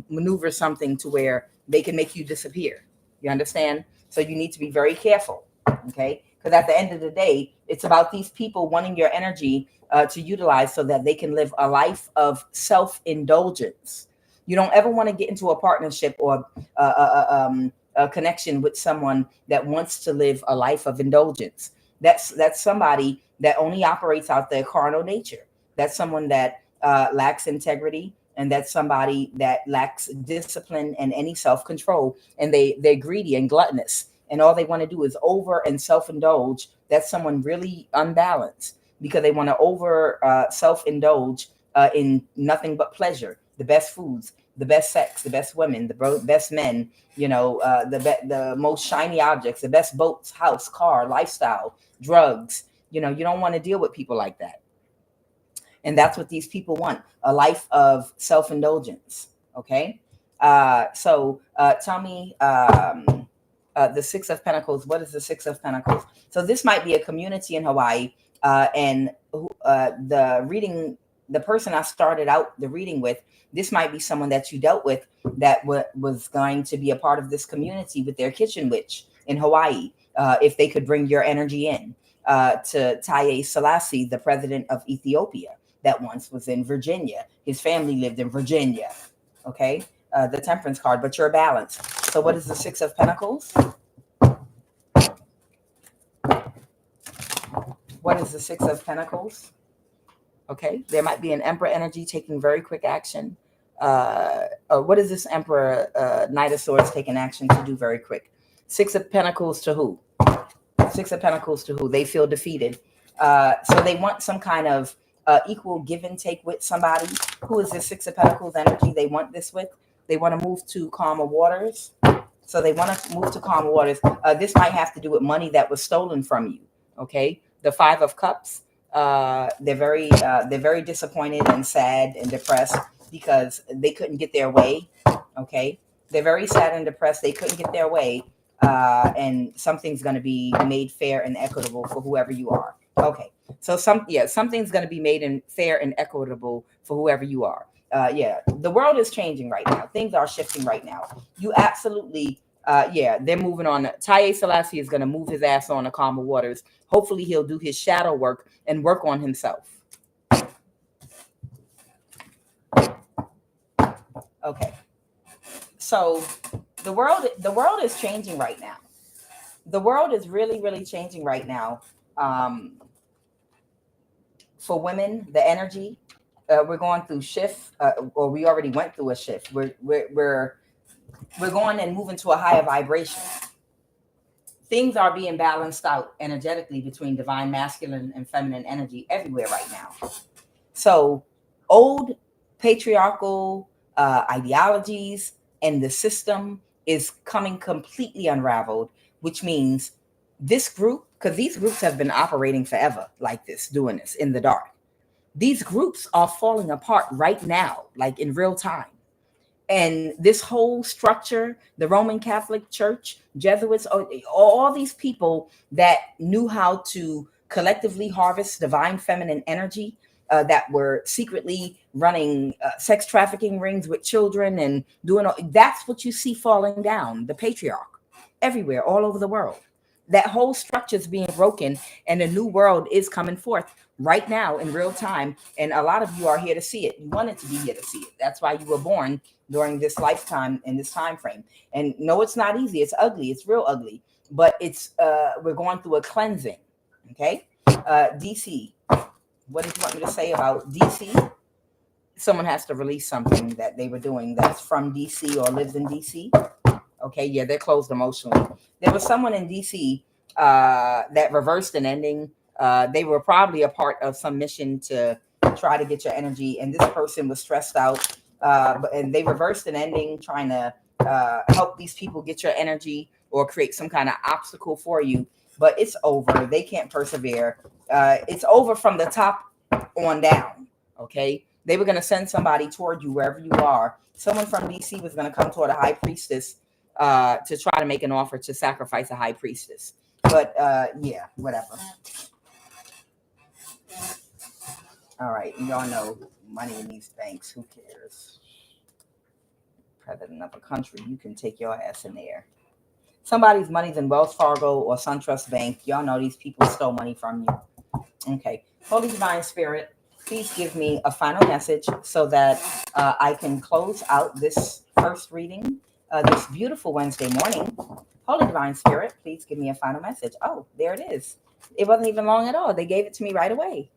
maneuver something to where they can make you disappear. You understand? So you need to be very careful. Okay. Because at the end of the day, it's about these people wanting your energy to utilize so that they can live a life of self-indulgence. You don't ever want to get into a partnership or a connection with someone that wants to live a life of indulgence. That's somebody that only operates out their carnal nature. That's someone that lacks integrity, and that's somebody that lacks discipline and any self-control, and they're greedy and gluttonous. And all they want to do is over and self-indulge. That's someone really unbalanced because they want to over self-indulge in nothing but pleasure, the best foods, the best sex, the best women, the best men, the most shiny objects, the best boats, house, car, lifestyle, drugs. You don't want to deal with people like that. And that's what these people want, a life of self-indulgence. Okay. So tell me, the Six of Pentacles. What is the Six of Pentacles? So this might be a community in Hawaii, and the person I started out the reading with, this might be someone that you dealt with that was going to be a part of this community with their kitchen witch in Hawaii, if they could bring your energy in to Haile Selassie, the president of Ethiopia, that once was in Virginia. His family lived in Virginia. Okay. The Temperance card, but you're balanced. So what is the Six of Pentacles? What is the Six of Pentacles? Okay, there might be an Emperor energy taking very quick action. What is this Emperor Knight of Swords taking action to do very quick? Six of Pentacles to who? Six of Pentacles to who? They feel defeated. So they want some kind of equal give and take with somebody. Who is this Six of Pentacles energy they want this with? They want to move to calmer waters. So they want to move to calmer waters. This might have to do with money that was stolen from you. Okay. The Five of Cups. They're very disappointed and sad and depressed because they couldn't get their way. Okay. They're very sad and depressed. They couldn't get their way. And something's going to be made fair and equitable for whoever you are. Okay. So something's going to be made fair and equitable for whoever you are. The world is changing right now. Things are shifting right now. You absolutely, they're moving on. Haile Selassie is going to move his ass on to calmer waters. Hopefully he'll do his shadow work and work on himself. Okay. So the world is changing right now. The world is really, really changing right now. For women, the energy, we're going through shift, or we already went through a shift. We're going and moving to a higher vibration. Things are being balanced out energetically between divine masculine and feminine energy everywhere right now. So old patriarchal ideologies and the system is coming completely unraveled, which means this group, because these groups have been operating forever like this, doing this in the dark. These groups are falling apart right now, like in real time. And this whole structure, the Roman Catholic Church, Jesuits, all these people that knew how to collectively harvest divine feminine energy, that were secretly running sex trafficking rings with children and doing all, that's what you see falling down, the patriarch, everywhere, all over the world. That whole structure is being broken, and a new world is coming forth right now in real time. And a lot of you are here to see it. You wanted to be here to see it. That's why you were born during this lifetime in this time frame. And no, it's not easy. It's ugly. It's real ugly. But it's we're going through a cleansing. Okay. DC. What did you want me to say about DC? Someone has to release something that they were doing that's from DC or lives in DC. Okay, yeah, they're closed emotionally. There was someone in DC that reversed an ending. They were probably a part of some mission to try to get your energy, and this person was stressed out. And they reversed an ending, trying to help these people get your energy or create some kind of obstacle for you. But it's over. They can't persevere. It's over from the top on down. Okay, they were going to send somebody toward you wherever you are. Someone from DC was going to come toward a high priestess to try to make an offer to sacrifice a high priestess. But yeah, whatever. All right, y'all know money in these banks. Who cares? President of a country, you can take your ass in there. Somebody's money's in Wells Fargo or SunTrust Bank. Y'all know these people stole money from you. Okay, Holy Divine Spirit, please give me a final message so that I can close out this first reading this beautiful Wednesday morning. Holy Divine Spirit, please give me a final message. Oh, there it is. It wasn't even long at all. They gave it to me right away.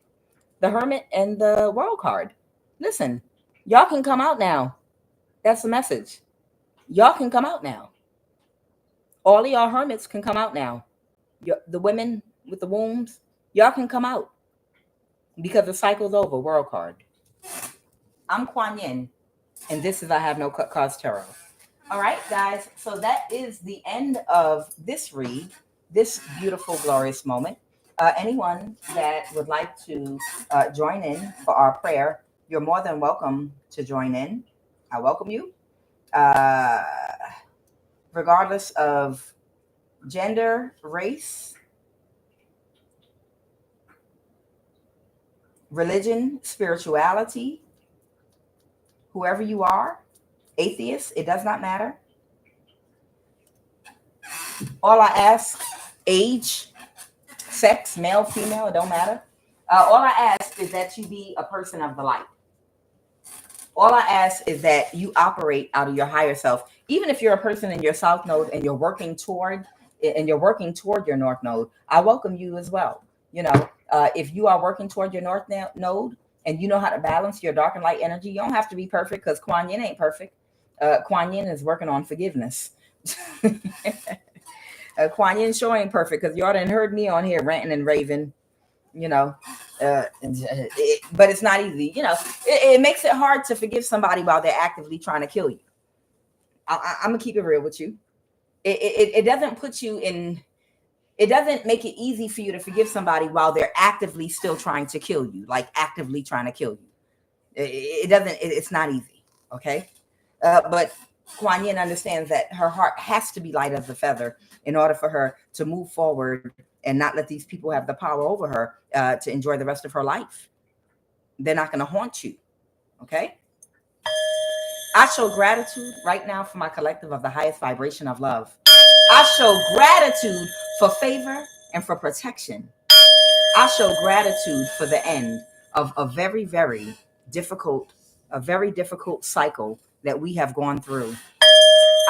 The Hermit and the World card. Listen, y'all can come out now. That's the message. Y'all can come out now. All of y'all hermits can come out now. The women with the wombs, y'all can come out because the cycle's over. World card. I'm Kuan Yin, and this is I Have No Cause Tarot. All right, guys. So that is the end of this read, this beautiful, glorious moment. Anyone that would like to join in for our prayer, you're more than welcome to join in. I welcome you. Regardless of gender, race, religion, spirituality, whoever you are, atheist, it does not matter. All I ask, age, sex, male, female, it don't matter. All I ask is that you be a person of the light. All I ask is that you operate out of your higher self. Even if you're a person in your south node and you're working toward your north node, I welcome you as well. You know, if you are working toward your north node and you know how to balance your dark and light energy, you don't have to be perfect because Kuan Yin ain't perfect. Kuan Yin is working on forgiveness. Kuan Yin sure ain't perfect because y'all done heard me on here ranting and raving. You know, but it's not easy. You know, it makes it hard to forgive somebody while they're actively trying to kill you. I'm gonna keep it real with you. It doesn't put you in. It doesn't make it easy for you to forgive somebody while they're actively still trying to kill you, like actively trying to kill you. It doesn't. It's not easy. Okay, but Kuan Yin understands that her heart has to be light as a feather in order for her to move forward and not let these people have the power over her to enjoy the rest of her life. They're not going to haunt you. Okay. I show gratitude right now for my collective of the highest vibration of love. I show gratitude for favor and for protection. I show gratitude for the end of a very, very difficult cycle that we have gone through.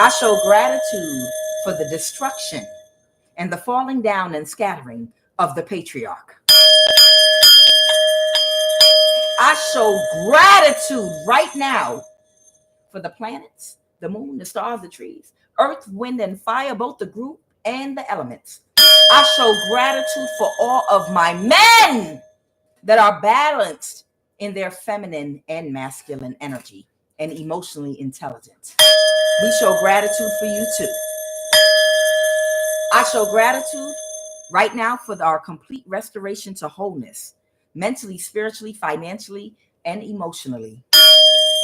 I show gratitude for the destruction and the falling down and scattering of the patriarch. I show gratitude right now for the planets, the moon, the stars, the trees, earth, wind, and fire, both the group and the elements. I show gratitude for all of my men that are balanced in their feminine and masculine energy and emotionally intelligent. We show gratitude for you too. I show gratitude right now for our complete restoration to wholeness, mentally, spiritually, financially, and emotionally.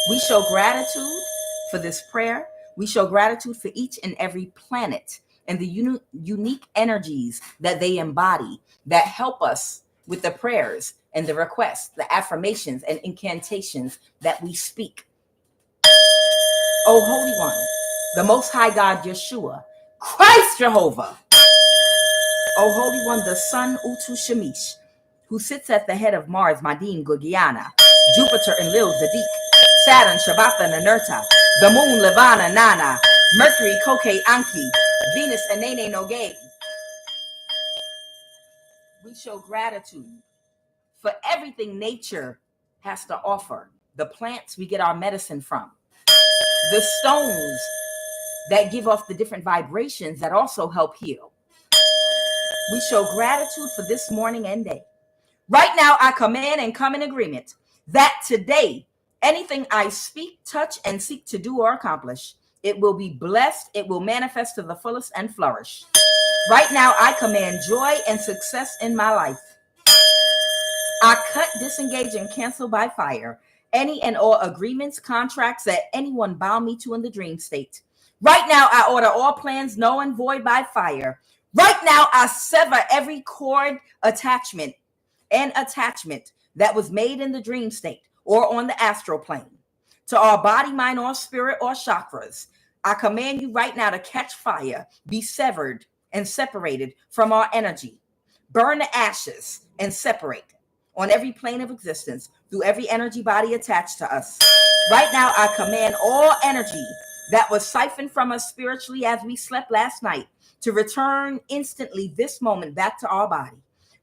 We show gratitude for this prayer. We show gratitude for each and every planet and the unique energies that they embody that help us with the prayers and the requests, the affirmations and incantations that we speak. O Holy One, the Most High God Yeshua, Christ Jehovah, O Holy One, the Sun Utu Shemish, who sits at the head of Mars, Madin, Gugiana, Jupiter and Lil, Zadik, Saturn, Shabbatha, Nanerta, the Moon, Levana, Nana, Mercury, Koke, Anki, Venus, and Nene Noge. We show gratitude for everything nature has to offer. The plants we get our medicine from, the stones that give off the different vibrations that also help heal. We show gratitude for this morning and day. Right now, I command and come in agreement that today, anything I speak, touch, and seek to do or accomplish, it will be blessed, it will manifest to the fullest and flourish. Right now, I command joy and success in my life. I cut, disengage, and cancel by fire any and all agreements, contracts that anyone bound me to in the dream state. Right now, I order all plans null and void by fire. Right now, I sever every cord attachment that was made in the dream state or on the astral plane to our body, mind, or spirit or chakras. I command you right now to catch fire, be severed and separated from our energy, burn the ashes and separate on every plane of existence through every energy body attached to us. Right now, I command all energy that was siphoned from us spiritually as we slept last night to return instantly this moment back to our body.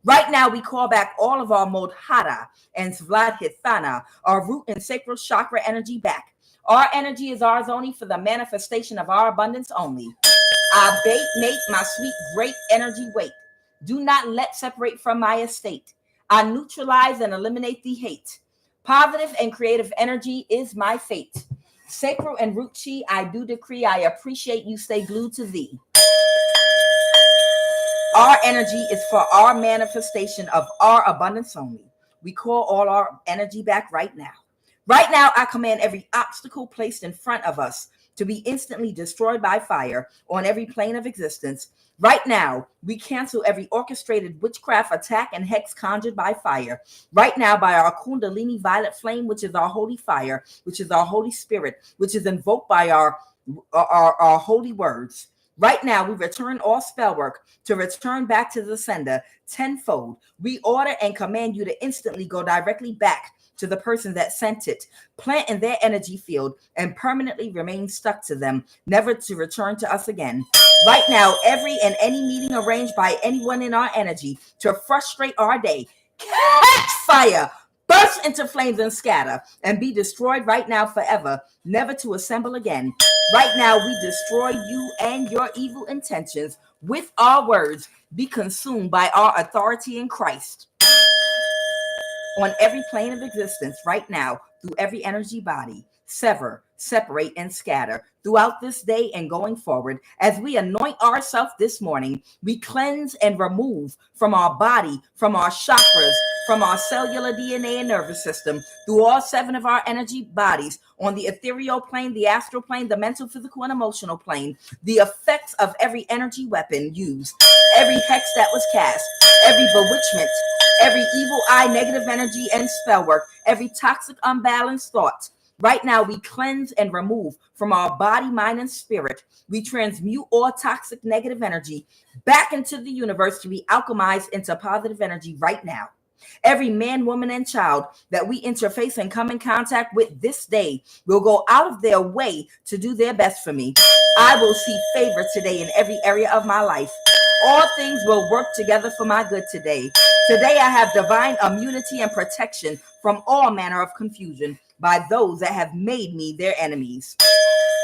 Right now, we call back all of our Modhara and Svadhisthana, our root and sacral chakra energy back. Our energy is ours only for the manifestation of our abundance only. I make my sweet, great energy wait. Do not let separate from my estate. I neutralize and eliminate the hate. Positive and creative energy is my fate. Sacral and root chi, I do decree, I appreciate you, stay glued to thee. Our energy is for our manifestation of our abundance only. We call all our energy back right now. Right now, I command every obstacle placed in front of us to be instantly destroyed by fire on every plane of existence. Right now, we cancel every orchestrated witchcraft attack and hex conjured by fire. Right now, by our Kundalini violet flame, which is our holy fire, which is our Holy Spirit, which is invoked by our holy words. Right now, we return all spell work to return back to the sender tenfold. We order and command you to instantly go directly back to the person that sent it, plant in their energy field, and permanently remain stuck to them, never to return to us again. Right now, every and any meeting arranged by anyone in our energy to frustrate our day, catch fire, burst into flames and scatter, and be destroyed right now forever, never to assemble again. Right now, we destroy you and your evil intentions with our words. Be consumed by our authority in Christ. On every plane of existence right now, through every energy body, sever, separate, and scatter throughout this day and going forward. As we anoint ourselves this morning, we cleanse and remove from our body, from our chakras, from our cellular DNA and nervous system, through all 7 of our energy bodies, on the ethereal plane, the astral plane, the mental, physical, and emotional plane, the effects of every energy weapon used, every hex that was cast, every bewitchment, every evil eye, negative energy, and spell work, every toxic, unbalanced thought. Right now, we cleanse and remove from our body, mind, and spirit. We transmute all toxic, negative energy back into the universe to be alchemized into positive energy right now. Every man, woman, and child that we interface and come in contact with this day will go out of their way to do their best for me. I will see favor today in every area of my life. All things will work together for my good today. Today, I have divine immunity and protection from all manner of confusion by those that have made me their enemies.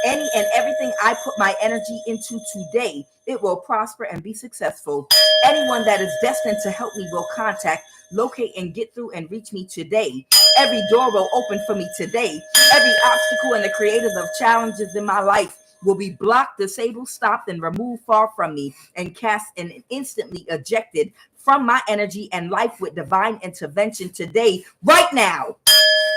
Any and everything I put my energy into today, it will prosper and be successful. Anyone that is destined to help me will contact, locate, and get through and reach me today. Every door will open for me today. Every obstacle and the creators of challenges in my life will be blocked, disabled, stopped, and removed far from me, and cast and instantly ejected from my energy and life with divine intervention today, right now.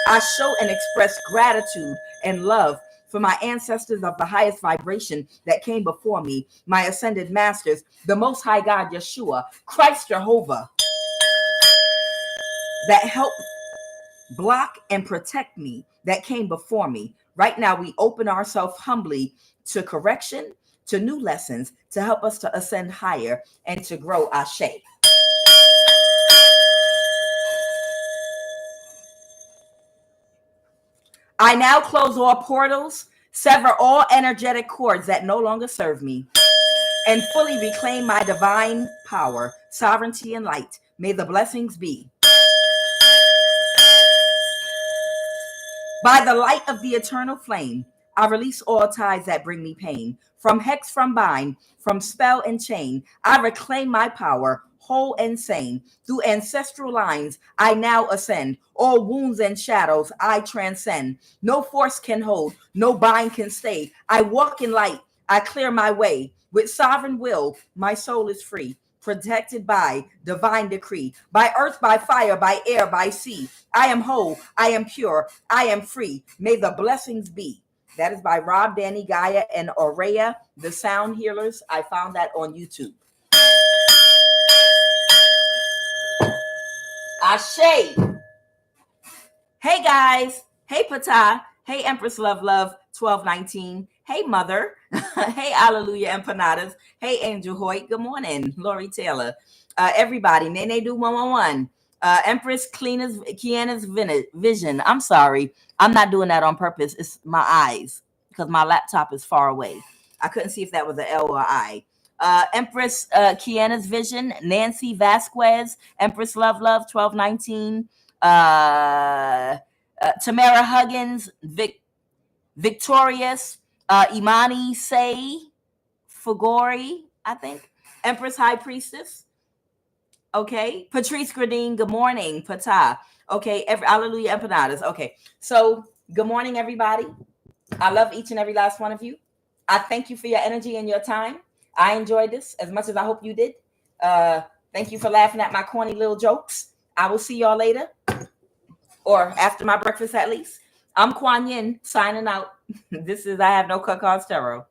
I show and express gratitude and love for my ancestors of the highest vibration that came before me, my ascended masters, the Most High God, Yeshua, Christ Jehovah, that help block and protect me, that came before me. Right now, we open ourselves humbly to correction, to new lessons, to help us to ascend higher and to grow. Ashe. I now close all portals, sever all energetic cords that no longer serve me, and fully reclaim my divine power, sovereignty, and light. May the blessings be. By the light of the eternal flame, I release all ties that bring me pain. From hex, from bind, from spell and chain, I reclaim my power, whole and sane. Through ancestral lines, I now ascend. All wounds and shadows, I transcend. No force can hold, no bind can stay. I walk in light, I clear my way. With sovereign will, my soul is free, protected by divine decree. By earth, by fire, by air, by sea. I am whole, I am pure, I am free. May the blessings be. That is by Rob, Danny, Gaia, and Aurea, the sound healers. I found that on YouTube. Ashe. Hey guys. Hey Pata. Hey Empress Love 1219. Hey Mother. Hey Alleluia Empanadas. Hey Angel Hoyt. Good morning. Lori Taylor. Everybody. Nene Do 111. Empress Kiana's vision. I'm sorry. I'm not doing that on purpose. It's my eyes because my laptop is far away. I couldn't see if that was an L or I. Empress Kiana's vision. Nancy Vasquez. Empress Love 1219. Tamara Huggins. Victorious. Imani Say. Fugori, I think. Empress High Priestess. Okay, Patrice Gradine, good morning, Pata. Okay, Alleluia Empanadas. Okay, so good morning, everybody. I love each and every last one of you. I thank you for your energy and your time. I enjoyed this as much as I hope you did. Thank you for laughing at my corny little jokes. I will see y'all later, or after my breakfast at least. I'm Quan Yin, signing out. This is I Have No Cut Cards Tarot.